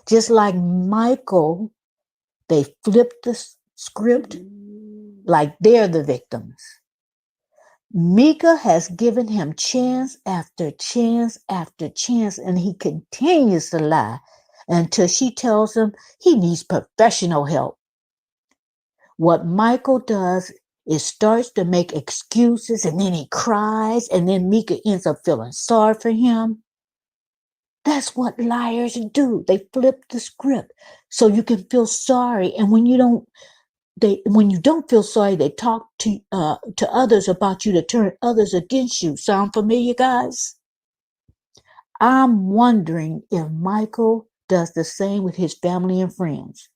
Just like Michael, they flip the script like they're the victims. Mika has given him chance after chance after chance, and he continues to lie until she tells him he needs professional help. What Michael does is starts to make excuses, and then he cries, and then Mika ends up feeling sorry for him. That's what liars do. They flip the script so you can feel sorry, and when you don't feel sorry, they talk to others about you to turn others against you. Sound familiar, guys? I'm wondering if Michael does the same with his family and friends.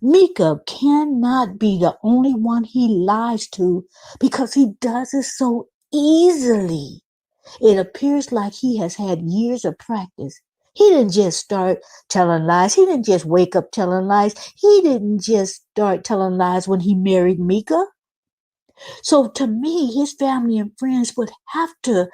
Mika cannot be the only one he lies to because he does it so easily. It appears like he has had years of practice. He didn't just start telling lies. He didn't just wake up telling lies. He didn't just start telling lies when he married Mika. So to me, his family and friends would have to,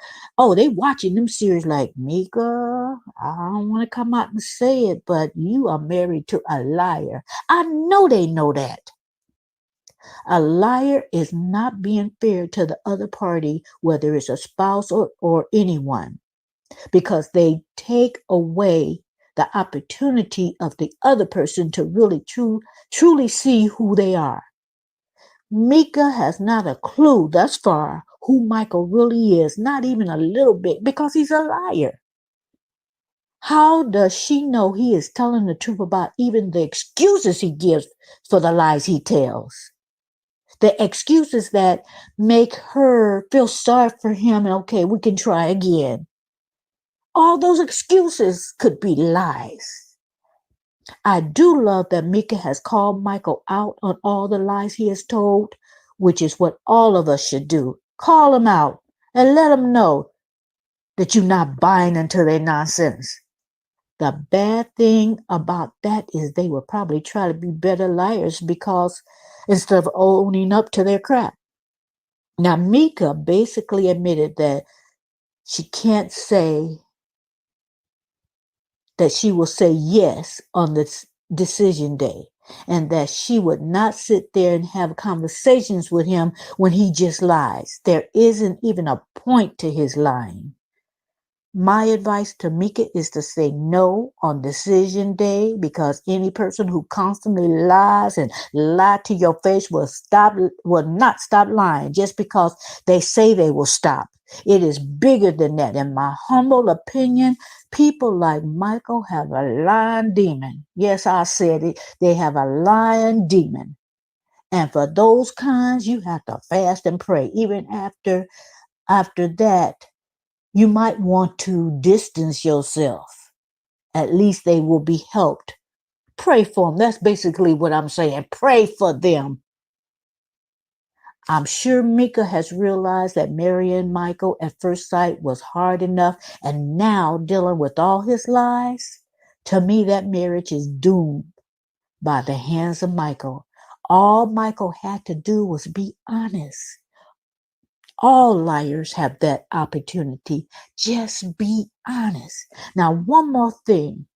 they watching them series like, Mika, I don't want to come out and say it, but you are married to a liar. I know they know that. A liar is not being fair to the other party, whether it's a spouse or anyone, because they take away the opportunity of the other person to really truly see who they are. Mika has not a clue thus far who Michael really is, not even a little bit, because he's a liar. How does she know he is telling the truth about even the excuses he gives for the lies he tells? The excuses that make her feel sorry for him and okay, we can try again. All those excuses could be lies. I do love that Mika has called Michael out on all the lies he has told, which is what all of us should do. Call him out and let him know that you're not buying into their nonsense. The bad thing about that is they will probably try to be better liars because instead of owning up to their crap. Now, Mika basically admitted that she can't say that she will say yes on this decision day and that she would not sit there and have conversations with him when he just lies. There isn't even a point to his lying. My advice to Mika is to say no on decision day because any person who constantly lies and lie to your face will not stop lying just because they say they will stop. It is bigger than that. In my humble opinion, people like Michael have a lying demon. Yes, I said it. They have a lying demon. And for those kinds, you have to fast and pray. Even after that, you might want to distance yourself. At least they will be helped. Pray for them. That's basically what I'm saying. Pray for them. I'm sure Mika has realized that marrying Michael at first sight was hard enough, and now dealing with all his lies. To me, that marriage is doomed by the hands of Michael. All Michael had to do was be honest. All liars have that opportunity. Just be honest. Now, one more thing.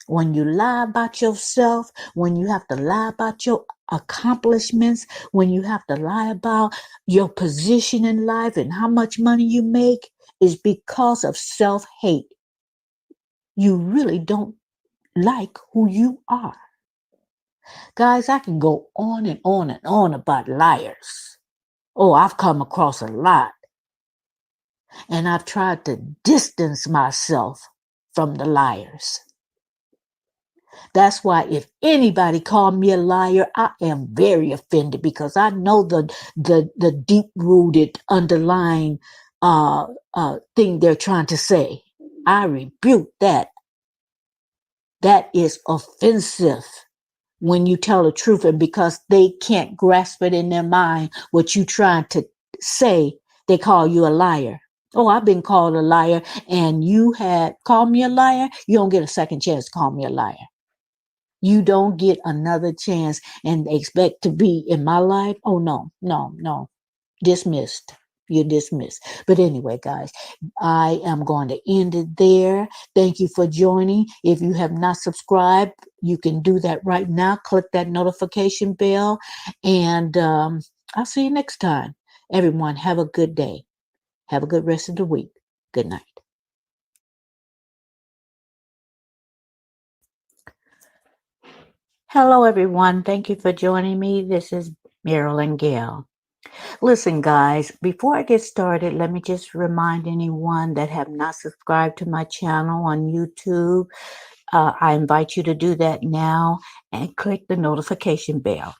When you lie about yourself, when you have to lie about your accomplishments, when you have to lie about your position in life and how much money you make, is because of self-hate. You really don't like who you are. Guys, I can go on and on and on about liars. Oh, I've come across a lot. And I've tried to distance myself from the liars. That's why if anybody called me a liar, I am very offended because I know the deep rooted underlying thing they're trying to say. I rebuke that. That is offensive when you tell the truth, and because they can't grasp it in their mind what you trying to say, they call you a liar. Oh, I've been called a liar, and you had called me a liar. You don't get a second chance to call me a liar. You don't get another chance and expect to be in my life. Oh, no, no, no. Dismissed. You're dismissed. But anyway, guys, I am going to end it there. Thank you for joining. If you have not subscribed, you can do that right now. Click that notification bell, and I'll see you next time. Everyone, have a good day. Have a good rest of the week. Good night. Hello, everyone. Thank you for joining me. This is Marilyn Gale. Listen, guys, before I get started, let me just remind anyone that have not subscribed to my channel on YouTube, I invite you to do that now and click the notification bell.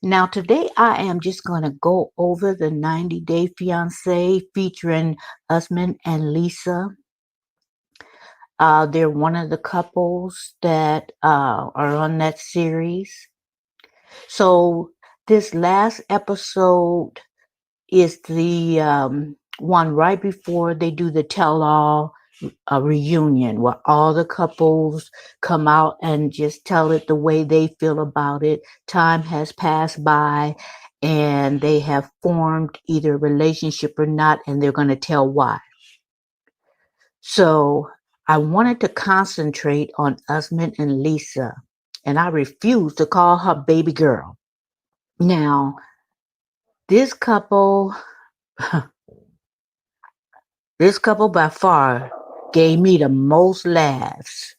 Now, today I am just going to go over the 90 Day Fiancé featuring Usman and Lisa. They're one of the couples that are on that series. So this last episode is the one right before they do the tell-all reunion, where all the couples come out and just tell it the way they feel about it. Time has passed by and they have formed either a relationship or not, and they're going to tell why. So I wanted to concentrate on Usman and Lisa, and I refuse to call her baby girl. Now, this couple by far gave me the most laughs.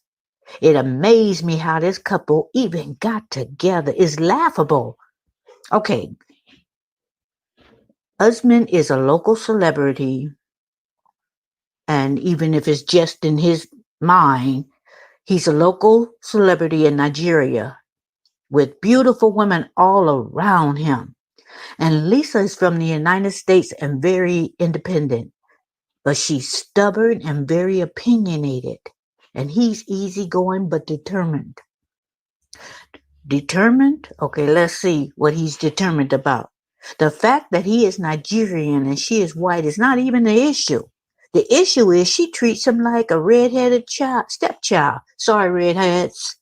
It amazed me how this couple even got together. It's laughable. Okay, Usman is a local celebrity, and even if it's just in his mind, he's a local celebrity in Nigeria with beautiful women all around him. And Lisa is from the United States and very independent, but she's stubborn and very opinionated. And he's easygoing but determined. Determined? Okay, let's see what he's determined about. The fact that he is Nigerian and she is white is not even the issue. The issue is she treats him like a red-headed stepchild. Sorry, redheads.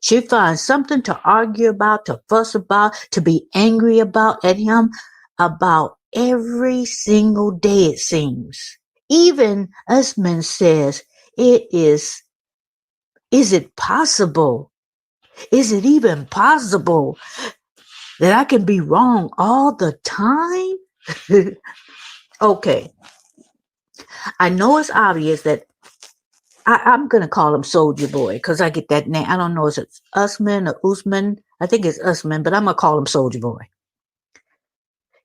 She finds something to argue about, to fuss about, to be angry about at him about every single day, it seems. Even Usman says, is it possible? Is it even possible that I can be wrong all the time? Okay. I know it's obvious that I'm going to call him Soldier Boy because I get that name. I don't know if it's Usman or Usman. I think it's Usman, but I'm going to call him Soldier Boy.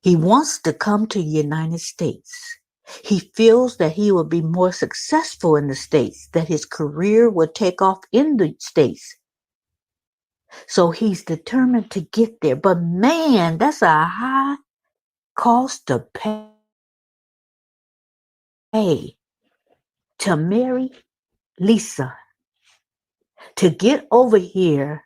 He wants to come to the United States. He feels that he will be more successful in the States, that his career will take off in the States. So he's determined to get there. But man, that's a high cost to pay to marry Lisa, to get over here,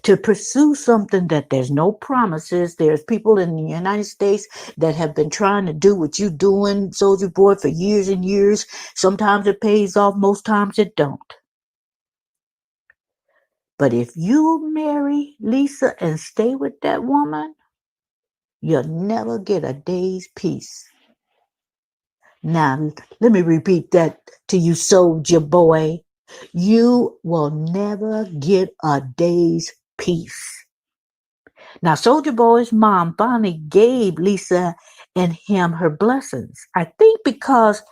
to pursue something that there's no promises. There's people in the United States that have been trying to do what you're doing, Soldier Boy, for years and years. Sometimes it pays off, most times it don't. But if you marry Lisa and stay with that woman, you'll never get a day's peace. Now, let me repeat that to you, soldier boy. You will never get a day's peace. Now, Soldier Boy's mom finally gave Lisa and him her blessings. I think because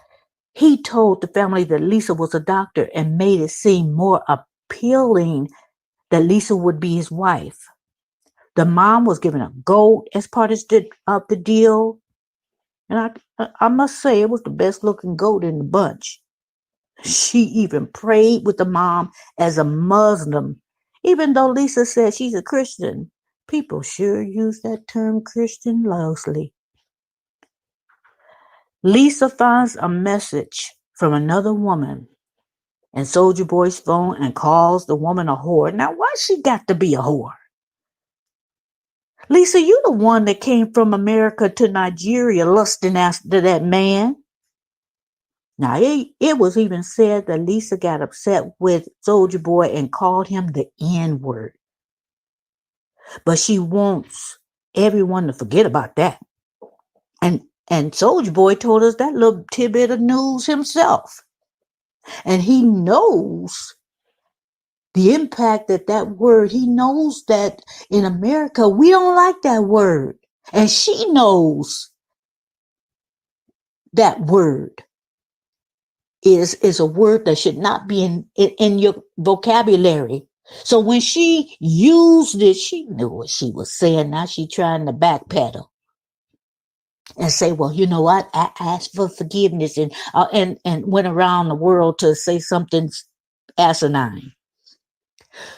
he told the family that Lisa was a doctor and made it seem more appealing that Lisa would be his wife. The mom was given a goat as part of the deal. And I must say, it was the best looking goat in the bunch. She even prayed with the mom as a Muslim. Even though Lisa said she's a Christian, people sure use that term Christian loosely. Lisa finds a message from another woman in Soldier Boy's phone and calls the woman a whore. Now, why she got to be a whore? Lisa, you the one that came from America to Nigeria lusting after that man. Now, it was even said that Lisa got upset with Soldier Boy and called him the N-word. But she wants everyone to forget about that. And Soldier Boy told us that little tidbit of news himself. And he knows the impact that word, he knows that in America, we don't like that word. And she knows that word is a word that should not be in your vocabulary. So when she used it, she knew what she was saying. Now she's trying to backpedal and say, well, you know what? I asked for forgiveness and went around the world to say something asinine.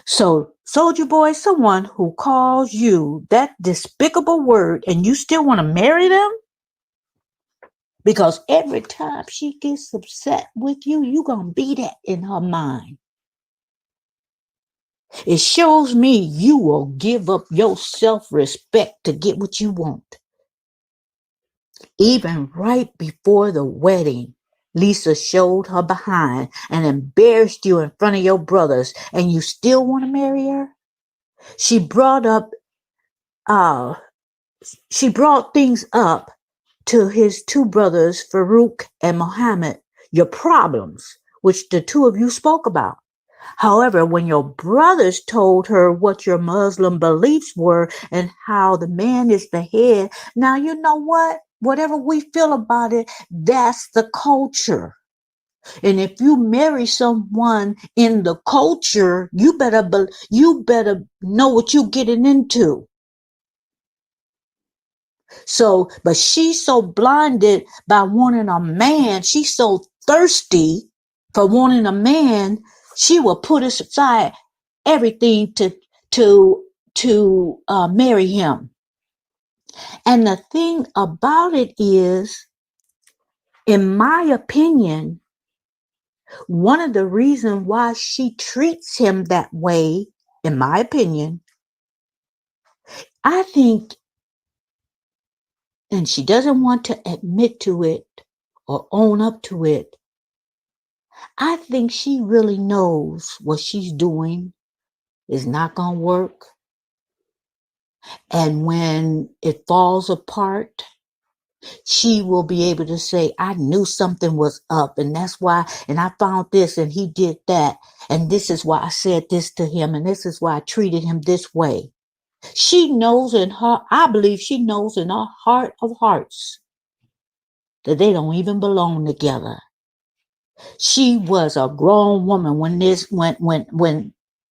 So, Soldier Boy, someone who calls you that despicable word and you still want to marry them? Because every time she gets upset with you, you're going to be that in her mind. It shows me you will give up your self-respect to get what you want. Even right before the wedding, Lisa showed her behind and embarrassed you in front of your brothers, and you still want to marry her? She brought things up to his two brothers, Farouk and Mohammed, your problems, which the two of you spoke about. However, when your brothers told her what your Muslim beliefs were and how the man is the head, now you know what? Whatever we feel about it, that's the culture. And if you marry someone in the culture, you better know what you're getting into. So, but she's so blinded by wanting a man. She's so thirsty for wanting a man. She will put aside everything to marry him. And the thing about it is, in my opinion, one of the reasons why she treats him that way, in my opinion, I think, and she doesn't want to admit to it or own up to it, I think she really knows what she's doing is not going to work. And when it falls apart, she will be able to say, I knew something was up, and that's why, and I found this, and he did that, and this is why I said this to him, and this is why I treated him this way. She knows I believe she knows in her heart of hearts that they don't even belong together. She was a grown woman when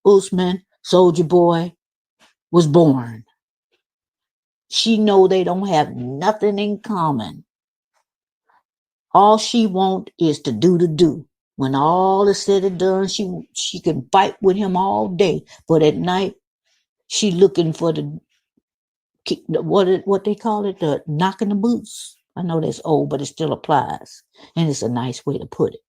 Usman, Soldier Boy, was born. She know they don't have nothing in common. All she want is to do. When all is said and done, she can fight with him all day, but at night she looking for the what they call it, the knocking the boots. I know that's old, but it still applies, and it's a nice way to put it.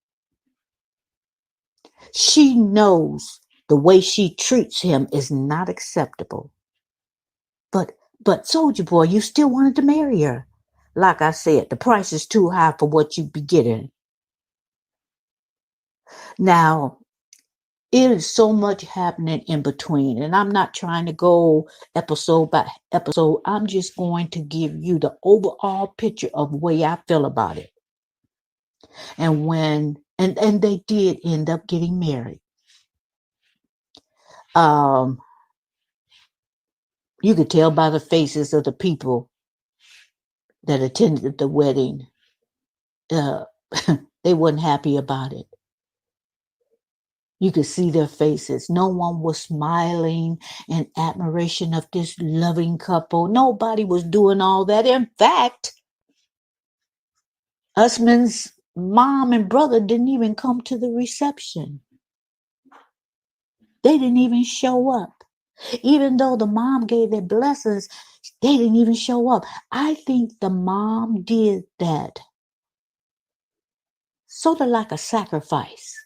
She knows the way she treats him is not acceptable. But Soldier Boy, you still wanted to marry her. Like I said, the price is too high for what you be getting. Now, it is so much happening in between. And I'm not trying to go episode by episode. I'm just going to give you the overall picture of the way I feel about it. And and they did end up getting married. Um, you could tell by the faces of the people that attended the wedding. Uh, they weren't happy about it. You could see their faces. No one was smiling in admiration of this loving couple. Nobody was doing all that. In fact, Usman's mom and brother didn't even come to the reception. They didn't even show up. Even though the mom gave their blessings, they didn't even show up. I think the mom did that sort of like a sacrifice.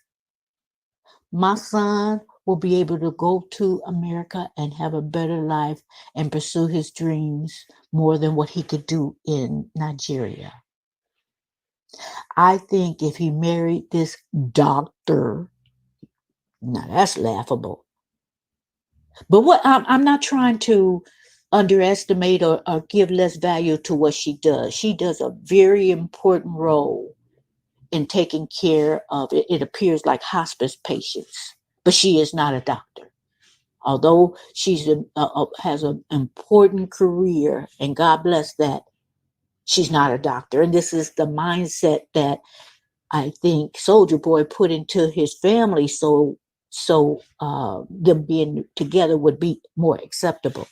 My son will be able to go to America and have a better life and pursue his dreams more than what he could do in Nigeria. I think if he married this doctor, now that's laughable. But what I'm not trying to underestimate or give less value to what she does. She does a very important role in taking care of it. It appears like hospice patients, but she is not a doctor. Although she's has an important career, and God bless that, she's not a doctor. And this is the mindset that I think Soldier Boy put into his family, so them being together would be more acceptable.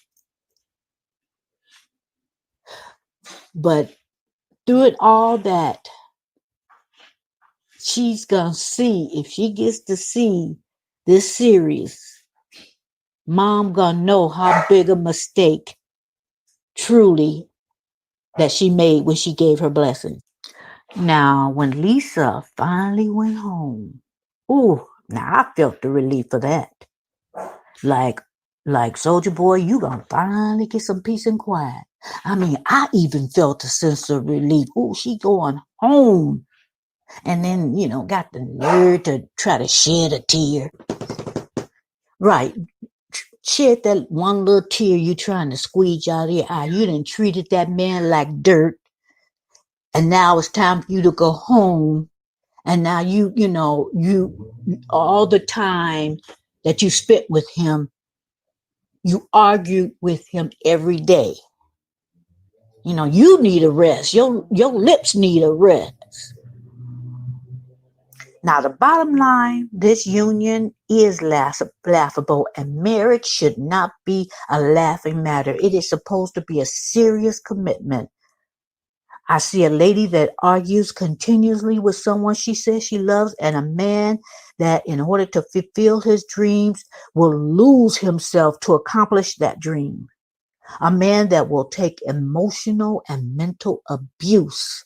But through it all, that she's gonna see, if she gets to see this series, mom gonna know how big a mistake truly that she made when she gave her blessing. Now, when Lisa finally went home, ooh, now I felt the relief of that. Like, Soldier Boy, you gonna finally get some peace and quiet. I mean, I even felt a sense of relief. Ooh, she going home. And then, got the nerve to try to shed a tear. Right. Shed that one little tear you trying to squeeze out of your eye. You done treated that man like dirt. And now it's time for you to go home. And now you all the time that you spent with him, you argue with him every day. You need a rest. Your lips need a rest. Now, the bottom line, this union is laughable, and marriage should not be a laughing matter. It is supposed to be a serious commitment. I see a lady that argues continuously with someone she says she loves, and a man that, in order to fulfill his dreams, will lose himself to accomplish that dream. A man that will take emotional and mental abuse.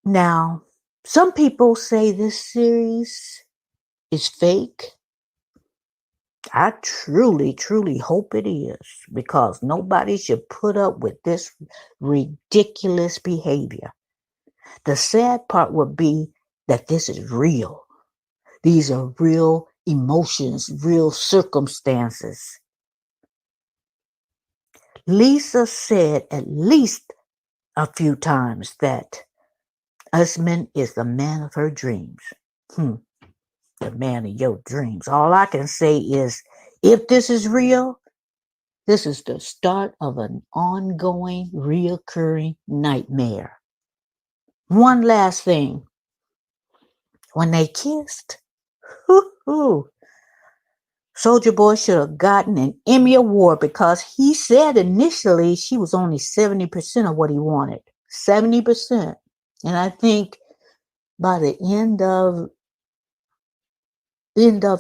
Now, some people say this series is fake. I truly, truly hope it is, because nobody should put up with this ridiculous behavior. The sad part would be that this is real. These are real emotions, real circumstances. Lisa said at least a few times that Usman is the man of her dreams. The man of your dreams. All I can say is, if this is real, this is the start of an ongoing, reoccurring nightmare. One last thing. When they kissed, Soldier Boy should have gotten an Emmy Award, because he said initially she was only 70% of what he wanted. 70%. And I think by the end of the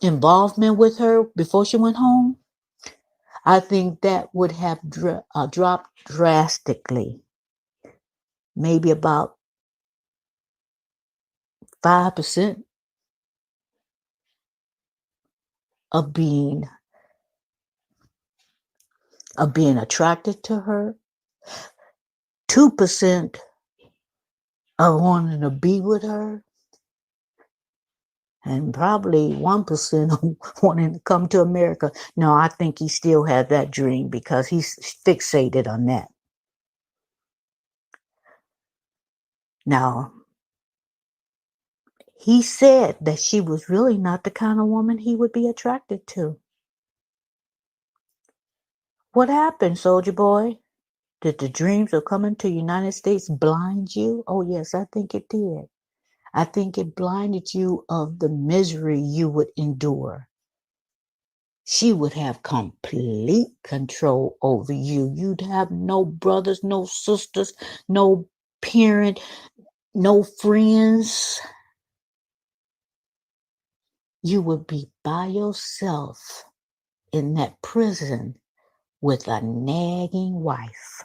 involvement with her before she went home, I think that would have dropped drastically. Maybe about 5% of being attracted to her. 2% of wanting to be with her, and probably 1% of wanting to come to America. No, I think he still has that dream because he's fixated on that. Now, he said that she was really not the kind of woman he would be attracted to. What happened, soldier boy? Did the dreams of coming to the United States blind you? Oh, yes, I think it did. I think it blinded you of the misery you would endure. She would have complete control over you. You'd have no brothers, no sisters, no parent, no friends. You would be by yourself in that prison with a nagging wife.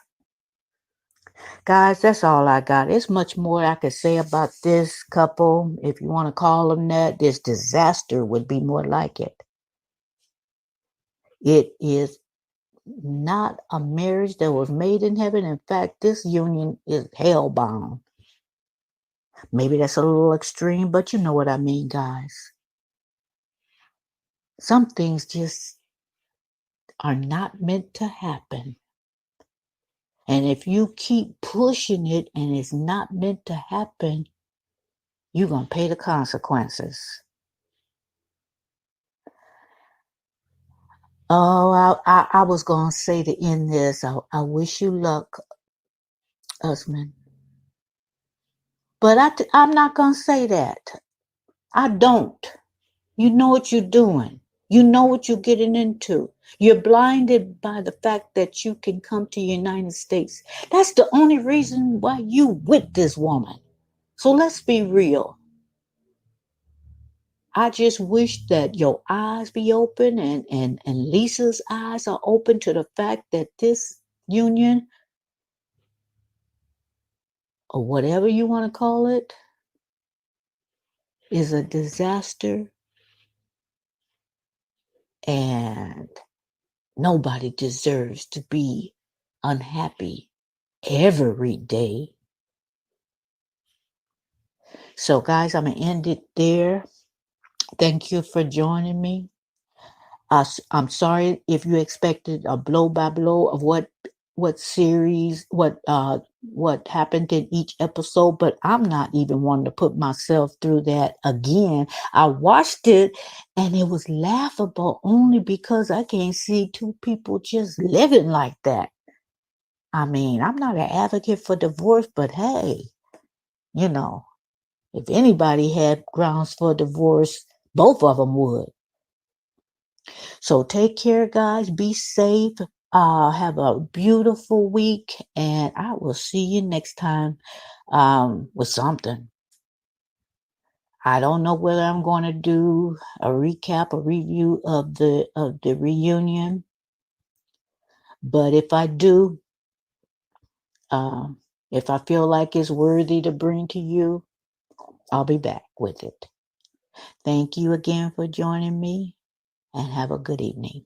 Guys, that's all I got. It's much more I could say about this couple. If you want to call them that, this disaster would be more like it. It is not a marriage that was made in heaven. In fact, this union is hellbound. Maybe that's a little extreme, but you know what I mean, guys. Some things just are not meant to happen. And if you keep pushing it and it's not meant to happen, you're going to pay the consequences. Oh, I was going to say to end this, I wish you luck, husband. But I'm not going to say that. I don't. You know what you're doing. You know what you're getting into. You're blinded by the fact that you can come to the United States. That's the only reason why you with this woman. So let's be real. I just wish that your eyes be open and Lisa's eyes are open to the fact that this union, or whatever you want to call it, is a disaster, and nobody deserves to be unhappy every day. So, guys, I'm going to end it there. Thank you for joining me. I'm sorry if you expected a blow by blow of what series, what happened in each episode, but I'm not even wanting to put myself through that again. I watched it and it was laughable only because I can't see two people just living like that. I mean, I'm not an advocate for divorce, but hey, you know, if anybody had grounds for divorce, both of them would. So take care, guys. Be safe. Have a beautiful week, and I will see you next time with something. I don't know whether I'm going to do a recap, a review of the reunion, but if I do, if I feel like it's worthy to bring to you, I'll be back with it. Thank you again for joining me, and have a good evening.